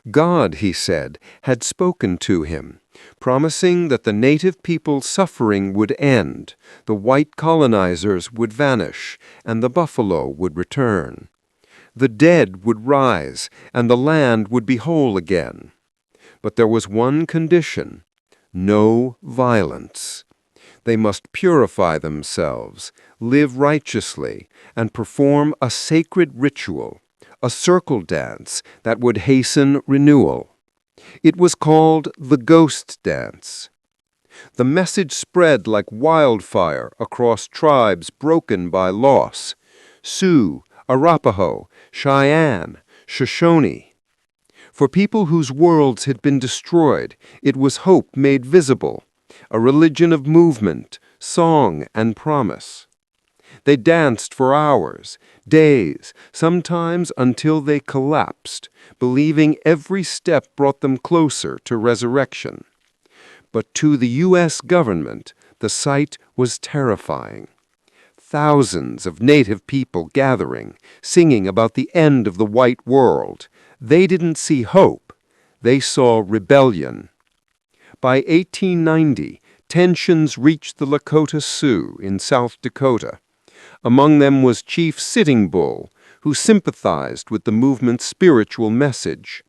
God, he said, had spoken to him, promising that the native people's suffering would end, the white colonizers would vanish, and the buffalo would return. The dead would rise, and the land would be whole again. But there was one condition: no violence. They must purify themselves, live righteously, and perform a sacred ritual, a circle dance that would hasten renewal. It was called the ghost dance. The message spread like wildfire across tribes broken by loss: Sioux, Arapaho, Cheyenne, Shoshone. For people whose worlds had been destroyed, it was hope made visible, a religion of movement, song, and promise. They danced for hours, days, sometimes until they collapsed, believing every step brought them closer to resurrection. But to the U.S. government, the sight was terrifying. Thousands of native people gathering, singing about the end of the white world. They didn't see hope. They saw rebellion. By 1890, tensions reached the Lakota Sioux in South Dakota. Among them was Chief Sitting Bull, who sympathized with the movement's spiritual message.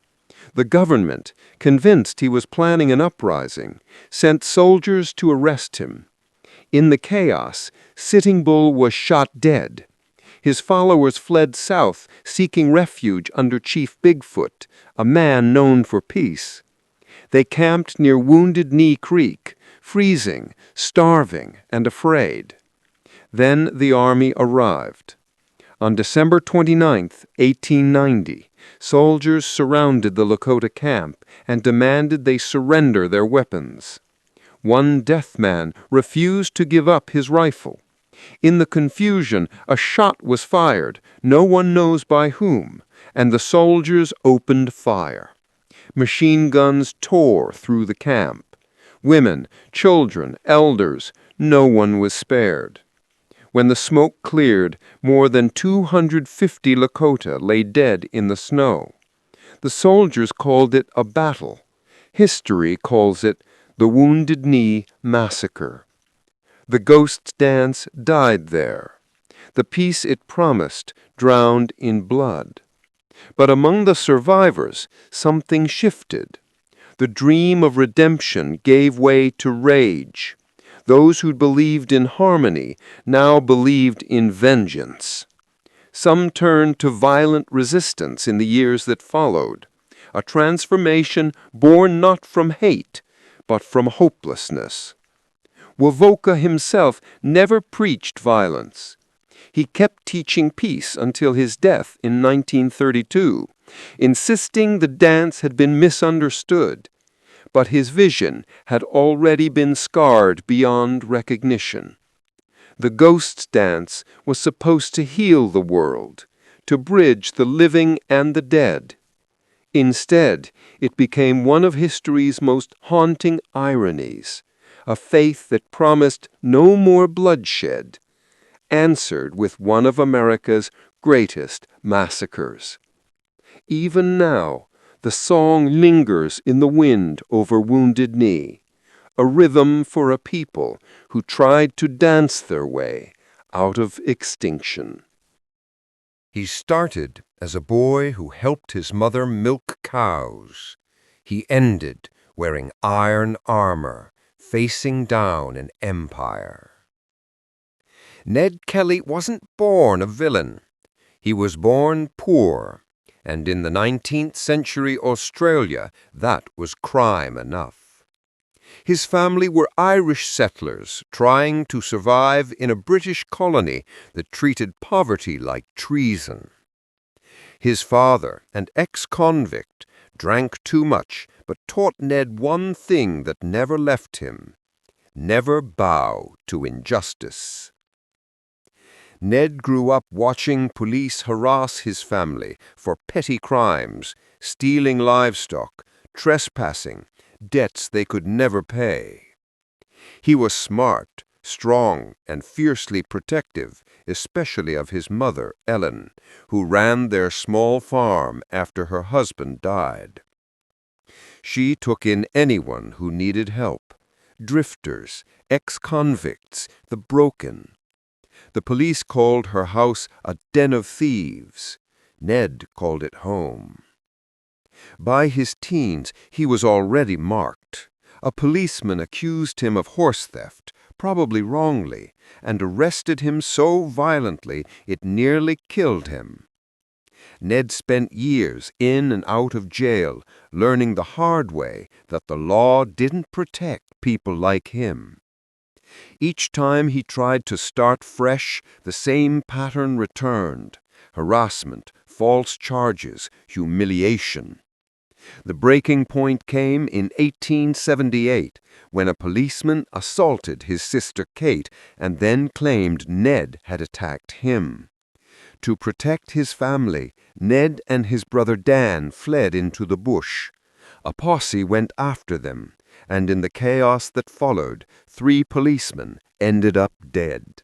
The government, convinced he was planning an uprising, sent soldiers to arrest him. In the chaos, Sitting Bull was shot dead. His followers fled south, seeking refuge under Chief Bigfoot, a man known for peace. They camped near Wounded Knee Creek, freezing, starving, and afraid. Then the army arrived. On December 29, 1890, soldiers surrounded the Lakota camp and demanded they surrender their weapons. One death man refused to give up his rifle. In the confusion, a shot was fired, no one knows by whom, and the soldiers opened fire. Machine guns tore through the camp. Women, children, elders, no one was spared. When the smoke cleared, more than 250 Lakota lay dead in the snow. The soldiers called it a battle. History calls it the Wounded Knee Massacre. The ghost dance died there. The peace it promised drowned in blood. But among the survivors, something shifted. The dream of redemption gave way to rage. Those who'd believed in harmony now believed in vengeance. Some turned to violent resistance in the years that followed, a transformation born not from hate, but from hopelessness. Wovoka himself never preached violence. He kept teaching peace until his death in 1932, insisting the dance had been misunderstood. But his vision had already been scarred beyond recognition. The ghost dance was supposed to heal the world, to bridge the living and the dead. Instead, it became one of history's most haunting ironies, a faith that promised no more bloodshed, answered with one of America's greatest massacres. Even now, the song lingers in the wind over Wounded Knee, a rhythm for a people who tried to dance their way out of extinction. He started as a boy who helped his mother milk cows. He ended wearing iron armor, facing down an empire. Ned Kelly wasn't born a villain. He was born poor, and in the 19th century Australia, that was crime enough. His family were Irish settlers trying to survive in a British colony that treated poverty like treason. His father, an ex-convict, drank too much but taught Ned one thing that never left him: never bow to injustice. Ned grew up watching police harass his family for petty crimes, stealing livestock, trespassing, debts they could never pay. He was smart, strong, and fiercely protective, especially of his mother, Ellen, who ran their small farm after her husband died. She took in anyone who needed help: drifters, ex-convicts, the broken. The police called her house a den of thieves. Ned called it home. By his teens, he was already marked. A policeman accused him of horse theft, probably wrongly, and arrested him so violently it nearly killed him. Ned spent years in and out of jail, learning the hard way that the law didn't protect people like him. Each time he tried to start fresh, the same pattern returned: harassment, false charges, humiliation. The breaking point came in 1878, when a policeman assaulted his sister Kate and then claimed Ned had attacked him. To protect his family, Ned and his brother Dan fled into the bush. A posse went after them, and in the chaos that followed, 3 policemen ended up dead.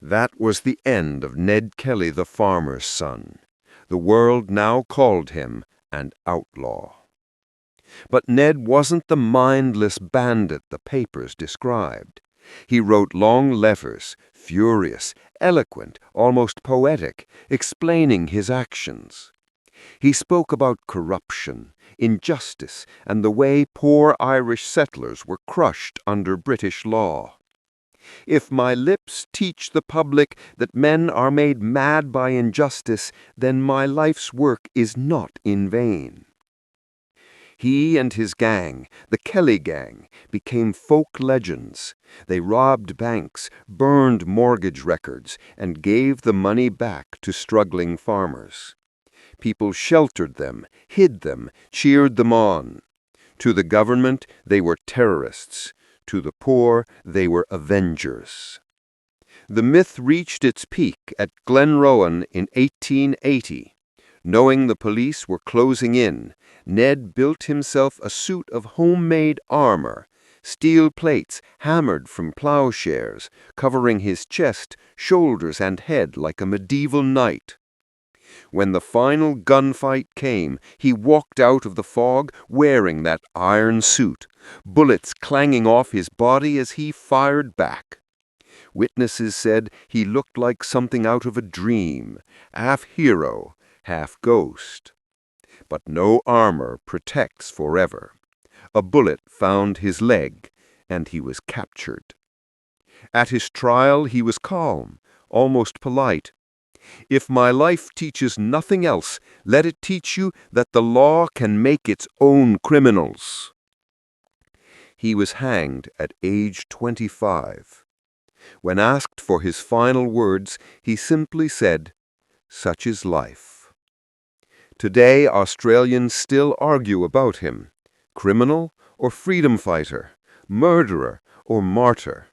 That was the end of Ned Kelly, the farmer's son. The world now called him an outlaw. But Ned wasn't the mindless bandit the papers described. He wrote long letters, furious, eloquent, almost poetic, explaining his actions. He spoke about corruption, injustice, and the way poor Irish settlers were crushed under British law. "If my lips teach the public that men are made mad by injustice, then my life's work is not in vain." He and his gang, the Kelly Gang, became folk legends. They robbed banks, burned mortgage records, and gave the money back to struggling farmers. People sheltered them, hid them, cheered them on. To the government, they were terrorists. To the poor, they were avengers. The myth reached its peak at Glenrowan in 1880. Knowing the police were closing in, Ned built himself a suit of homemade armor, steel plates hammered from plowshares, covering his chest, shoulders, and head like a medieval knight. When the final gunfight came, he walked out of the fog wearing that iron suit, bullets clanging off his body as he fired back. Witnesses said he looked like something out of a dream, half hero, half ghost. But no armor protects forever. A bullet found his leg, and he was captured. At his trial, he was calm, almost polite. "If my life teaches nothing else, let it teach you that the law can make its own criminals." He was hanged at age 25. When asked for his final words, he simply said, "Such is life." Today, Australians still argue about him: criminal or freedom fighter, murderer or martyr.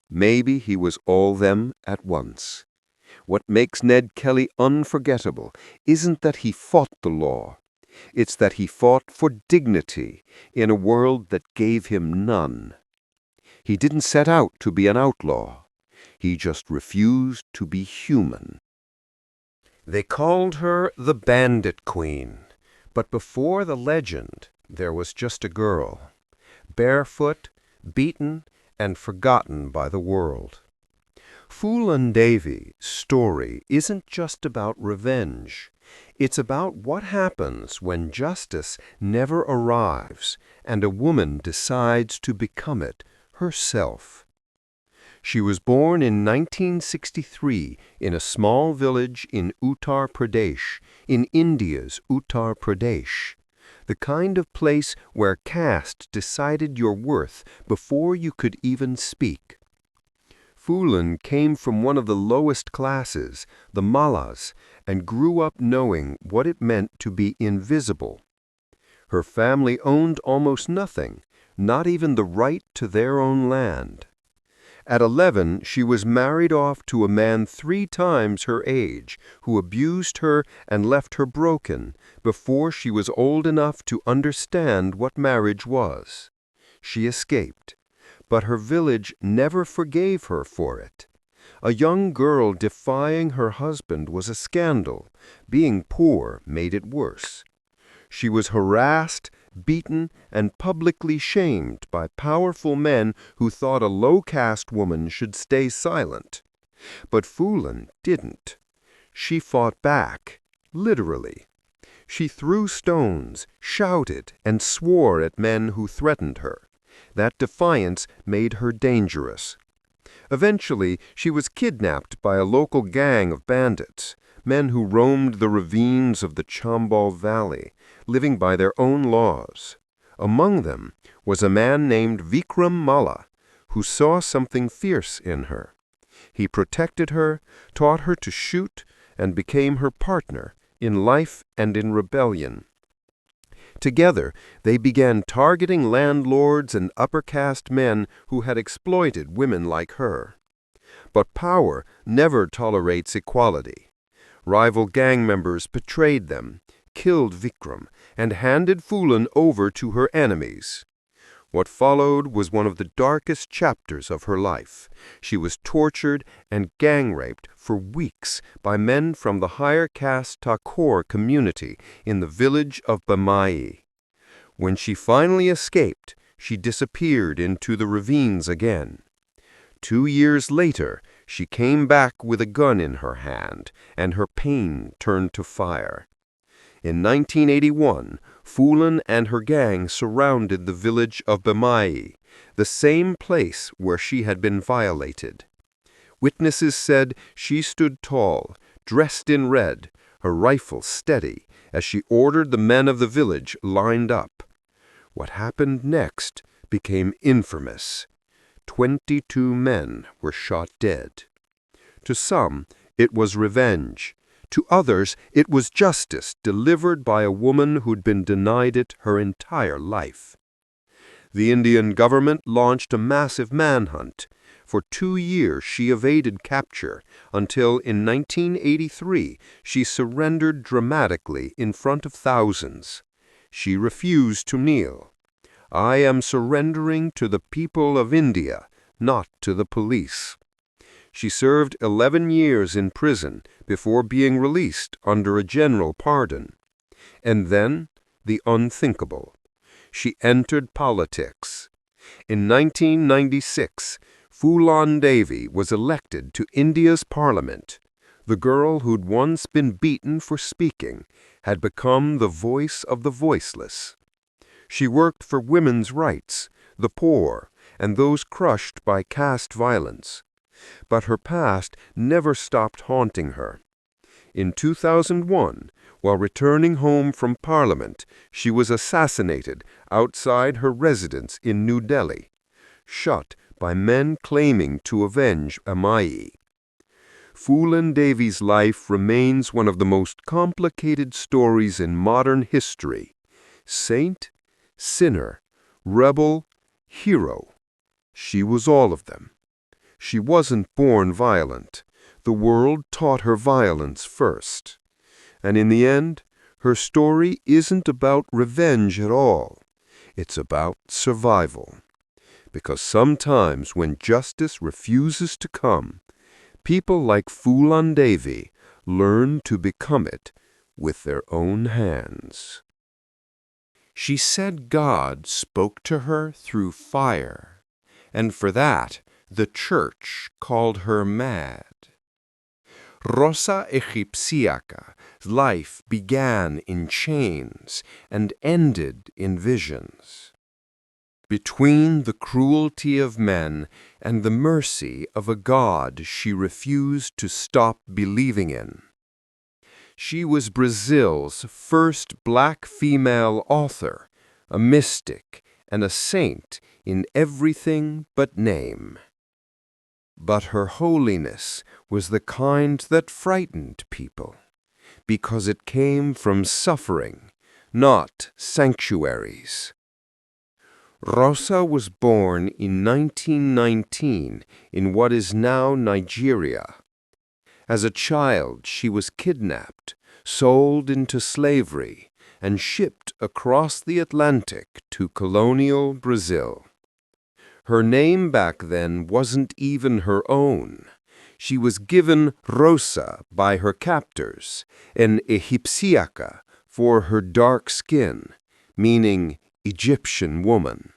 Maybe he was all them at once. What makes Ned Kelly unforgettable isn't that he fought the law. It's that he fought for dignity in a world that gave him none. He didn't set out to be an outlaw. He just refused to be human. They called her the Bandit Queen, but before the legend, there was just a girl, barefoot, beaten, and forgotten by the world. Fool and Davy's story isn't just about revenge. It's about what happens when justice never arrives and a woman decides to become it herself. She was born in 1963 in a small village in Uttar Pradesh, in India's Uttar Pradesh, the kind of place where caste decided your worth before you could even speak. Phulan came from one of the lowest classes, the Mallas, and grew up knowing what it meant to be invisible. Her family owned almost nothing, not even the right to their own land. At 11, she was married off to a man 3 times her age, who abused her and left her broken before she was old enough to understand what marriage was. She escaped, but her village never forgave her for it. A young girl defying her husband was a scandal. Being poor made it worse. She was harassed, beaten, and publicly shamed by powerful men who thought a low-caste woman should stay silent. But Phulan didn't. She fought back, literally. She threw stones, shouted, and swore at men who threatened her. That defiance made her dangerous. Eventually, she was kidnapped by a local gang of bandits, men who roamed the ravines of the Chambal Valley, living by their own laws. Among them was a man named Vikram Malla, who saw something fierce in her. He protected her, taught her to shoot, and became her partner in life and in rebellion. Together, they began targeting landlords and upper-caste men who had exploited women like her. But power never tolerates equality. Rival gang members betrayed them, killed Vikram, and handed Phulan over to her enemies. What followed was one of the darkest chapters of her life. She was tortured and gang-raped for weeks by men from the higher caste Thakur community in the village of Bamai. When she finally escaped, she disappeared into the ravines again. 2 years later, she came back with a gun in her hand, and her pain turned to fire. In 1981, Phulan and her gang surrounded the village of Bamai, the same place where she had been violated. Witnesses said she stood tall, dressed in red, her rifle steady, as she ordered the men of the village lined up. What happened next became infamous. 22 men were shot dead. To some, it was revenge. To others, it was justice delivered by a woman who'd been denied it her entire life. The Indian government launched a massive manhunt. For 2 years she evaded capture, until in 1983 she surrendered dramatically in front of thousands. She refused to kneel. "I am surrendering to the people of India, not to the police." She served 11 years in prison before being released under a general pardon. And then, the unthinkable. She entered politics. In 1996, Phulan Devi was elected to India's parliament. The girl who'd once been beaten for speaking had become the voice of the voiceless. She worked for women's rights, the poor, and those crushed by caste violence. But her past never stopped haunting her. In 2001, while returning home from Parliament, she was assassinated outside her residence in New Delhi, shot by men claiming to avenge Amai. Phulan Devi's life remains one of the most complicated stories in modern history. Saint, sinner, rebel, hero. She was all of them. She wasn't born violent. The world taught her violence first. And in the end, her story isn't about revenge at all. It's about survival. Because sometimes when justice refuses to come, people like Phulan Devi learn to become it with their own hands. She said God spoke to her through fire, and for that, the church called her mad. Rosa Egipciaca's life began in chains and ended in visions. Between the cruelty of men and the mercy of a God she refused to stop believing in. She was Brazil's first black female author, a mystic and a saint in everything but name. But her holiness was the kind that frightened people, because it came from suffering, not sanctuaries. Rosa was born in 1919 in what is now Nigeria. As a child, she was kidnapped, sold into slavery, and shipped across the Atlantic to colonial Brazil. Her name back then wasn't even her own. She was given Rosa by her captors, an Egipciaca, for her dark skin, meaning Egyptian woman.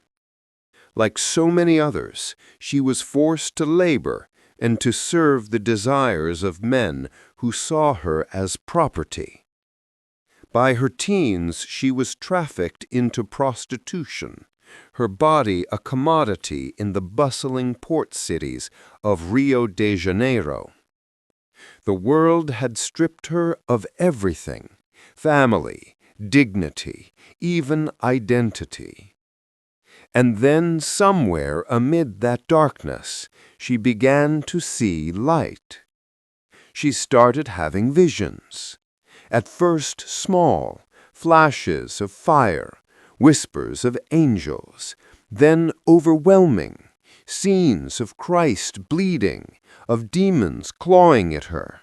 Like so many others, she was forced to labor and to serve the desires of men who saw her as property. By her teens, she was trafficked into prostitution, her body a commodity in the bustling port cities of Rio de Janeiro. The world had stripped her of everything: family, dignity, even identity. And then somewhere amid that darkness, she began to see light. She started having visions. At first small, flashes of fire, whispers of angels, then overwhelming, scenes of Christ bleeding, of demons clawing at her,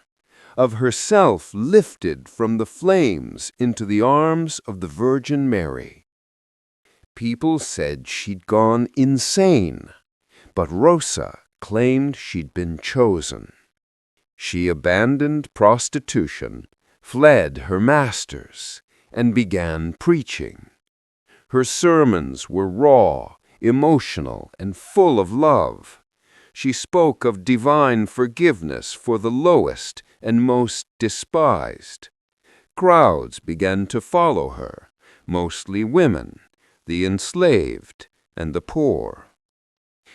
of herself lifted from the flames into the arms of the Virgin Mary. People said she'd gone insane, but Rosa claimed she'd been chosen. She abandoned prostitution, fled her masters, and began preaching. Her sermons were raw, emotional, and full of love. She spoke of divine forgiveness for the lowest and most despised. Crowds began to follow her, mostly women, the enslaved, and the poor.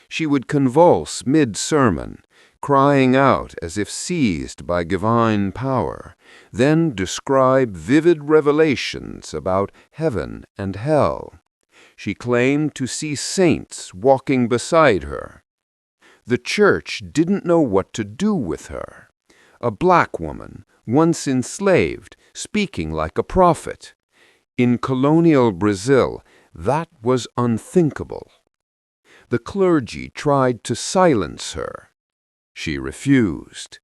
She would convulse mid-sermon, crying out as if seized by divine power, then describe vivid revelations about heaven and hell. She claimed to see saints walking beside her. The church didn't know what to do with her. A black woman, once enslaved, speaking like a prophet. In colonial Brazil, that was unthinkable. The clergy tried to silence her. She refused.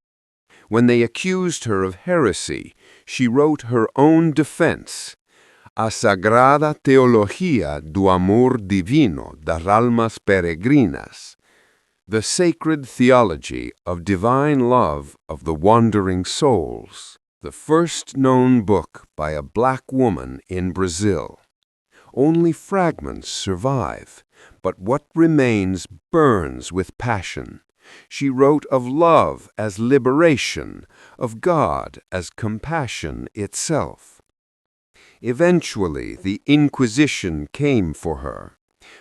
When they accused her of heresy, she wrote her own defense, A Sagrada Teologia do Amor Divino das Almas Peregrinas, the sacred theology of divine love of the wandering souls, the first known book by a black woman in Brazil. Only fragments survive, but what remains burns with passion. She wrote of love as liberation, of God as compassion itself. Eventually, the Inquisition came for her.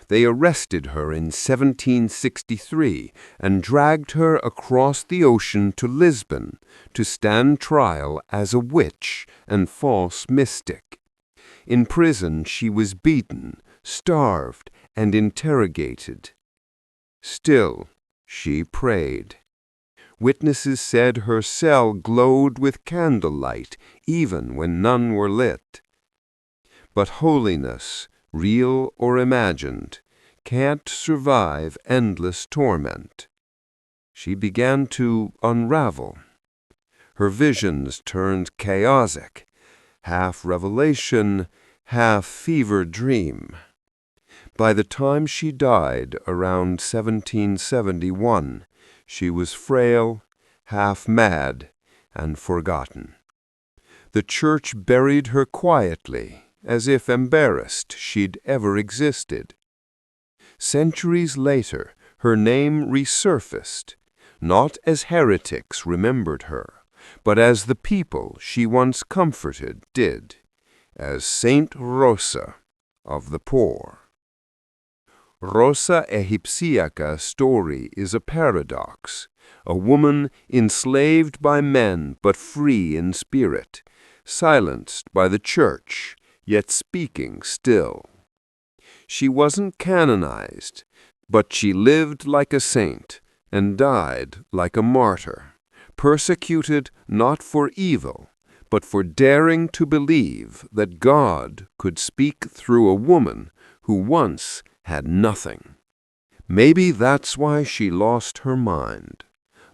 They arrested her in 1763 and dragged her across the ocean to Lisbon to stand trial as a witch and false mystic. In prison, she was beaten, starved, and interrogated. Still, she prayed. Witnesses said her cell glowed with candlelight even when none were lit. But holiness, real or imagined, can't survive endless torment. She began to unravel. Her visions turned chaotic, half revelation, half fever dream. By the time she died around 1771, she was frail, half mad, and forgotten. The church buried her quietly, as if embarrassed she'd ever existed. Centuries later, her name resurfaced, not as heretics remembered her, but as the people she once comforted did, as Saint Rosa of the poor. Rosa Egipciaca's story is a paradox, a woman enslaved by men but free in spirit, silenced by the church, yet speaking still. She wasn't canonized, but she lived like a saint and died like a martyr, persecuted not for evil, but for daring to believe that God could speak through a woman who once had nothing. Maybe that's why she lost her mind,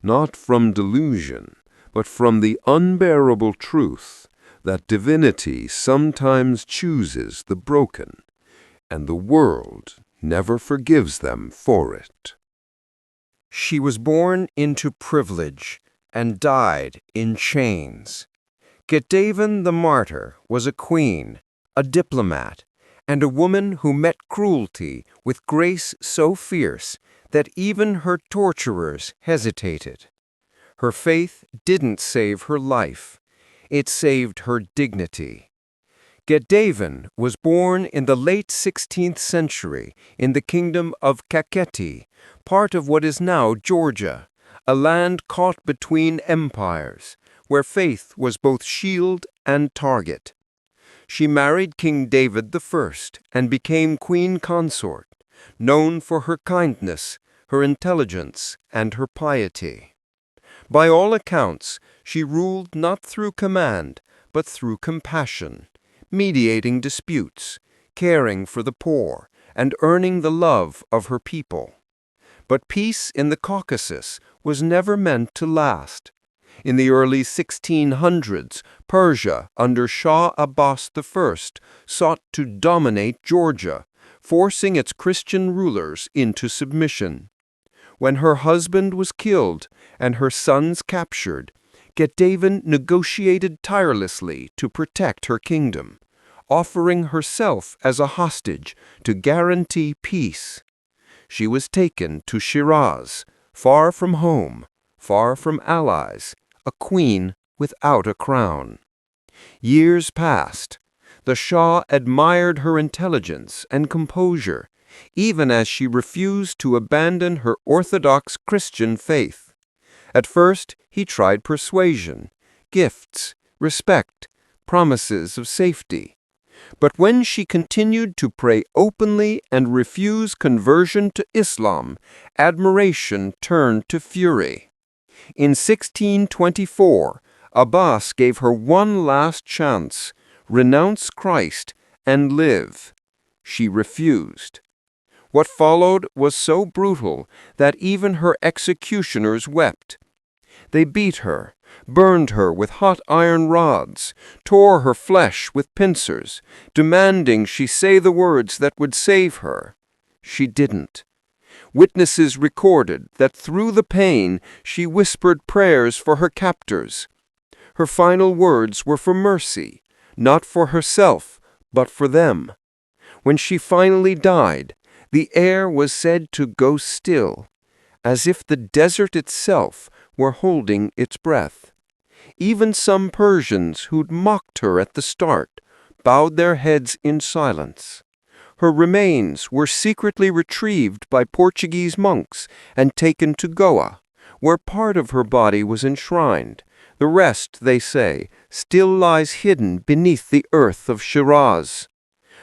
not from delusion, but from the unbearable truth that divinity sometimes chooses the broken, and the world never forgives them for it. She was born into privilege and died in chains. Ketavan the martyr was a queen, a diplomat, and a woman who met cruelty with grace so fierce that even her torturers hesitated. Her faith didn't save her life. It saved her dignity. Ketavan was born in the late 16th century in the kingdom of Kakheti, part of what is now Georgia, a land caught between empires, where faith was both shield and target. She married King David I and became queen consort, known for her kindness, her intelligence, and her piety. By all accounts, she ruled not through command, but through compassion, mediating disputes, caring for the poor, and earning the love of her people. But peace in the Caucasus was never meant to last. In the early 1600s, Persia, under Shah Abbas I, sought to dominate Georgia, forcing its Christian rulers into submission. When her husband was killed and her sons captured, Ketavan negotiated tirelessly to protect her kingdom, offering herself as a hostage to guarantee peace. She was taken to Shiraz, far from home, far from allies, a queen without a crown. Years passed. The Shah admired her intelligence and composure, even as she refused to abandon her Orthodox Christian faith. At first, he tried persuasion, gifts, respect, promises of safety. But when she continued to pray openly and refuse conversion to Islam, admiration turned to fury. In 1624, Abbas gave her one last chance: renounce Christ and live. She refused. What followed was so brutal that even her executioners wept. They beat her, burned her with hot iron rods, tore her flesh with pincers, demanding she say the words that would save her. She didn't. Witnesses recorded that through the pain she whispered prayers for her captors. Her final words were for mercy, not for herself, but for them. When she finally died, the air was said to go still, as if the desert itself were holding its breath. Even some Persians who'd mocked her at the start bowed their heads in silence. Her remains were secretly retrieved by Portuguese monks and taken to Goa, where part of her body was enshrined. The rest, they say, still lies hidden beneath the earth of Shiraz.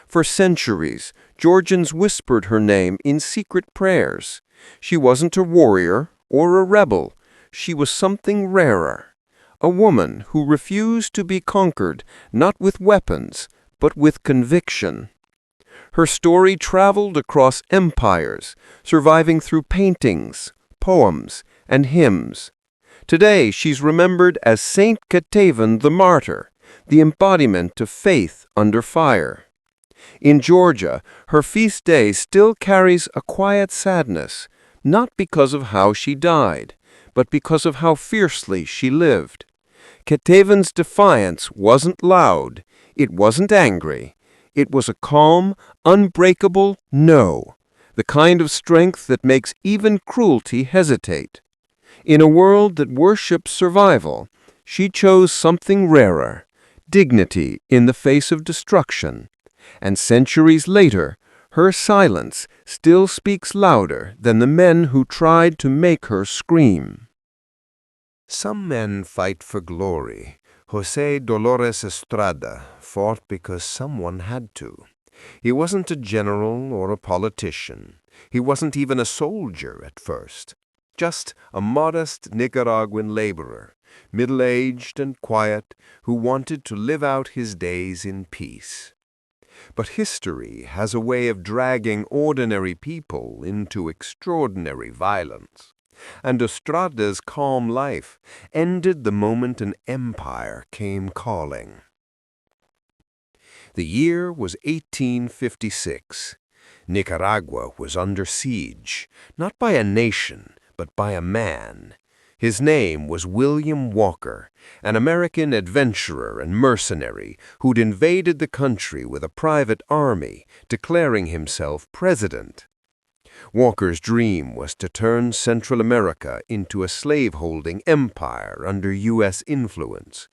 For centuries, Georgians whispered her name in secret prayers. She wasn't a warrior or a rebel. She was something rarer, a woman who refused to be conquered not with weapons, but with conviction. Her story traveled across empires, surviving through paintings, poems, and hymns. Today, she's remembered as Saint Ketavan the Martyr, the embodiment of faith under fire. In Georgia, her feast day still carries a quiet sadness, not because of how she died, but because of how fiercely she lived. Ketavan's defiance wasn't loud, it wasn't angry. It was a calm, unbreakable no, the kind of strength that makes even cruelty hesitate. In a world that worships survival, She chose something rarer, dignity in the face of destruction, and centuries later, her silence still speaks louder than the men who tried to make her scream. Some men fight for glory. José Dolores Estrada fought because someone had to. He wasn't a general or a politician. He wasn't even a soldier at first. Just a modest Nicaraguan laborer, middle-aged and quiet, who wanted to live out his days in peace. But history has a way of dragging ordinary people into extraordinary violence, and Estrada's calm life ended the moment an empire came calling. The year was 1856. Nicaragua was under siege, not by a nation, but by a man. His name was William Walker, an American adventurer and mercenary who'd invaded the country with a private army, declaring himself president. Walker's dream was to turn Central America into a slaveholding empire under U.S. influence.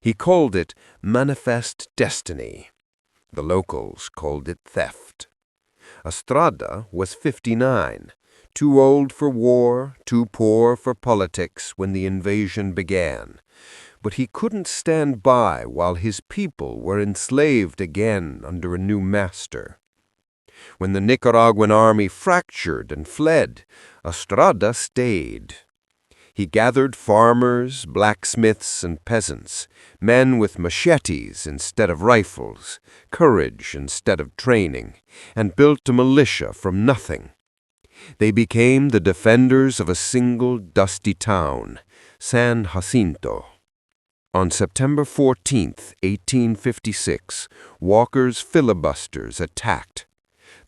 He called it Manifest Destiny. The locals called it theft. Estrada was 59. Too old for war, too poor for politics when the invasion began. But he couldn't stand by while his people were enslaved again under a new master. When the Nicaraguan army fractured and fled, Estrada stayed. He gathered farmers, blacksmiths, and peasants, men with machetes instead of rifles, courage instead of training, and built a militia from nothing. They became the defenders of a single dusty town, San Jacinto. On September 14, 1856, Walker's filibusters attacked.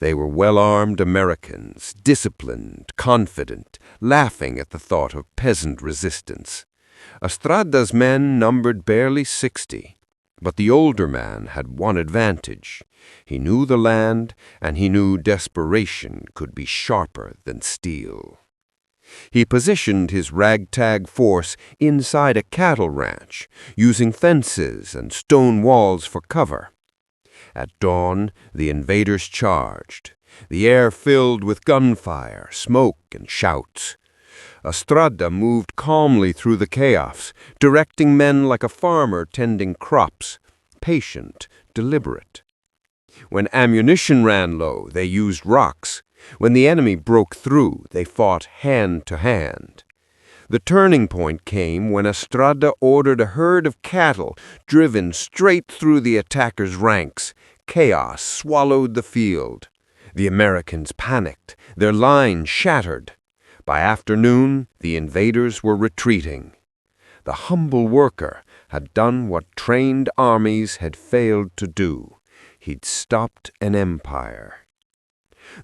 They were well-armed Americans, disciplined, confident, laughing at the thought of peasant resistance. Estrada's men numbered barely 60, but the older man had one advantage. He knew the land, and he knew desperation could be sharper than steel. He positioned his ragtag force inside a cattle ranch, using fences and stone walls for cover. At dawn, the invaders charged, the air filled with gunfire, smoke, and shouts. Estrada moved calmly through the chaos, directing men like a farmer tending crops, patient, deliberate. When ammunition ran low, they used rocks. When the enemy broke through, they fought hand to hand. The turning point came when Estrada ordered a herd of cattle driven straight through the attackers' ranks. Chaos swallowed the field. The Americans panicked, their line shattered. By afternoon, the invaders were retreating. The humble worker had done what trained armies had failed to do. He'd stopped an empire.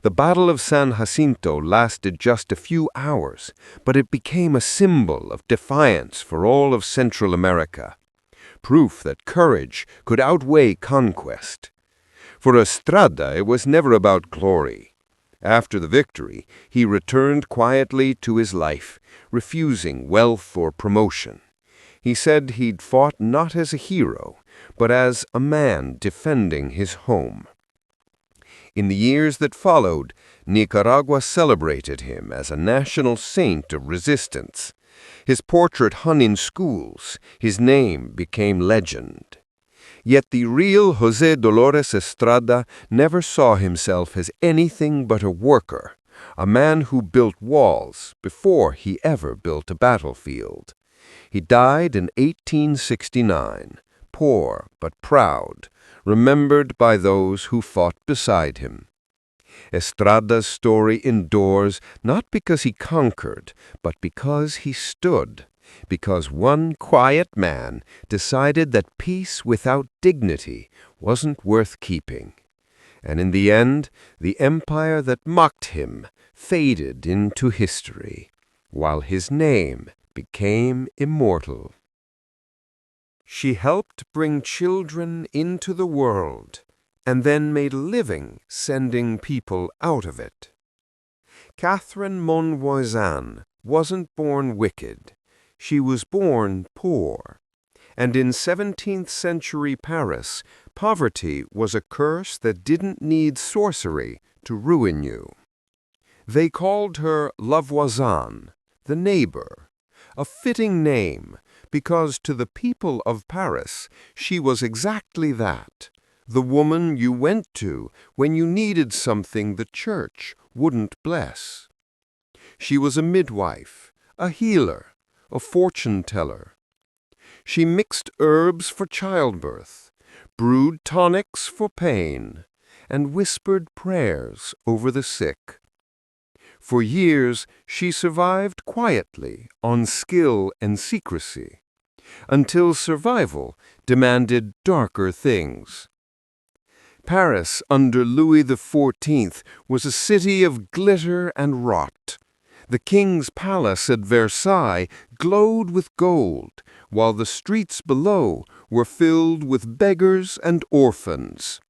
The Battle of San Jacinto lasted just a few hours, but it became a symbol of defiance for all of Central America, proof that courage could outweigh conquest. For Estrada, it was never about glory. After the victory, he returned quietly to his life, refusing wealth or promotion. He said he'd fought not as a hero, but as a man defending his home. In the years that followed, Nicaragua celebrated him as a national saint of resistance. His portrait hung in schools. His name became legend. Yet the real José Dolores Estrada never saw himself as anything but a worker, a man who built walls before he ever built a battlefield. He died in 1869, poor but proud, remembered by those who fought beside him. Estrada's story endures not because he conquered, but because he stood, because one quiet man decided that peace without dignity wasn't worth keeping. And in the end, the empire that mocked him faded into history, while his name became immortal. She helped bring children into the world, and then made a living sending people out of it. Catherine Monvoisin wasn't born wicked. She was born poor, And in 17th century Paris, poverty was a curse that didn't need sorcery to ruin you. They called her La Voisine, the neighbor, a fitting name because to the people of Paris she was exactly that, the woman you went to when you needed something the church wouldn't bless. She was a midwife, a healer, a fortune-teller. She mixed herbs for childbirth, brewed tonics for pain, and whispered prayers over the sick. For years, she survived quietly on skill and secrecy, until survival demanded darker things. Paris under Louis XIV was a city of glitter and rot. The king's palace at Versailles glowed with gold, while the streets below were filled with beggars and orphans.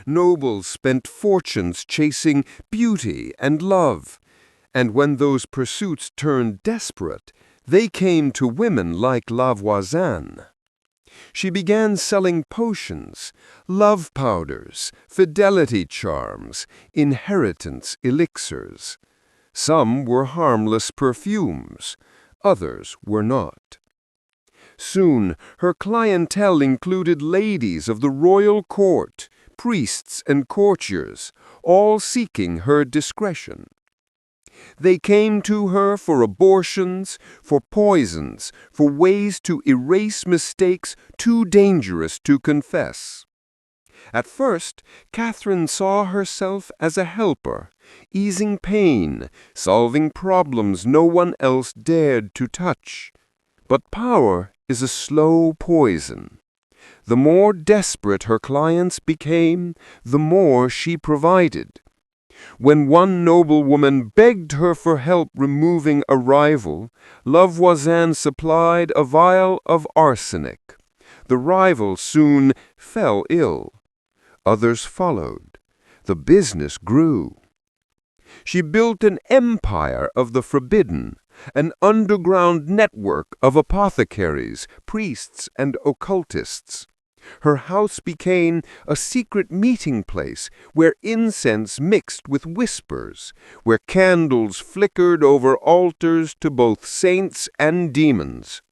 Nobles spent fortunes chasing beauty and love, and when those pursuits turned desperate, they came to women like La Voisine. She began selling potions, love powders, fidelity charms, inheritance elixirs. Some were harmless perfumes, others were not. Soon, her clientele included ladies of the royal court, priests and courtiers, all seeking her discretion. They came to her for abortions, for poisons, for ways to erase mistakes too dangerous to confess. At first, Catherine saw herself as a helper, easing pain, solving problems no one else dared to touch. But power is a slow poison. The more desperate her clients became, the more she provided. When one noblewoman begged her for help removing a rival, La Voisine supplied a vial of arsenic. The rival soon fell ill. Others followed. The business grew. She built an empire of the forbidden, an underground network of apothecaries, priests, and occultists. Her house became a secret meeting place where incense mixed with whispers, where candles flickered over altars to both saints and demons.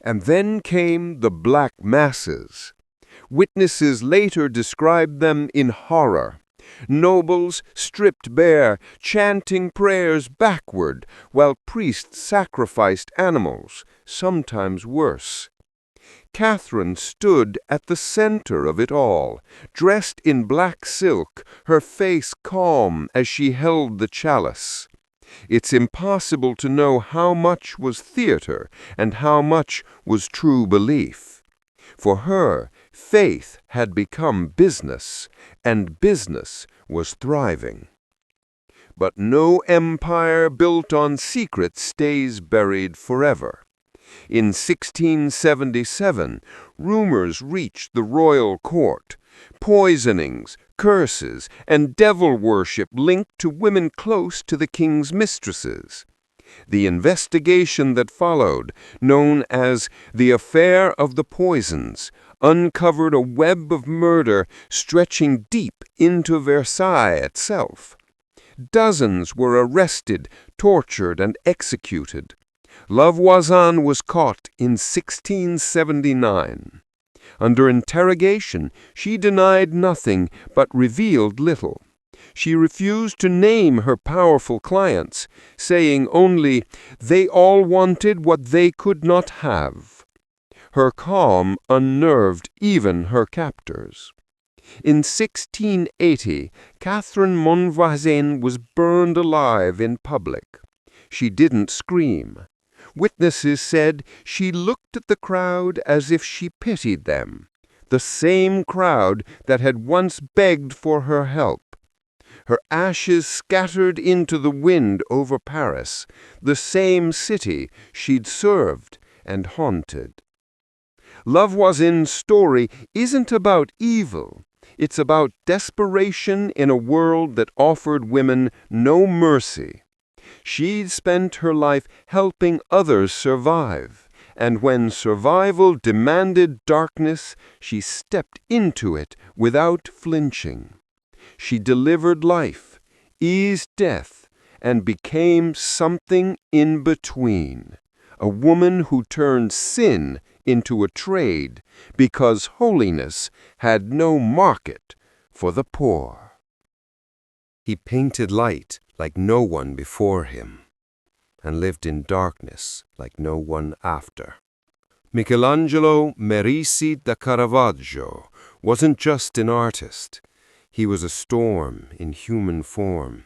And then came the Black Masses. Witnesses later described them in horror. Nobles stripped bare, chanting prayers backward, while priests sacrificed animals, sometimes worse. Catherine stood at the center of it all, dressed in black silk, her face calm as she held the chalice. It's impossible to know how much was theater and how much was true belief. For her, faith had become business, and business was thriving. But no empire built on secret stays buried forever. In 1677, rumors reached the royal court. Poisonings, curses, and devil worship linked to women close to the king's mistresses. The investigation that followed, known as the Affair of the Poisons, uncovered a web of murder stretching deep into Versailles itself. Dozens were arrested, tortured, and executed. La Voisine was caught in 1679. Under interrogation, she denied nothing but revealed little. She refused to name her powerful clients, saying only, "They all wanted what they could not have." Her calm unnerved even her captors. In 1680, Catherine Monvoisin was burned alive in public. She didn't scream. Witnesses said she looked at the crowd as if she pitied them, the same crowd that had once begged for her help. Her ashes scattered into the wind over Paris, the same city she'd served and haunted. La Voisine's story isn't about evil. It's about desperation in a world that offered women no mercy. She'd spent her life helping others survive, and when survival demanded darkness, she stepped into it without flinching. She delivered life, eased death, and became something in between, a woman who turned sin into a trade because holiness had no market for the poor. He painted light like no one before him, and lived in darkness like no one after. Michelangelo Merisi da Caravaggio wasn't just an artist. He was a storm in human form,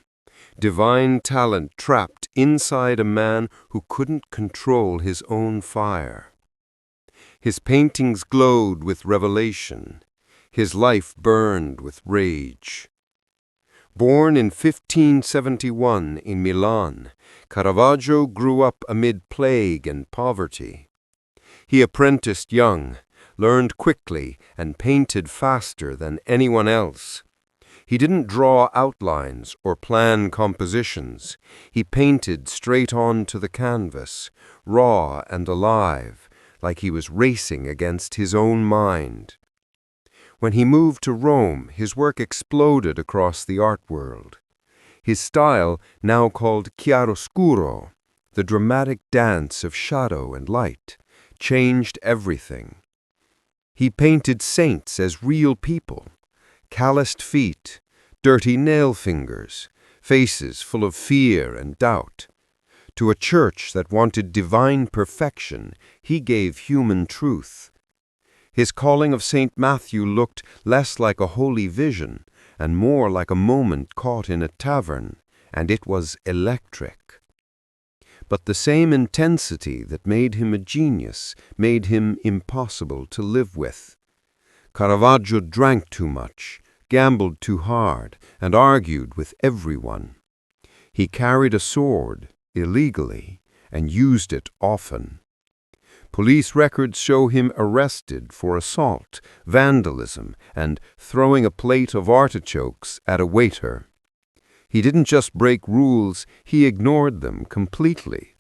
divine talent trapped inside a man who couldn't control his own fire. His paintings glowed with revelation. His life burned with rage. Born in 1571 in Milan, Caravaggio grew up amid plague and poverty. He apprenticed young, learned quickly, and painted faster than anyone else. He didn't draw outlines or plan compositions. He painted straight on to the canvas, raw and alive, like he was racing against his own mind. When he moved to Rome, his work exploded across the art world. His style, now called chiaroscuro, the dramatic dance of shadow and light, changed everything. He painted saints as real people, calloused feet, dirty nail fingers, faces full of fear and doubt. To a church that wanted divine perfection, he gave human truth. His calling of St. Matthew looked less like a holy vision and more like a moment caught in a tavern, and it was electric. But the same intensity that made him a genius made him impossible to live with. Caravaggio drank too much, gambled too hard, and argued with everyone. He carried a sword, illegally, and used it often. Police records show him arrested for assault, vandalism, and throwing a plate of artichokes at a waiter. He didn't just break rules, he ignored them completely.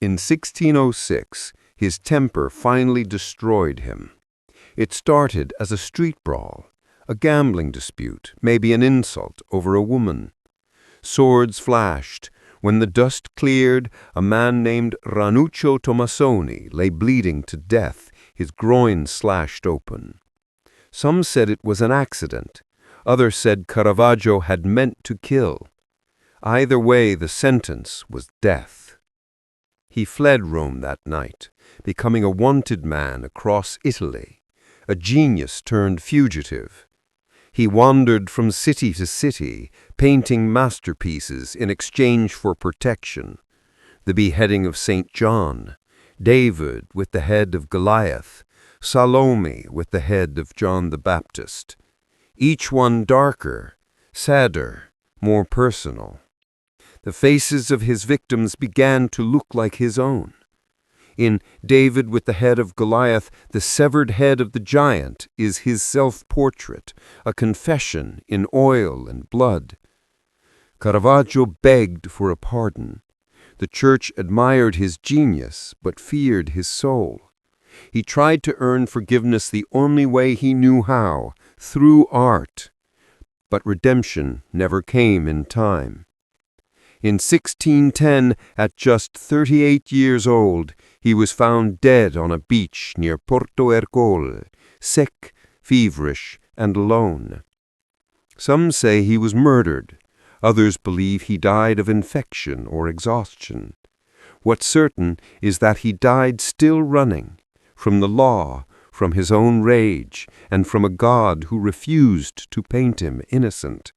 In 1606, his temper finally destroyed him. It started as a street brawl, a gambling dispute, maybe an insult over a woman. Swords flashed. When the dust cleared, a man named Ranuccio Tomassoni lay bleeding to death, his groin slashed open. Some said it was an accident. Others said Caravaggio had meant to kill. Either way, the sentence was death. He fled Rome that night, becoming a wanted man across Italy, a genius turned fugitive. He wandered from city to city, painting masterpieces in exchange for protection. The beheading of St. John, David with the head of Goliath, Salome with the head of John the Baptist. Each one darker, sadder, more personal. The faces of his victims began to look like his own. In David with the head of Goliath, the severed head of the giant is his self-portrait, a confession in oil and blood. Caravaggio begged for a pardon. The church admired his genius, but feared his soul. He tried to earn forgiveness the only way he knew how, through art. But redemption never came in time. In 1610, at just 38 years old, he was found dead on a beach near Porto Ercole, sick, feverish, and alone. Some say he was murdered. Others believe he died of infection or exhaustion. What's certain is that he died still running, from the law, from his own rage, and from a God who refused to paint him innocent.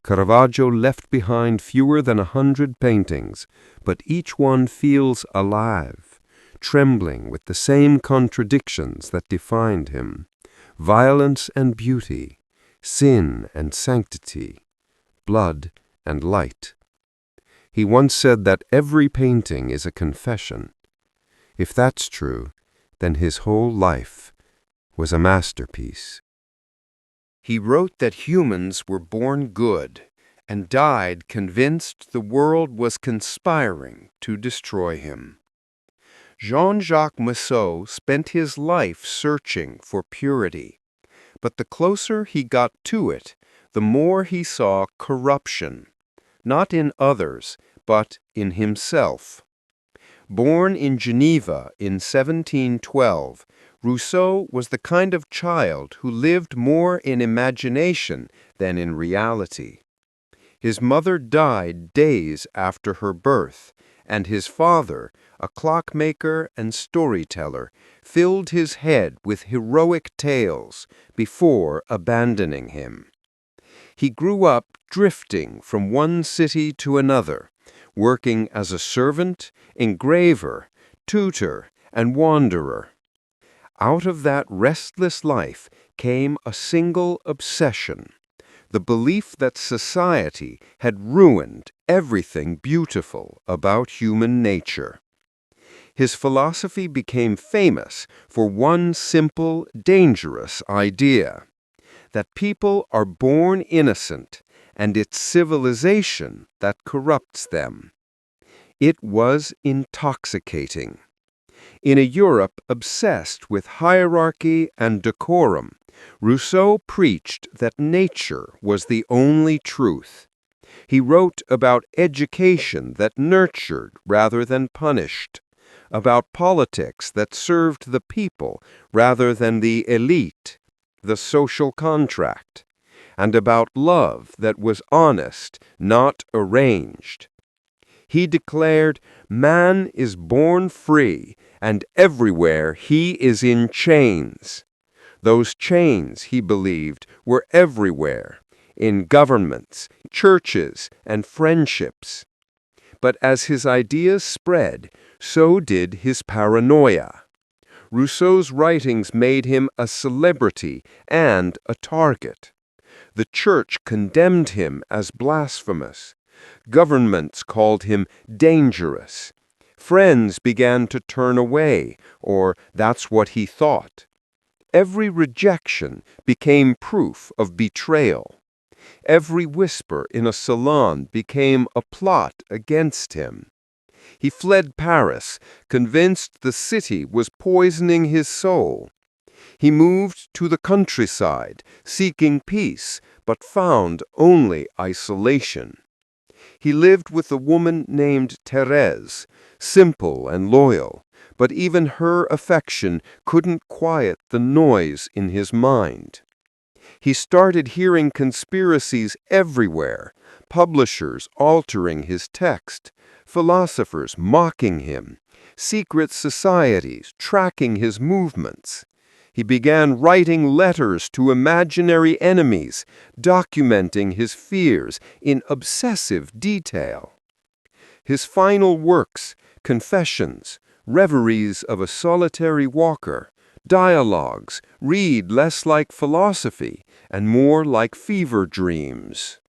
Caravaggio left behind fewer than 100 paintings, but each one feels alive, trembling with the same contradictions that defined him: violence and beauty, sin and sanctity, blood and light. He once said that every painting is a confession. If that's true, then his whole life was a masterpiece. He wrote that humans were born good and died convinced the world was conspiring to destroy him. Jean-Jacques Rousseau spent his life searching for purity, but the closer he got to it, the more he saw corruption, not in others, but in himself. Born in Geneva in 1712, Rousseau was the kind of child who lived more in imagination than in reality. His mother died days after her birth, and his father, a clockmaker and storyteller, filled his head with heroic tales before abandoning him. He grew up drifting from one city to another, working as a servant, engraver, tutor, and wanderer. Out of that restless life came a single obsession: the belief that society had ruined everything beautiful about human nature. His philosophy became famous for one simple, dangerous idea: that people are born innocent, and it's civilization that corrupts them. It was intoxicating. In a Europe obsessed with hierarchy and decorum, Rousseau preached that nature was the only truth. He wrote about education that nurtured rather than punished, about politics that served the people rather than the elite, the social contract, and about love that was honest, not arranged. He declared, "Man is born free, and everywhere he is in chains." Those chains, he believed, were everywhere, in governments, churches, and friendships. But as his ideas spread, so did his paranoia. Rousseau's writings made him a celebrity and a target. The church condemned him as blasphemous. Governments called him dangerous. Friends began to turn away, or that's what he thought. Every rejection became proof of betrayal. Every whisper in a salon became a plot against him. He fled Paris, convinced the city was poisoning his soul. He moved to the countryside, seeking peace, but found only isolation. He lived with a woman named Thérèse, simple and loyal, but even her affection couldn't quiet the noise in his mind. He started hearing conspiracies everywhere, publishers altering his text, philosophers mocking him, secret societies tracking his movements. He began writing letters to imaginary enemies, documenting his fears in obsessive detail. His final works, Confessions, Reveries of a Solitary Walker, Dialogues, read less like philosophy and more like fever dreams.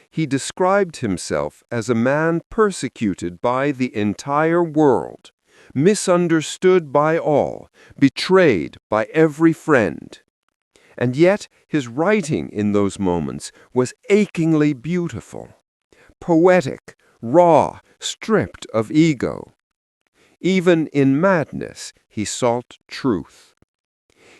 He described himself as a man persecuted by the entire world, misunderstood by all, betrayed by every friend. And yet his writing in those moments was achingly beautiful, poetic, raw, stripped of ego. Even in madness, he sought truth.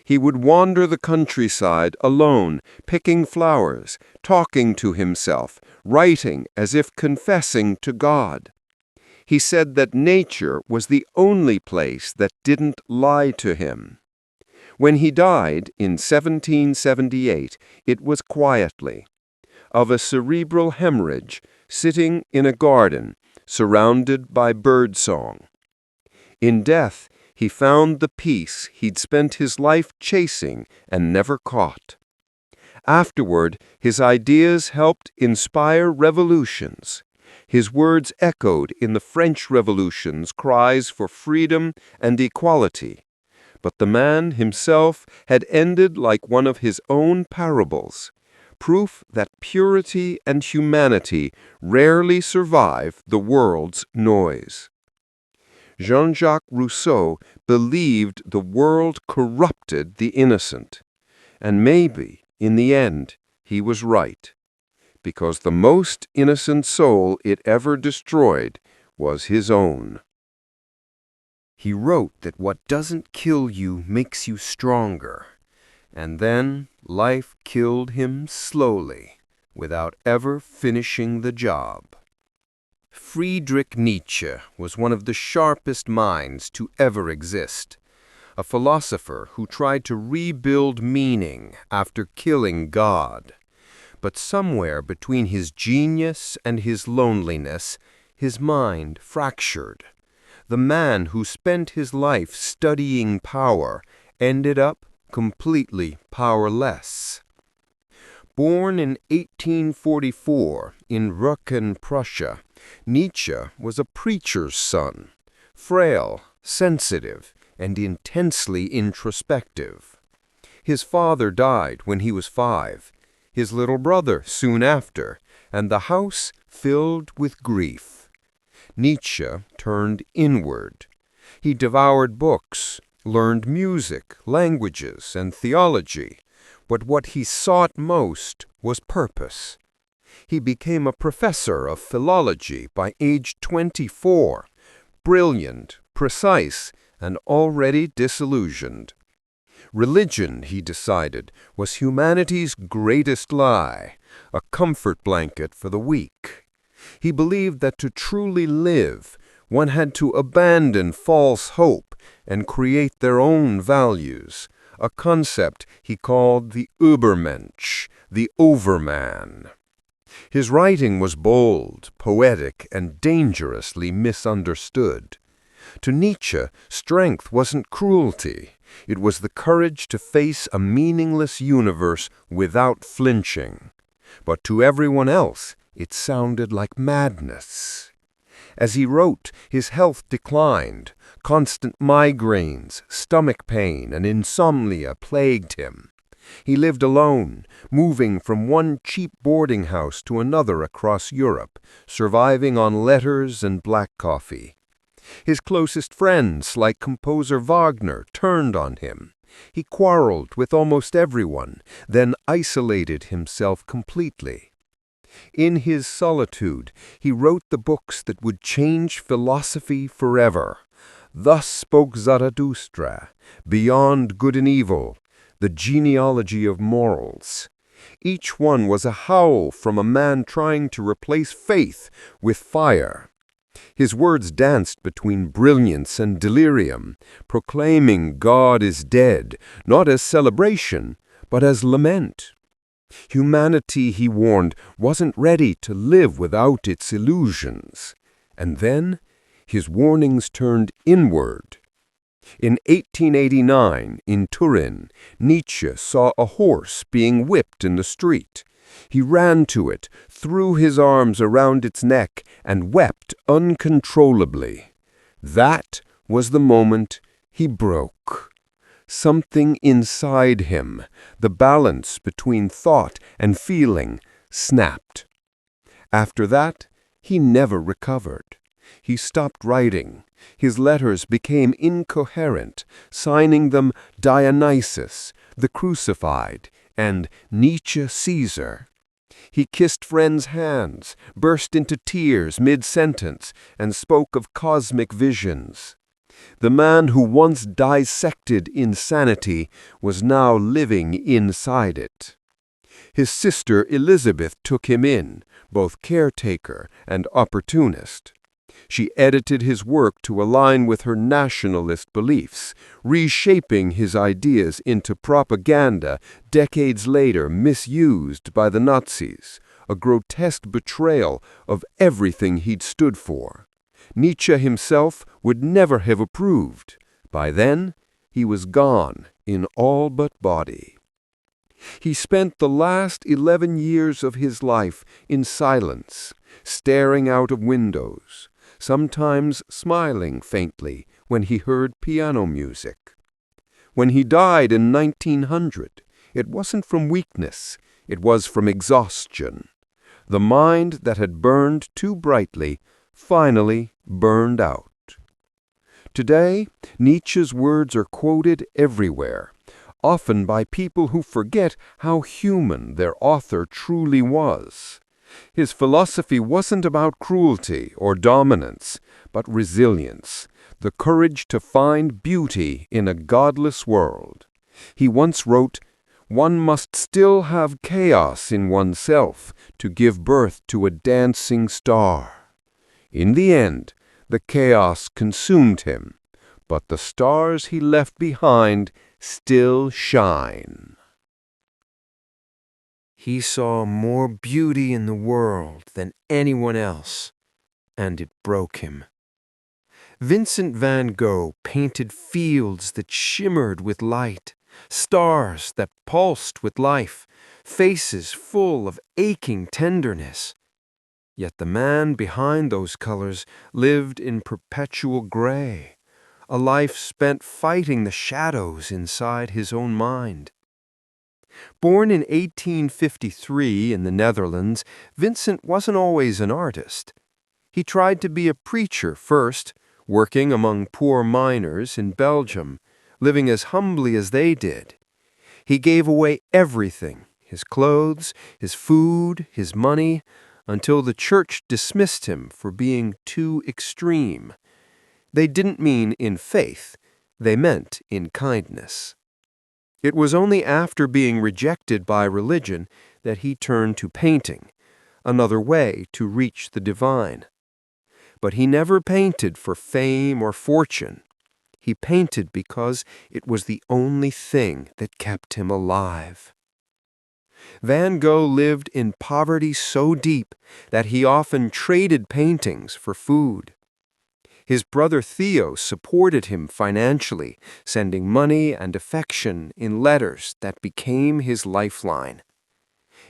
He would wander the countryside alone, picking flowers, talking to himself, writing as if confessing to God. He said that nature was the only place that didn't lie to him. When he died in 1778, it was quietly, of a cerebral hemorrhage, sitting in a garden, surrounded by birdsong. In death, he found the peace he'd spent his life chasing and never caught. Afterward, his ideas helped inspire revolutions. His words echoed in the French Revolution's cries for freedom and equality. But the man himself had ended like one of his own parables, proof that purity and humanity rarely survive the world's noise. Jean-Jacques Rousseau believed the world corrupted the innocent, and maybe, in the end, he was right, because the most innocent soul it ever destroyed was his own. He wrote that what doesn't kill you makes you stronger. And then life killed him slowly, without ever finishing the job. Friedrich Nietzsche was one of the sharpest minds to ever exist, a philosopher who tried to rebuild meaning after killing God. But somewhere between his genius and his loneliness, his mind fractured. The man who spent his life studying power ended up completely powerless. Born in 1844 in Rücken, Prussia, Nietzsche was a preacher's son, frail, sensitive, and intensely introspective. His father died when he was 5, his little brother soon after, and the house filled with grief. Nietzsche turned inward. He devoured books, learned music, languages, and theology, but what he sought most was purpose. He became a professor of philology by age 24, brilliant, precise, and already disillusioned. Religion, he decided, was humanity's greatest lie, a comfort blanket for the weak. He believed that to truly live, one had to abandon false hope and create their own values, a concept he called the Übermensch, the overman. His writing was bold, poetic, and dangerously misunderstood. To Nietzsche, strength wasn't cruelty. It was the courage to face a meaningless universe without flinching. But to everyone else, it sounded like madness. As he wrote, his health declined. Constant migraines, stomach pain, and insomnia plagued him. He lived alone, moving from one cheap boarding house to another across Europe, surviving on letters and black coffee. His closest friends, like composer Wagner, turned on him. He quarreled with almost everyone, then isolated himself completely. In his solitude, he wrote the books that would change philosophy forever. Thus Spoke Zarathustra, Beyond Good and Evil, The Genealogy of Morals. Each one was a howl from a man trying to replace faith with fire. His words danced between brilliance and delirium, proclaiming God is dead, not as celebration, but as lament. Humanity, he warned, wasn't ready to live without its illusions. And then his warnings turned inward. In 1889, in Turin, Nietzsche saw a horse being whipped in the street. He ran to it, threw his arms around its neck, and wept uncontrollably. That was the moment he broke. Something inside him, the balance between thought and feeling, snapped. After that, he never recovered. He stopped writing. His letters became incoherent, signing them Dionysus, the Crucified, and Nietzsche Caesar. He kissed friends' hands, burst into tears mid-sentence, and spoke of cosmic visions. The man who once dissected insanity was now living inside it. His sister Elizabeth took him in, both caretaker and opportunist. She edited his work to align with her nationalist beliefs, reshaping his ideas into propaganda decades later misused by the Nazis, a grotesque betrayal of everything he'd stood for. Nietzsche himself would never have approved. By then, he was gone in all but body. He spent the last 11 years of his life in silence, staring out of windows, sometimes smiling faintly when he heard piano music. When he died in 1900, it wasn't from weakness, it was from exhaustion. The mind that had burned too brightly finally burned out. Today, Nietzsche's words are quoted everywhere, often by people who forget how human their author truly was. His philosophy wasn't about cruelty or dominance, but resilience, the courage to find beauty in a godless world. He once wrote, "One must still have chaos in oneself to give birth to a dancing star." In the end, the chaos consumed him, but the stars he left behind still shine. He saw more beauty in the world than anyone else, and it broke him. Vincent van Gogh painted fields that shimmered with light, stars that pulsed with life, faces full of aching tenderness. Yet the man behind those colors lived in perpetual gray, a life spent fighting the shadows inside his own mind. Born in 1853 in the Netherlands, Vincent wasn't always an artist. He tried to be a preacher first, working among poor miners in Belgium, living as humbly as they did. He gave away everything, his clothes, his food, his money, until the church dismissed him for being too extreme. They didn't mean in faith, they meant in kindness. It was only after being rejected by religion that he turned to painting, another way to reach the divine. But he never painted for fame or fortune. He painted because it was the only thing that kept him alive. Van Gogh lived in poverty so deep that he often traded paintings for food. His brother Theo supported him financially, sending money and affection in letters that became his lifeline.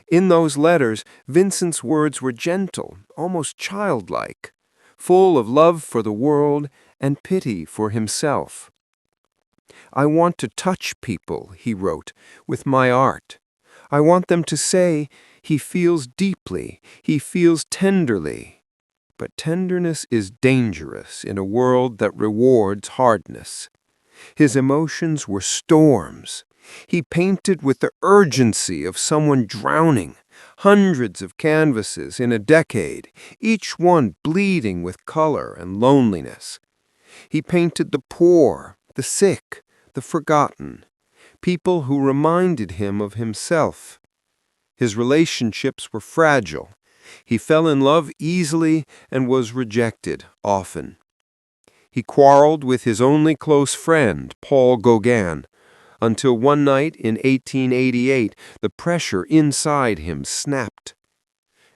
In those letters, Vincent's words were gentle, almost childlike, full of love for the world and pity for himself. "I want to touch people," he wrote, "with my art. I want them to say, 'He feels deeply, he feels tenderly.' But tenderness is dangerous in a world that rewards hardness." His emotions were storms. He painted with the urgency of someone drowning, hundreds of canvases in a decade, each one bleeding with color and loneliness. He painted the poor, the sick, the forgotten, people who reminded him of himself. His relationships were fragile. He fell in love easily and was rejected often. He quarreled with his only close friend, Paul Gauguin, until one night in 1888 the pressure inside him snapped.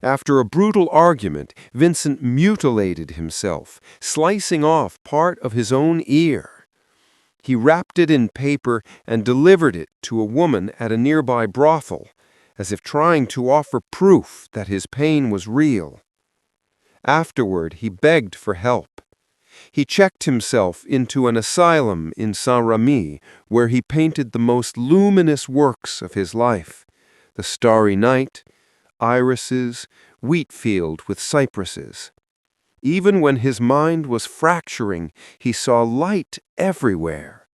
After a brutal argument, Vincent mutilated himself, slicing off part of his own ear. He wrapped it in paper and delivered it to a woman at a nearby brothel, as if trying to offer proof that his pain was real. Afterward, he begged for help. He checked himself into an asylum in Saint-Rémy, where he painted the most luminous works of his life: the starry night, irises, wheat field with cypresses. Even when his mind was fracturing, he saw light everywhere.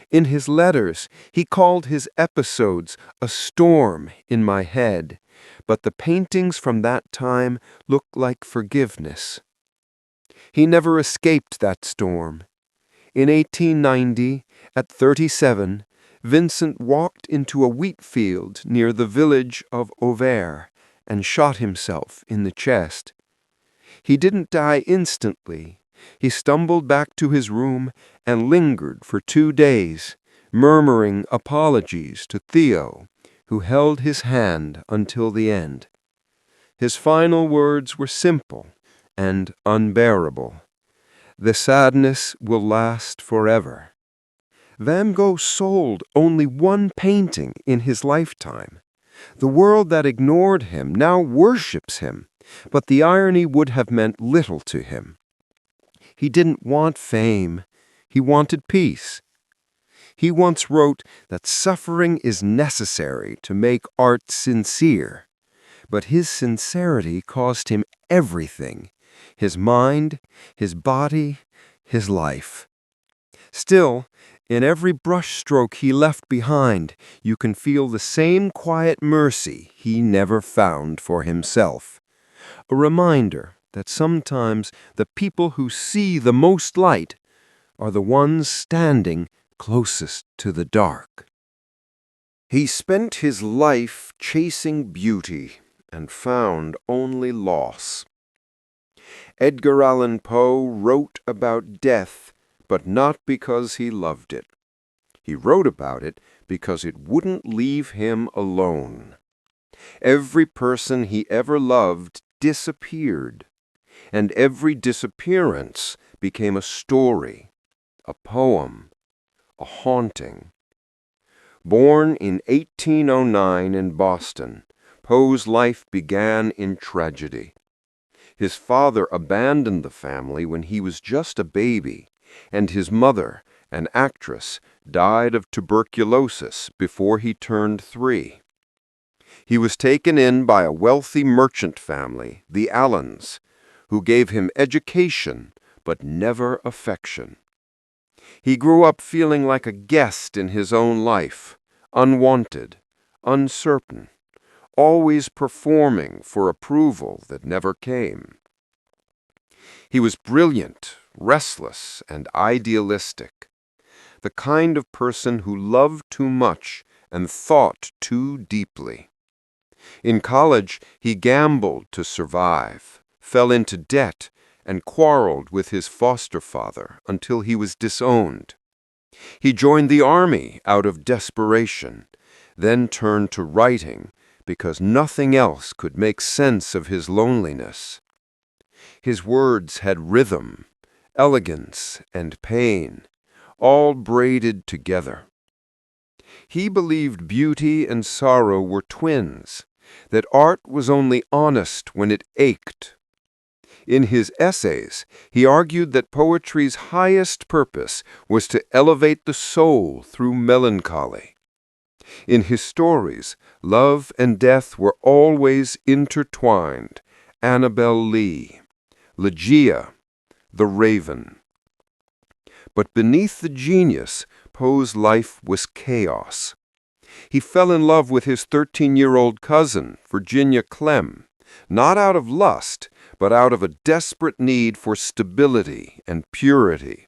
In his letters, he called his episodes a storm in my head, but the paintings from that time look like forgiveness. He never escaped that storm. In 1890, at 37, Vincent walked into a wheat field near the village of Auvers and shot himself in the chest. He didn't die instantly. He stumbled back to his room and lingered for 2 days, murmuring apologies to Theo, who held his hand until the end. His final words were simple and unbearable. "The sadness will last forever." Van Gogh sold only one painting in his lifetime. The world that ignored him now worships him, but the irony would have meant little to him. He didn't want fame. He wanted peace. He once wrote that suffering is necessary to make art sincere, but his sincerity cost him everything: his mind, his body, his life. Still, in every brushstroke he left behind, you can feel the same quiet mercy he never found for himself. A reminder that sometimes the people who see the most light are the ones standing closest to the dark. He spent his life chasing beauty and found only loss. Edgar Allan Poe wrote about death, but not because he loved it. He wrote about it because it wouldn't leave him alone. Every person he ever loved disappeared, and every disappearance became a story, a poem, a haunting. Born in 1809 in Boston, Poe's life began in tragedy. His father abandoned the family when he was just a baby, and his mother, an actress, died of tuberculosis before he turned 3. He was taken in by a wealthy merchant family, the Allens, who gave him education but never affection. He grew up feeling like a guest in his own life, unwanted, uncertain, always performing for approval that never came. He was brilliant, restless, and idealistic, the kind of person who loved too much and thought too deeply. In college, he gambled to survive, fell into debt, and quarreled with his foster father until he was disowned. He joined the army out of desperation, then turned to writing because nothing else could make sense of his loneliness. His words had rhythm, elegance, and pain, all braided together. He believed beauty and sorrow were twins, that art was only honest when it ached. In his essays, he argued that poetry's highest purpose was to elevate the soul through melancholy. In his stories, love and death were always intertwined. Annabel Lee, Ligeia, the Raven. But beneath the genius, Poe's life was chaos. He fell in love with his 13-year-old cousin, Virginia Clem, not out of lust, but out of a desperate need for stability and purity.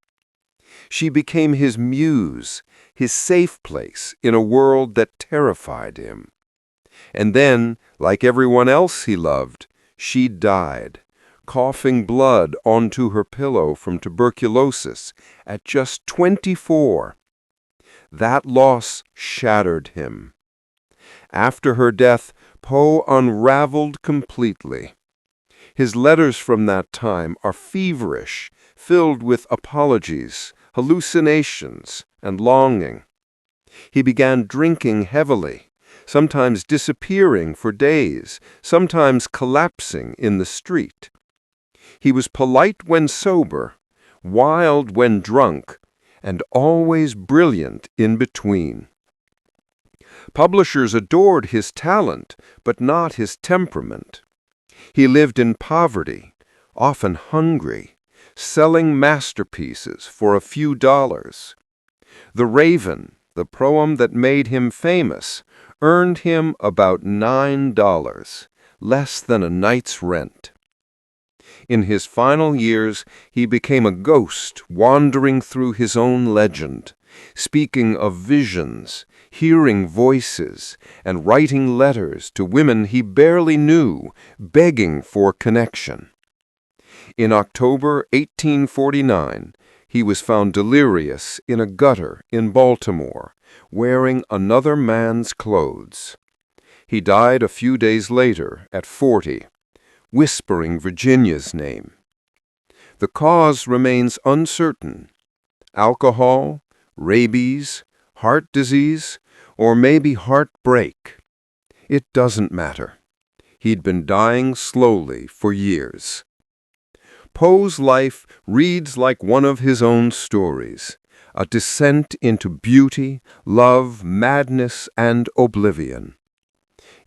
She became his muse, his safe place in a world that terrified him. And then, like everyone else he loved, she died, coughing blood onto her pillow from tuberculosis at just 24. That loss shattered him. After her death, Poe unraveled completely. His letters from that time are feverish, filled with apologies, hallucinations, and longing. He began drinking heavily, sometimes disappearing for days, sometimes collapsing in the street. He was polite when sober, wild when drunk, and always brilliant in between. Publishers adored his talent, but not his temperament. He lived in poverty, often hungry, selling masterpieces for a few dollars. The Raven, the poem that made him famous, earned him about $9, less than a night's rent. In his final years, he became a ghost wandering through his own legend, speaking of visions, hearing voices, and writing letters to women he barely knew, begging for connection. In October 1849, he was found delirious in a gutter in Baltimore, wearing another man's clothes. He died a few days later, at 40, whispering Virginia's name. The cause remains uncertain. Alcohol, rabies, heart disease, or maybe heartbreak. It doesn't matter. He'd been dying slowly for years. Poe's life reads like one of his own stories, a descent into beauty, love, madness, and oblivion.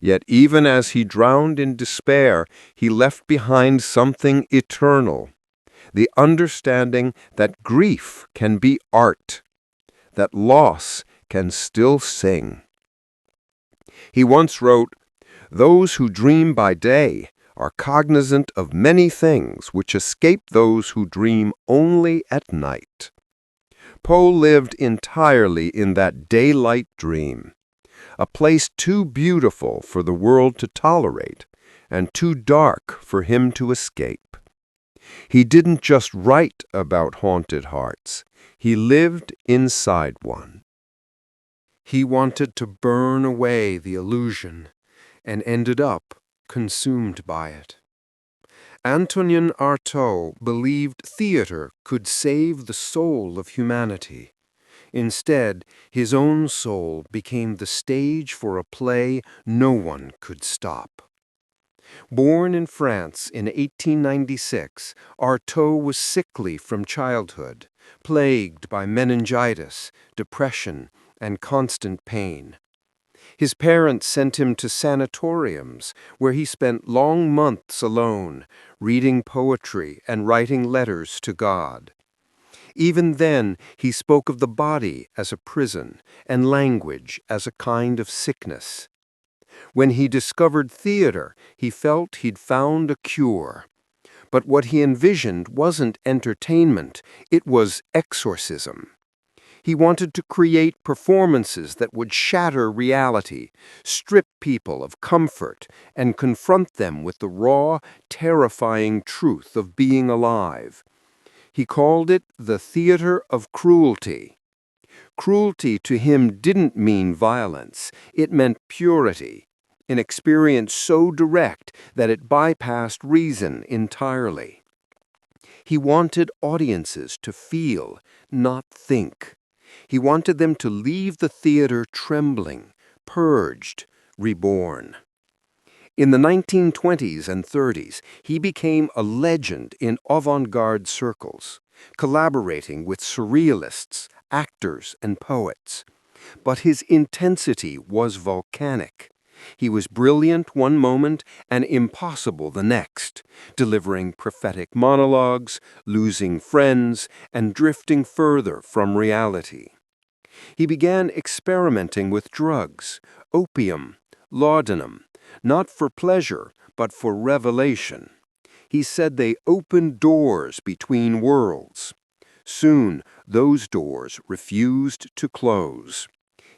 Yet even as he drowned in despair, he left behind something eternal, the understanding that grief can be art, that loss can still sing. He once wrote, "Those who dream by day are cognizant of many things which escape those who dream only at night." Poe lived entirely in that daylight dream, a place too beautiful for the world to tolerate and too dark for him to escape. He didn't just write about haunted hearts. He lived inside one. He wanted to burn away the illusion and ended up consumed by it. Antonin Artaud believed theater could save the soul of humanity. Instead, his own soul became the stage for a play no one could stop. Born in France in 1896, Artaud was sickly from childhood, plagued by meningitis, depression, and constant pain. His parents sent him to sanatoriums, where he spent long months alone, reading poetry and writing letters to God. Even then, he spoke of the body as a prison and language as a kind of sickness. When he discovered theater, he felt he'd found a cure. But what he envisioned wasn't entertainment, it was exorcism. He wanted to create performances that would shatter reality, strip people of comfort, and confront them with the raw, terrifying truth of being alive. He called it the theater of cruelty. Cruelty to him didn't mean violence, it meant purity, an experience so direct that it bypassed reason entirely. He wanted audiences to feel, not think. He wanted them to leave the theater trembling, purged, reborn. In the 1920s and 30s, he became a legend in avant-garde circles, collaborating with surrealists, actors, and poets. But his intensity was volcanic. He was brilliant one moment and impossible the next, delivering prophetic monologues, losing friends, and drifting further from reality. He began experimenting with drugs, opium, laudanum, not for pleasure, but for revelation. He said they opened doors between worlds. Soon, those doors refused to close.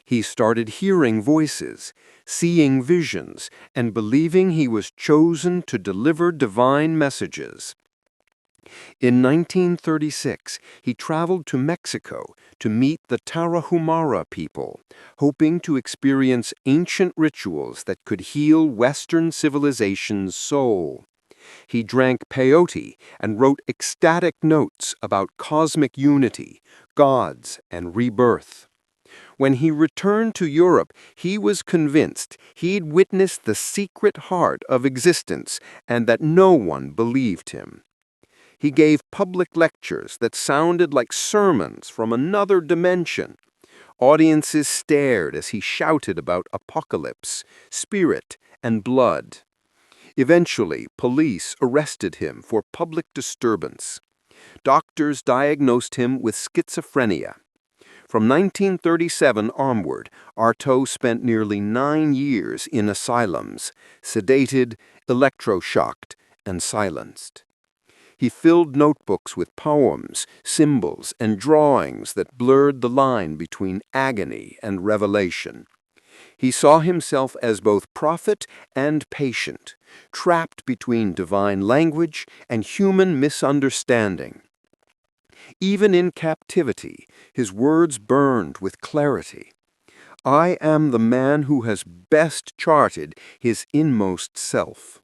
He started hearing voices, seeing visions, and believing he was chosen to deliver divine messages. In 1936, he traveled to Mexico to meet the Tarahumara people, hoping to experience ancient rituals that could heal Western civilization's soul. He drank peyote and wrote ecstatic notes about cosmic unity, gods, and rebirth. When he returned to Europe, he was convinced he'd witnessed the secret heart of existence and that no one believed him. He gave public lectures that sounded like sermons from another dimension. Audiences stared as he shouted about apocalypse, spirit, and blood. Eventually, police arrested him for public disturbance. Doctors diagnosed him with schizophrenia. From 1937 onward, Artaud spent nearly 9 years in asylums, sedated, electroshocked, and silenced. He filled notebooks with poems, symbols, and drawings that blurred the line between agony and revelation. He saw himself as both prophet and patient, trapped between divine language and human misunderstanding. Even in captivity, his words burned with clarity. I am the man who has best charted his inmost self.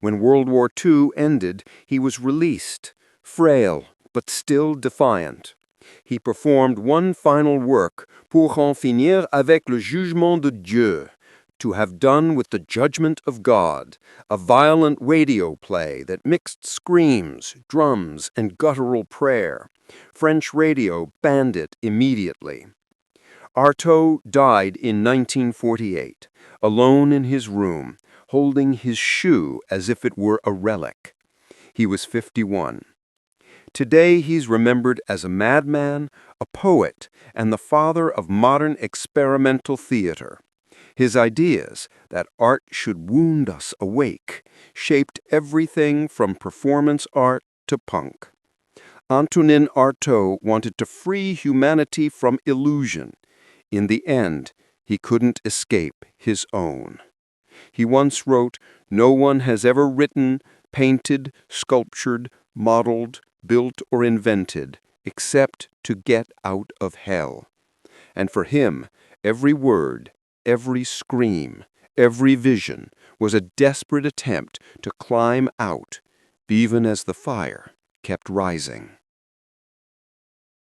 When World War II ended, he was released, frail but still defiant. He performed one final work, Pour en finir avec le jugement de Dieu, to have done with the judgment of God, a violent radio play that mixed screams, drums, and guttural prayer. French radio banned it immediately. Artaud died in 1948, alone in his room, holding his shoe as if it were a relic. He was 51. Today he's remembered as a madman, a poet, and the father of modern experimental theater. His ideas that art should wound us awake shaped everything from performance art to punk. Antonin Artaud wanted to free humanity from illusion. In the end, he couldn't escape his own. He once wrote, "No one has ever written, painted, sculptured, modeled, built, or invented, except to get out of hell." And for him, every word, every scream, every vision was a desperate attempt to climb out, even as the fire kept rising.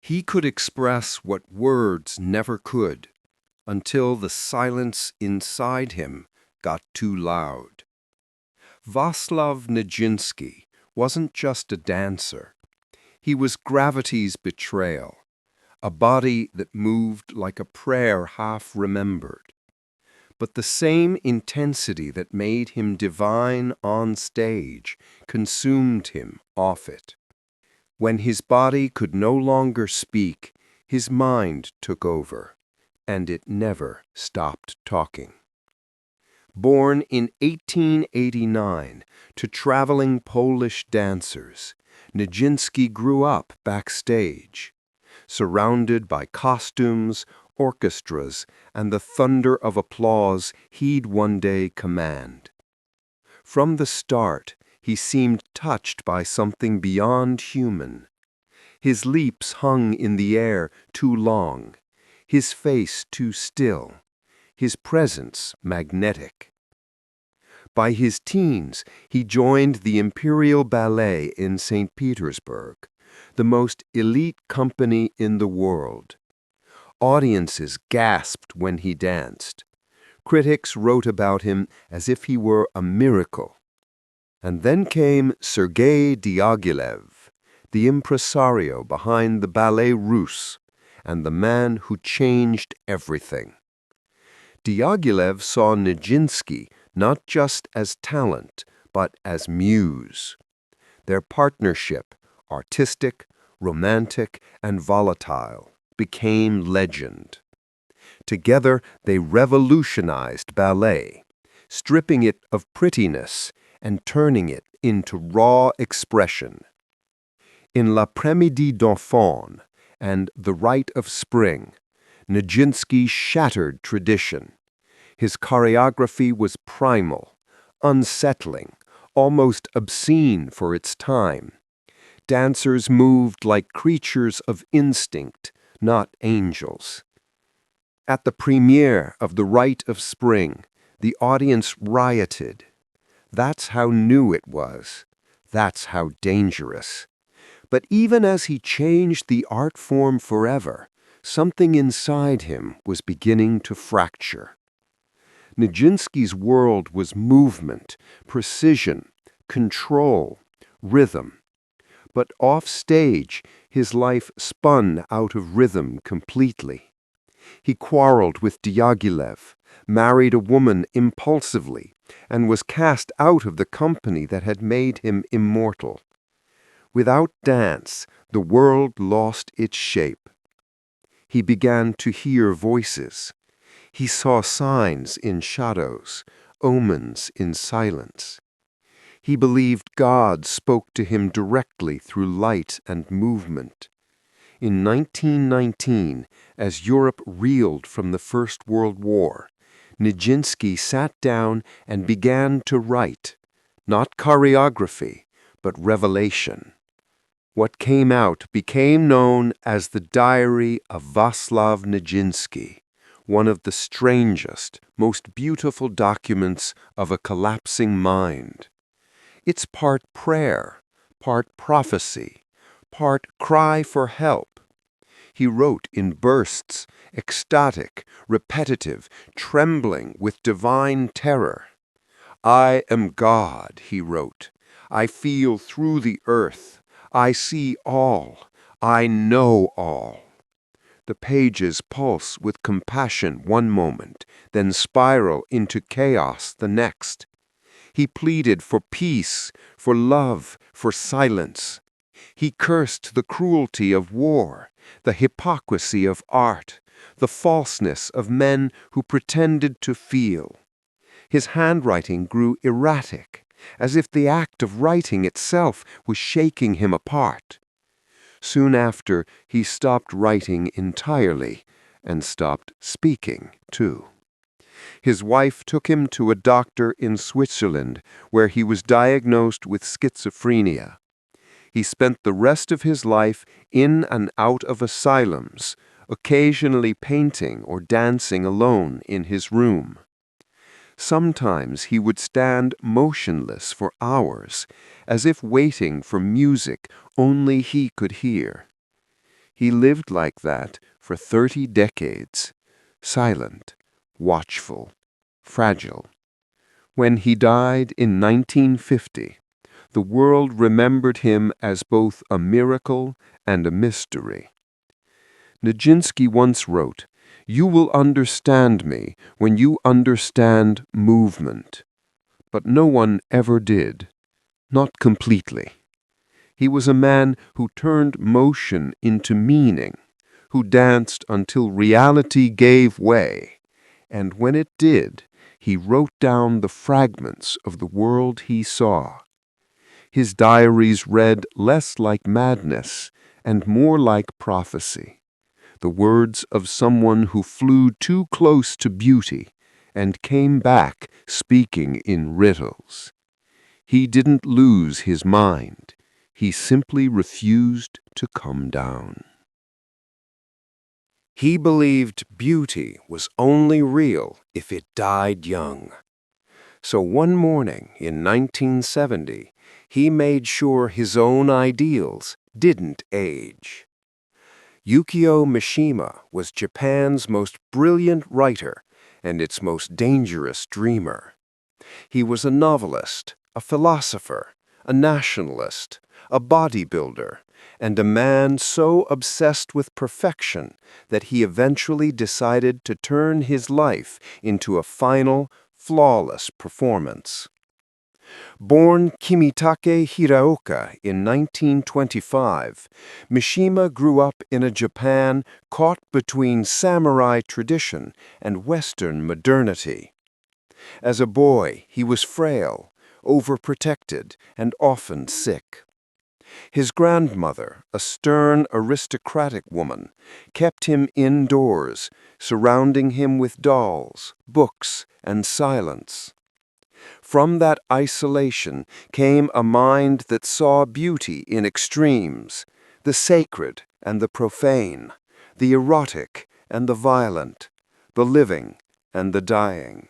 He could express what words never could, until the silence inside him got too loud. Václav Nijinsky wasn't just a dancer. He was gravity's betrayal, a body that moved like a prayer half remembered. But the same intensity that made him divine on stage consumed him off it. When his body could no longer speak, his mind took over, and it never stopped talking. Born in 1889 to traveling Polish dancers, Nijinsky grew up backstage, surrounded by costumes, orchestras, and the thunder of applause he'd one day command. From the start, he seemed touched by something beyond human. His leaps hung in the air too long, his face too still, his presence magnetic. By his teens, he joined the Imperial Ballet in St. Petersburg, the most elite company in the world. Audiences gasped when he danced. Critics wrote about him as if he were a miracle. And then came Sergei Diaghilev, the impresario behind the Ballet Russe, and the man who changed everything. Diaghilev saw Nijinsky not just as talent, but as muse. Their partnership, artistic, romantic, and volatile, became legend. Together, they revolutionized ballet, stripping it of prettiness and turning it into raw expression. In L'après-midi d'enfant and The Rite of Spring, Nijinsky shattered tradition. His choreography was primal, unsettling, almost obscene for its time. Dancers moved like creatures of instinct, not angels. At the premiere of The Rite of Spring, the audience rioted. That's how new it was. That's how dangerous. But even as he changed the art form forever, something inside him was beginning to fracture. Nijinsky's world was movement, precision, control, rhythm. But off stage, his life spun out of rhythm completely. He quarreled with Diaghilev, married a woman impulsively, and was cast out of the company that had made him immortal. Without dance, the world lost its shape. He began to hear voices. He saw signs in shadows, omens in silence. He believed God spoke to him directly through light and movement. In 1919, as Europe reeled from the First World War, Nijinsky sat down and began to write, not choreography, but revelation. What came out became known as the Diary of Václav Nijinsky, one of the strangest, most beautiful documents of a collapsing mind. It's part prayer, part prophecy, part cry for help. He wrote in bursts, ecstatic, repetitive, trembling with divine terror. "I am God," he wrote. "I feel through the earth. I see all. I know all." The pages pulse with compassion one moment, then spiral into chaos the next. He pleaded for peace, for love, for silence. He cursed the cruelty of war, the hypocrisy of art, the falseness of men who pretended to feel. His handwriting grew erratic, as if the act of writing itself was shaking him apart. Soon after, he stopped writing entirely and stopped speaking, too. His wife took him to a doctor in Switzerland, where he was diagnosed with schizophrenia. He spent the rest of his life in and out of asylums, occasionally painting or dancing alone in his room. Sometimes he would stand motionless for hours, as if waiting for music only he could hear. He lived like that for 30 decades, silent, watchful, fragile. When he died in 1950, the world remembered him as both a miracle and a mystery. Nijinsky once wrote, "You will understand me when you understand movement." But no one ever did, not completely. He was a man who turned motion into meaning, who danced until reality gave way, and when it did, he wrote down the fragments of the world he saw. His diaries read less like madness and more like prophecy, the words of someone who flew too close to beauty and came back speaking in riddles. He didn't lose his mind. He simply refused to come down. He believed beauty was only real if it died young. So one morning in 1970, he made sure his own ideals didn't age. Yukio Mishima was Japan's most brilliant writer and its most dangerous dreamer. He was a novelist, a philosopher, a nationalist, a bodybuilder, and a man so obsessed with perfection that he eventually decided to turn his life into a final, flawless performance. Born Kimitake Hiraoka in 1925, Mishima grew up in a Japan caught between samurai tradition and Western modernity. As a boy, he was frail, overprotected, and often sick. His grandmother, a stern, aristocratic woman, kept him indoors, surrounding him with dolls, books, and silence. From that isolation came a mind that saw beauty in extremes, the sacred and the profane, the erotic and the violent, the living and the dying.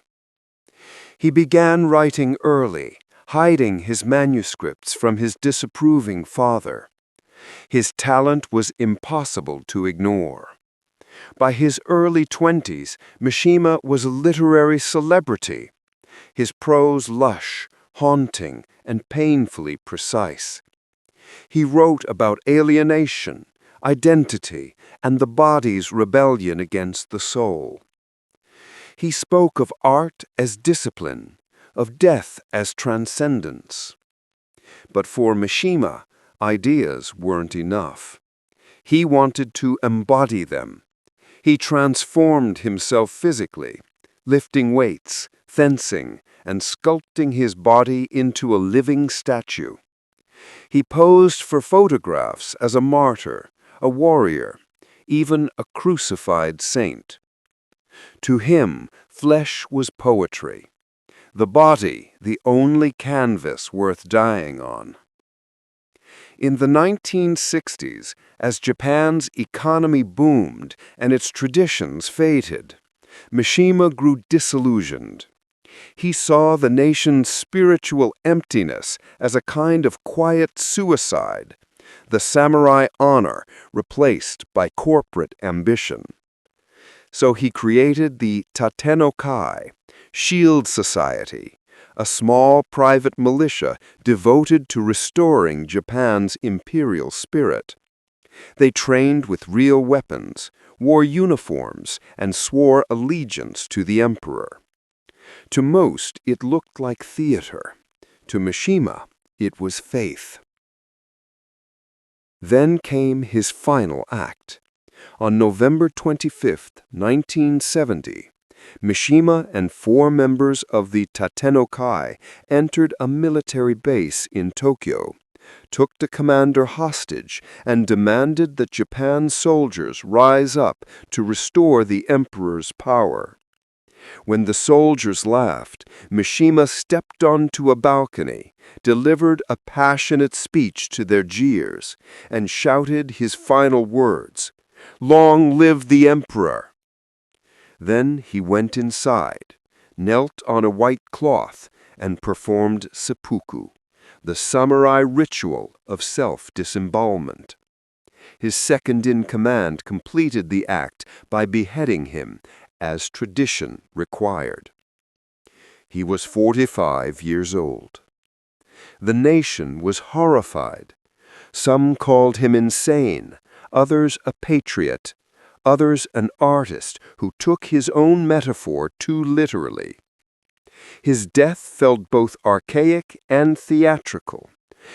He began writing early, hiding his manuscripts from his disapproving father. His talent was impossible to ignore. By his early 20s, Mishima was a literary celebrity. His prose lush, haunting, and painfully precise. He wrote about alienation, identity, and the body's rebellion against the soul. He spoke of art as discipline, of death as transcendence. But for Mishima, ideas weren't enough. He wanted to embody them. He transformed himself physically, lifting weights, fencing, and sculpting his body into a living statue. He posed for photographs as a martyr, a warrior, even a crucified saint. To him, flesh was poetry, the body the only canvas worth dying on. In the 1960s, as Japan's economy boomed and its traditions faded, Mishima grew disillusioned. He saw the nation's spiritual emptiness as a kind of quiet suicide, the samurai honor replaced by corporate ambition. So he created the Tatenokai, Shield Society, a small private militia devoted to restoring Japan's imperial spirit. They trained with real weapons, wore uniforms, and swore allegiance to the emperor. To most, it looked like theater. To Mishima, it was faith. Then came his final act. On November 25, 1970, Mishima and 4 members of the Tatenokai entered a military base in Tokyo, took the commander hostage and demanded that Japan's soldiers rise up to restore the emperor's power. When the soldiers laughed, Mishima stepped onto a balcony, delivered a passionate speech to their jeers, and shouted his final words, "Long live the emperor!" Then he went inside, knelt on a white cloth, and performed seppuku, the samurai ritual of self-disembowelment. His second-in-command completed the act by beheading him, as tradition required. He was 45 years old. The nation was horrified. Some called him insane, others a patriot, others an artist who took his own metaphor too literally. His death felt both archaic and theatrical,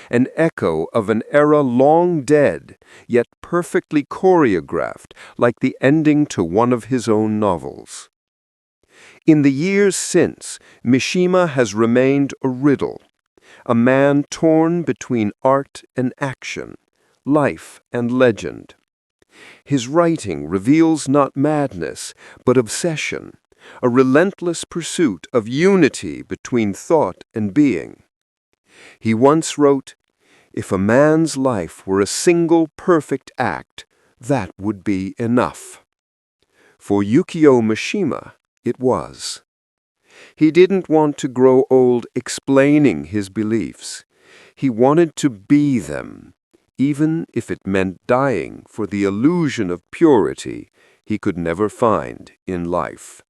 an echo of an era long dead, yet perfectly choreographed, like the ending to one of his own novels. In the years since, Mishima has remained a riddle, a man torn between art and action, life and legend. His writing reveals not madness, but obsession, a relentless pursuit of unity between thought and being. He once wrote, "If a man's life were a single perfect act, that would be enough." For Yukio Mishima, it was. He didn't want to grow old explaining his beliefs. He wanted to be them, even if it meant dying for the illusion of purity he could never find in life.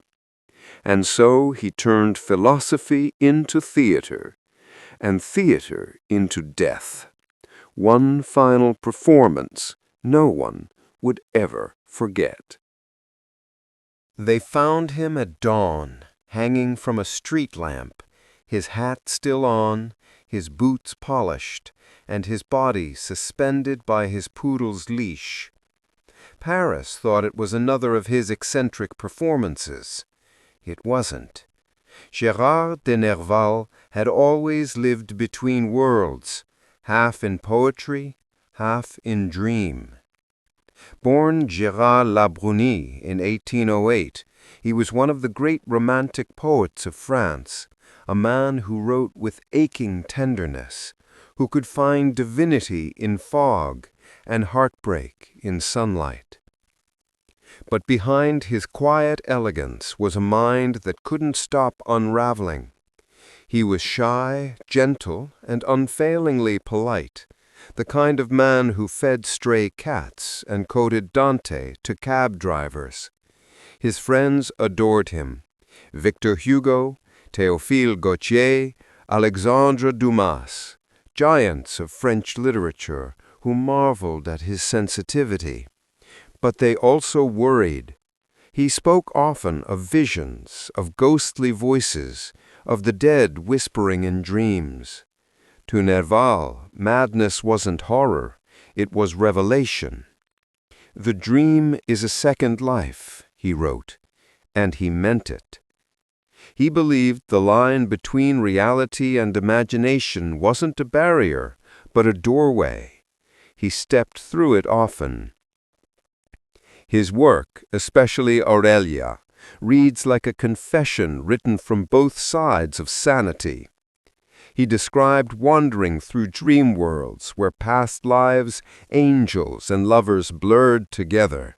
And so he turned philosophy into theater, and theater into death. One final performance no one would ever forget. They found him at dawn, hanging from a street lamp, his hat still on, his boots polished, and his body suspended by his poodle's leash. Paris thought it was another of his eccentric performances. It wasn't. Gérard de Nerval had always lived between worlds, half in poetry, half in dream. Born Gérard Labrunie in 1808, he was one of the great romantic poets of France, a man who wrote with aching tenderness, who could find divinity in fog and heartbreak in sunlight. But behind his quiet elegance was a mind that couldn't stop unraveling. He was shy, gentle, and unfailingly polite, the kind of man who fed stray cats and quoted Dante to cab drivers. His friends adored him: Victor Hugo, Théophile Gautier, Alexandre Dumas, giants of French literature who marveled at his sensitivity. But they also worried. He spoke often of visions, of ghostly voices, of the dead whispering in dreams. To Nerval, madness wasn't horror, it was revelation. "The dream is a second life," he wrote, and he meant it. He believed the line between reality and imagination wasn't a barrier, but a doorway. He stepped through it often. His work, especially Aurelia, reads like a confession written from both sides of sanity. He described wandering through dream worlds where past lives, angels, and lovers blurred together.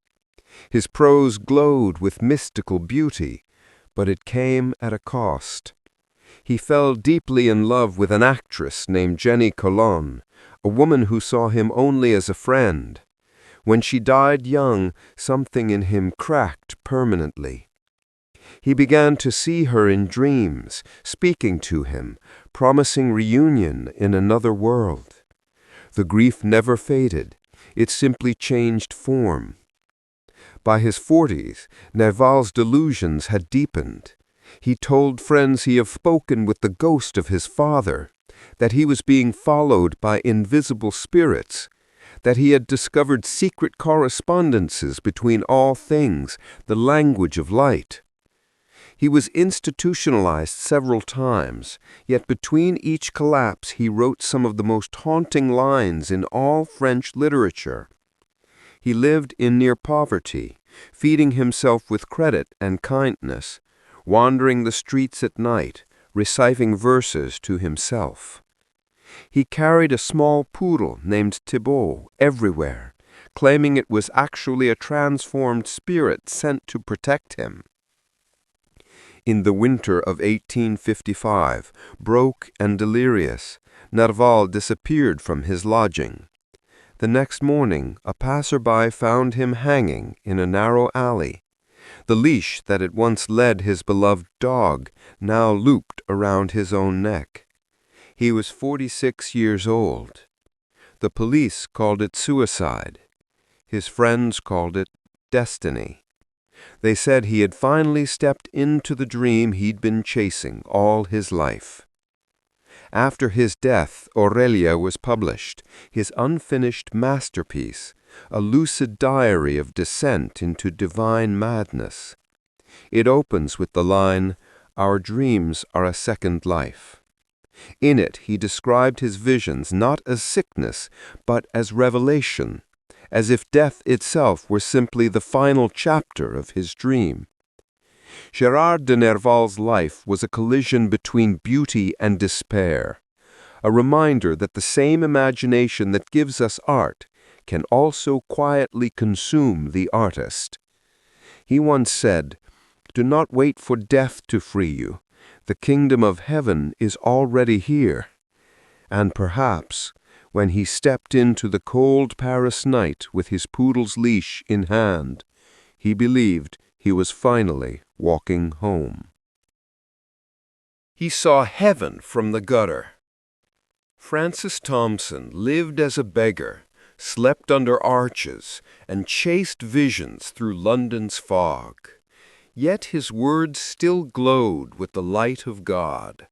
His prose glowed with mystical beauty, but it came at a cost. He fell deeply in love with an actress named Jenny Colon, a woman who saw him only as a friend. When she died young, something in him cracked permanently. He began to see her in dreams, speaking to him, promising reunion in another world. The grief never faded, it simply changed form. By his 40s, Nerval's delusions had deepened. He told friends he had spoken with the ghost of his father, that he was being followed by invisible spirits, that he had discovered secret correspondences between all things, the language of light. He was institutionalized several times, yet between each collapse he wrote some of the most haunting lines in all French literature. He lived in near poverty, feeding himself with credit and kindness, wandering the streets at night, reciting verses to himself. He carried a small poodle named Thibault everywhere, claiming it was actually a transformed spirit sent to protect him. In the winter of 1855, broke and delirious, Nerval disappeared from his lodging. The next morning, a passerby found him hanging in a narrow alley. The leash that had once led his beloved dog now looped around his own neck. He was 46 years old. The police called it suicide. His friends called it destiny. They said he had finally stepped into the dream he'd been chasing all his life. After his death, Aurelia was published, his unfinished masterpiece, a lucid diary of descent into divine madness. It opens with the line, "Our dreams are a second life." In it, he described his visions not as sickness, but as revelation, as if death itself were simply the final chapter of his dream. Gérard de Nerval's life was a collision between beauty and despair, a reminder that the same imagination that gives us art can also quietly consume the artist. He once said, "Do not wait for death to free you. The kingdom of heaven is already here." And perhaps, when he stepped into the cold Paris night with his poodle's leash in hand, he believed he was finally walking home. He saw heaven from the gutter. Francis Thompson lived as a beggar, slept under arches, and chased visions through London's fog. Yet his words still glowed with the light of God.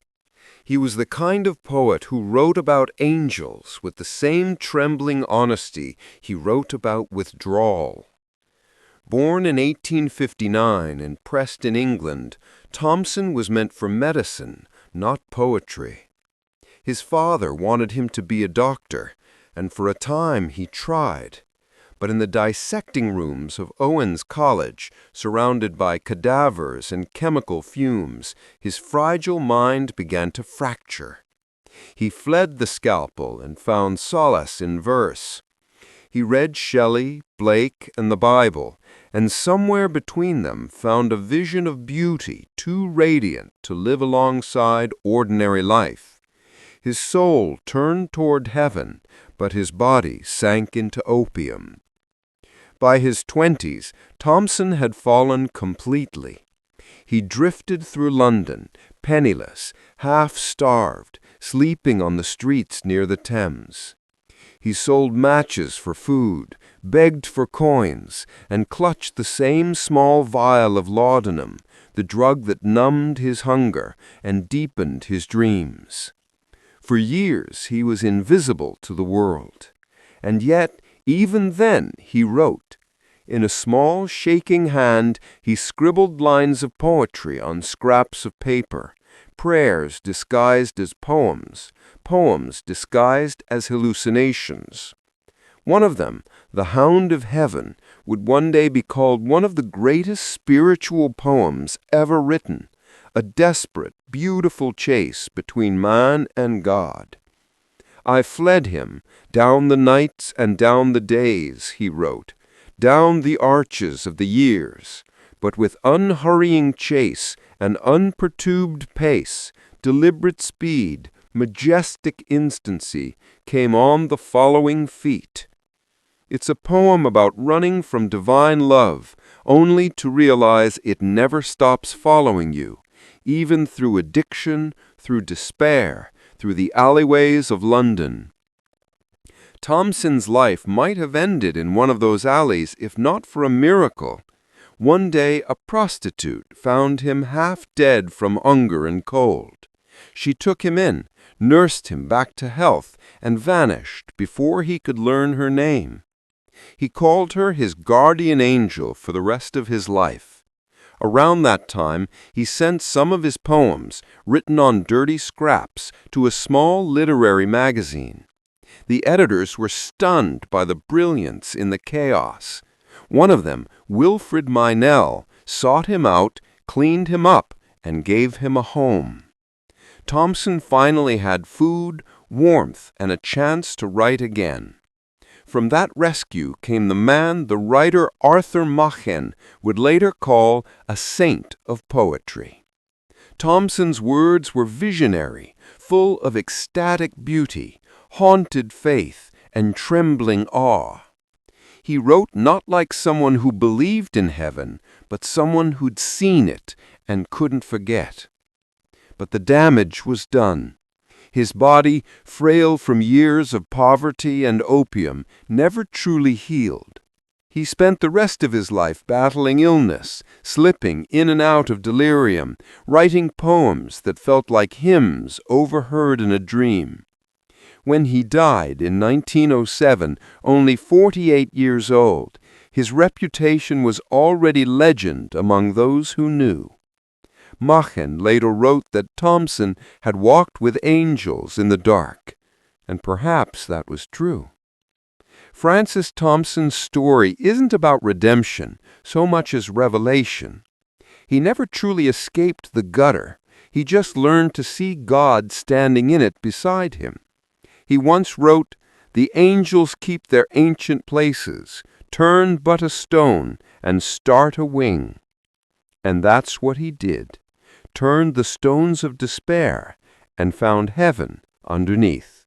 He was the kind of poet who wrote about angels with the same trembling honesty he wrote about withdrawal. Born in 1859 in Preston, England, Thompson was meant for medicine, not poetry. His father wanted him to be a doctor, and for a time he tried. But in the dissecting rooms of Owens College, surrounded by cadavers and chemical fumes, his fragile mind began to fracture. He fled the scalpel and found solace in verse. He read Shelley, Blake, and the Bible, and somewhere between them found a vision of beauty too radiant to live alongside ordinary life. His soul turned toward heaven, but his body sank into opium. By his 20s, Thompson had fallen completely. He drifted through London, penniless, half-starved, sleeping on the streets near the Thames. He sold matches for food, begged for coins, and clutched the same small vial of laudanum, the drug that numbed his hunger and deepened his dreams. For years he was invisible to the world, and yet even then he wrote. In a small, shaking hand, he scribbled lines of poetry on scraps of paper, prayers disguised as poems, poems disguised as hallucinations. One of them, The Hound of Heaven, would one day be called one of the greatest spiritual poems ever written, a desperate, beautiful chase between man and God. "I fled him, down the nights and down the days," he wrote, "down the arches of the years, but with unhurrying chase and unperturbed pace, deliberate speed, majestic instancy, came on the following feet." It's a poem about running from divine love, only to realize it never stops following you, even through addiction, through despair, through the alleyways of London. Thompson's life might have ended in one of those alleys if not for a miracle. One day a prostitute found him half dead from hunger and cold. She took him in, nursed him back to health, and vanished before he could learn her name. He called her his guardian angel for the rest of his life. Around that time, he sent some of his poems, written on dirty scraps, to a small literary magazine. The editors were stunned by the brilliance in the chaos. One of them, Wilfred Meynell, sought him out, cleaned him up, and gave him a home. Thomson finally had food, warmth, and a chance to write again. From that rescue came the man the writer Arthur Machen would later call a saint of poetry. Thomson's words were visionary, full of ecstatic beauty, haunted faith, and trembling awe. He wrote not like someone who believed in heaven, but someone who'd seen it and couldn't forget. But the damage was done. His body, frail from years of poverty and opium, never truly healed. He spent the rest of his life battling illness, slipping in and out of delirium, writing poems that felt like hymns overheard in a dream. When he died in 1907, only 48 years old, his reputation was already legend among those who knew. Machen later wrote that Thomson had walked with angels in the dark, and perhaps that was true. Francis Thompson's story isn't about redemption so much as revelation. He never truly escaped the gutter. He just learned to see God standing in it beside him. He once wrote, "The angels keep their ancient places, turn but a stone, and start a wing." And that's what he did. Turned the stones of despair and found heaven underneath.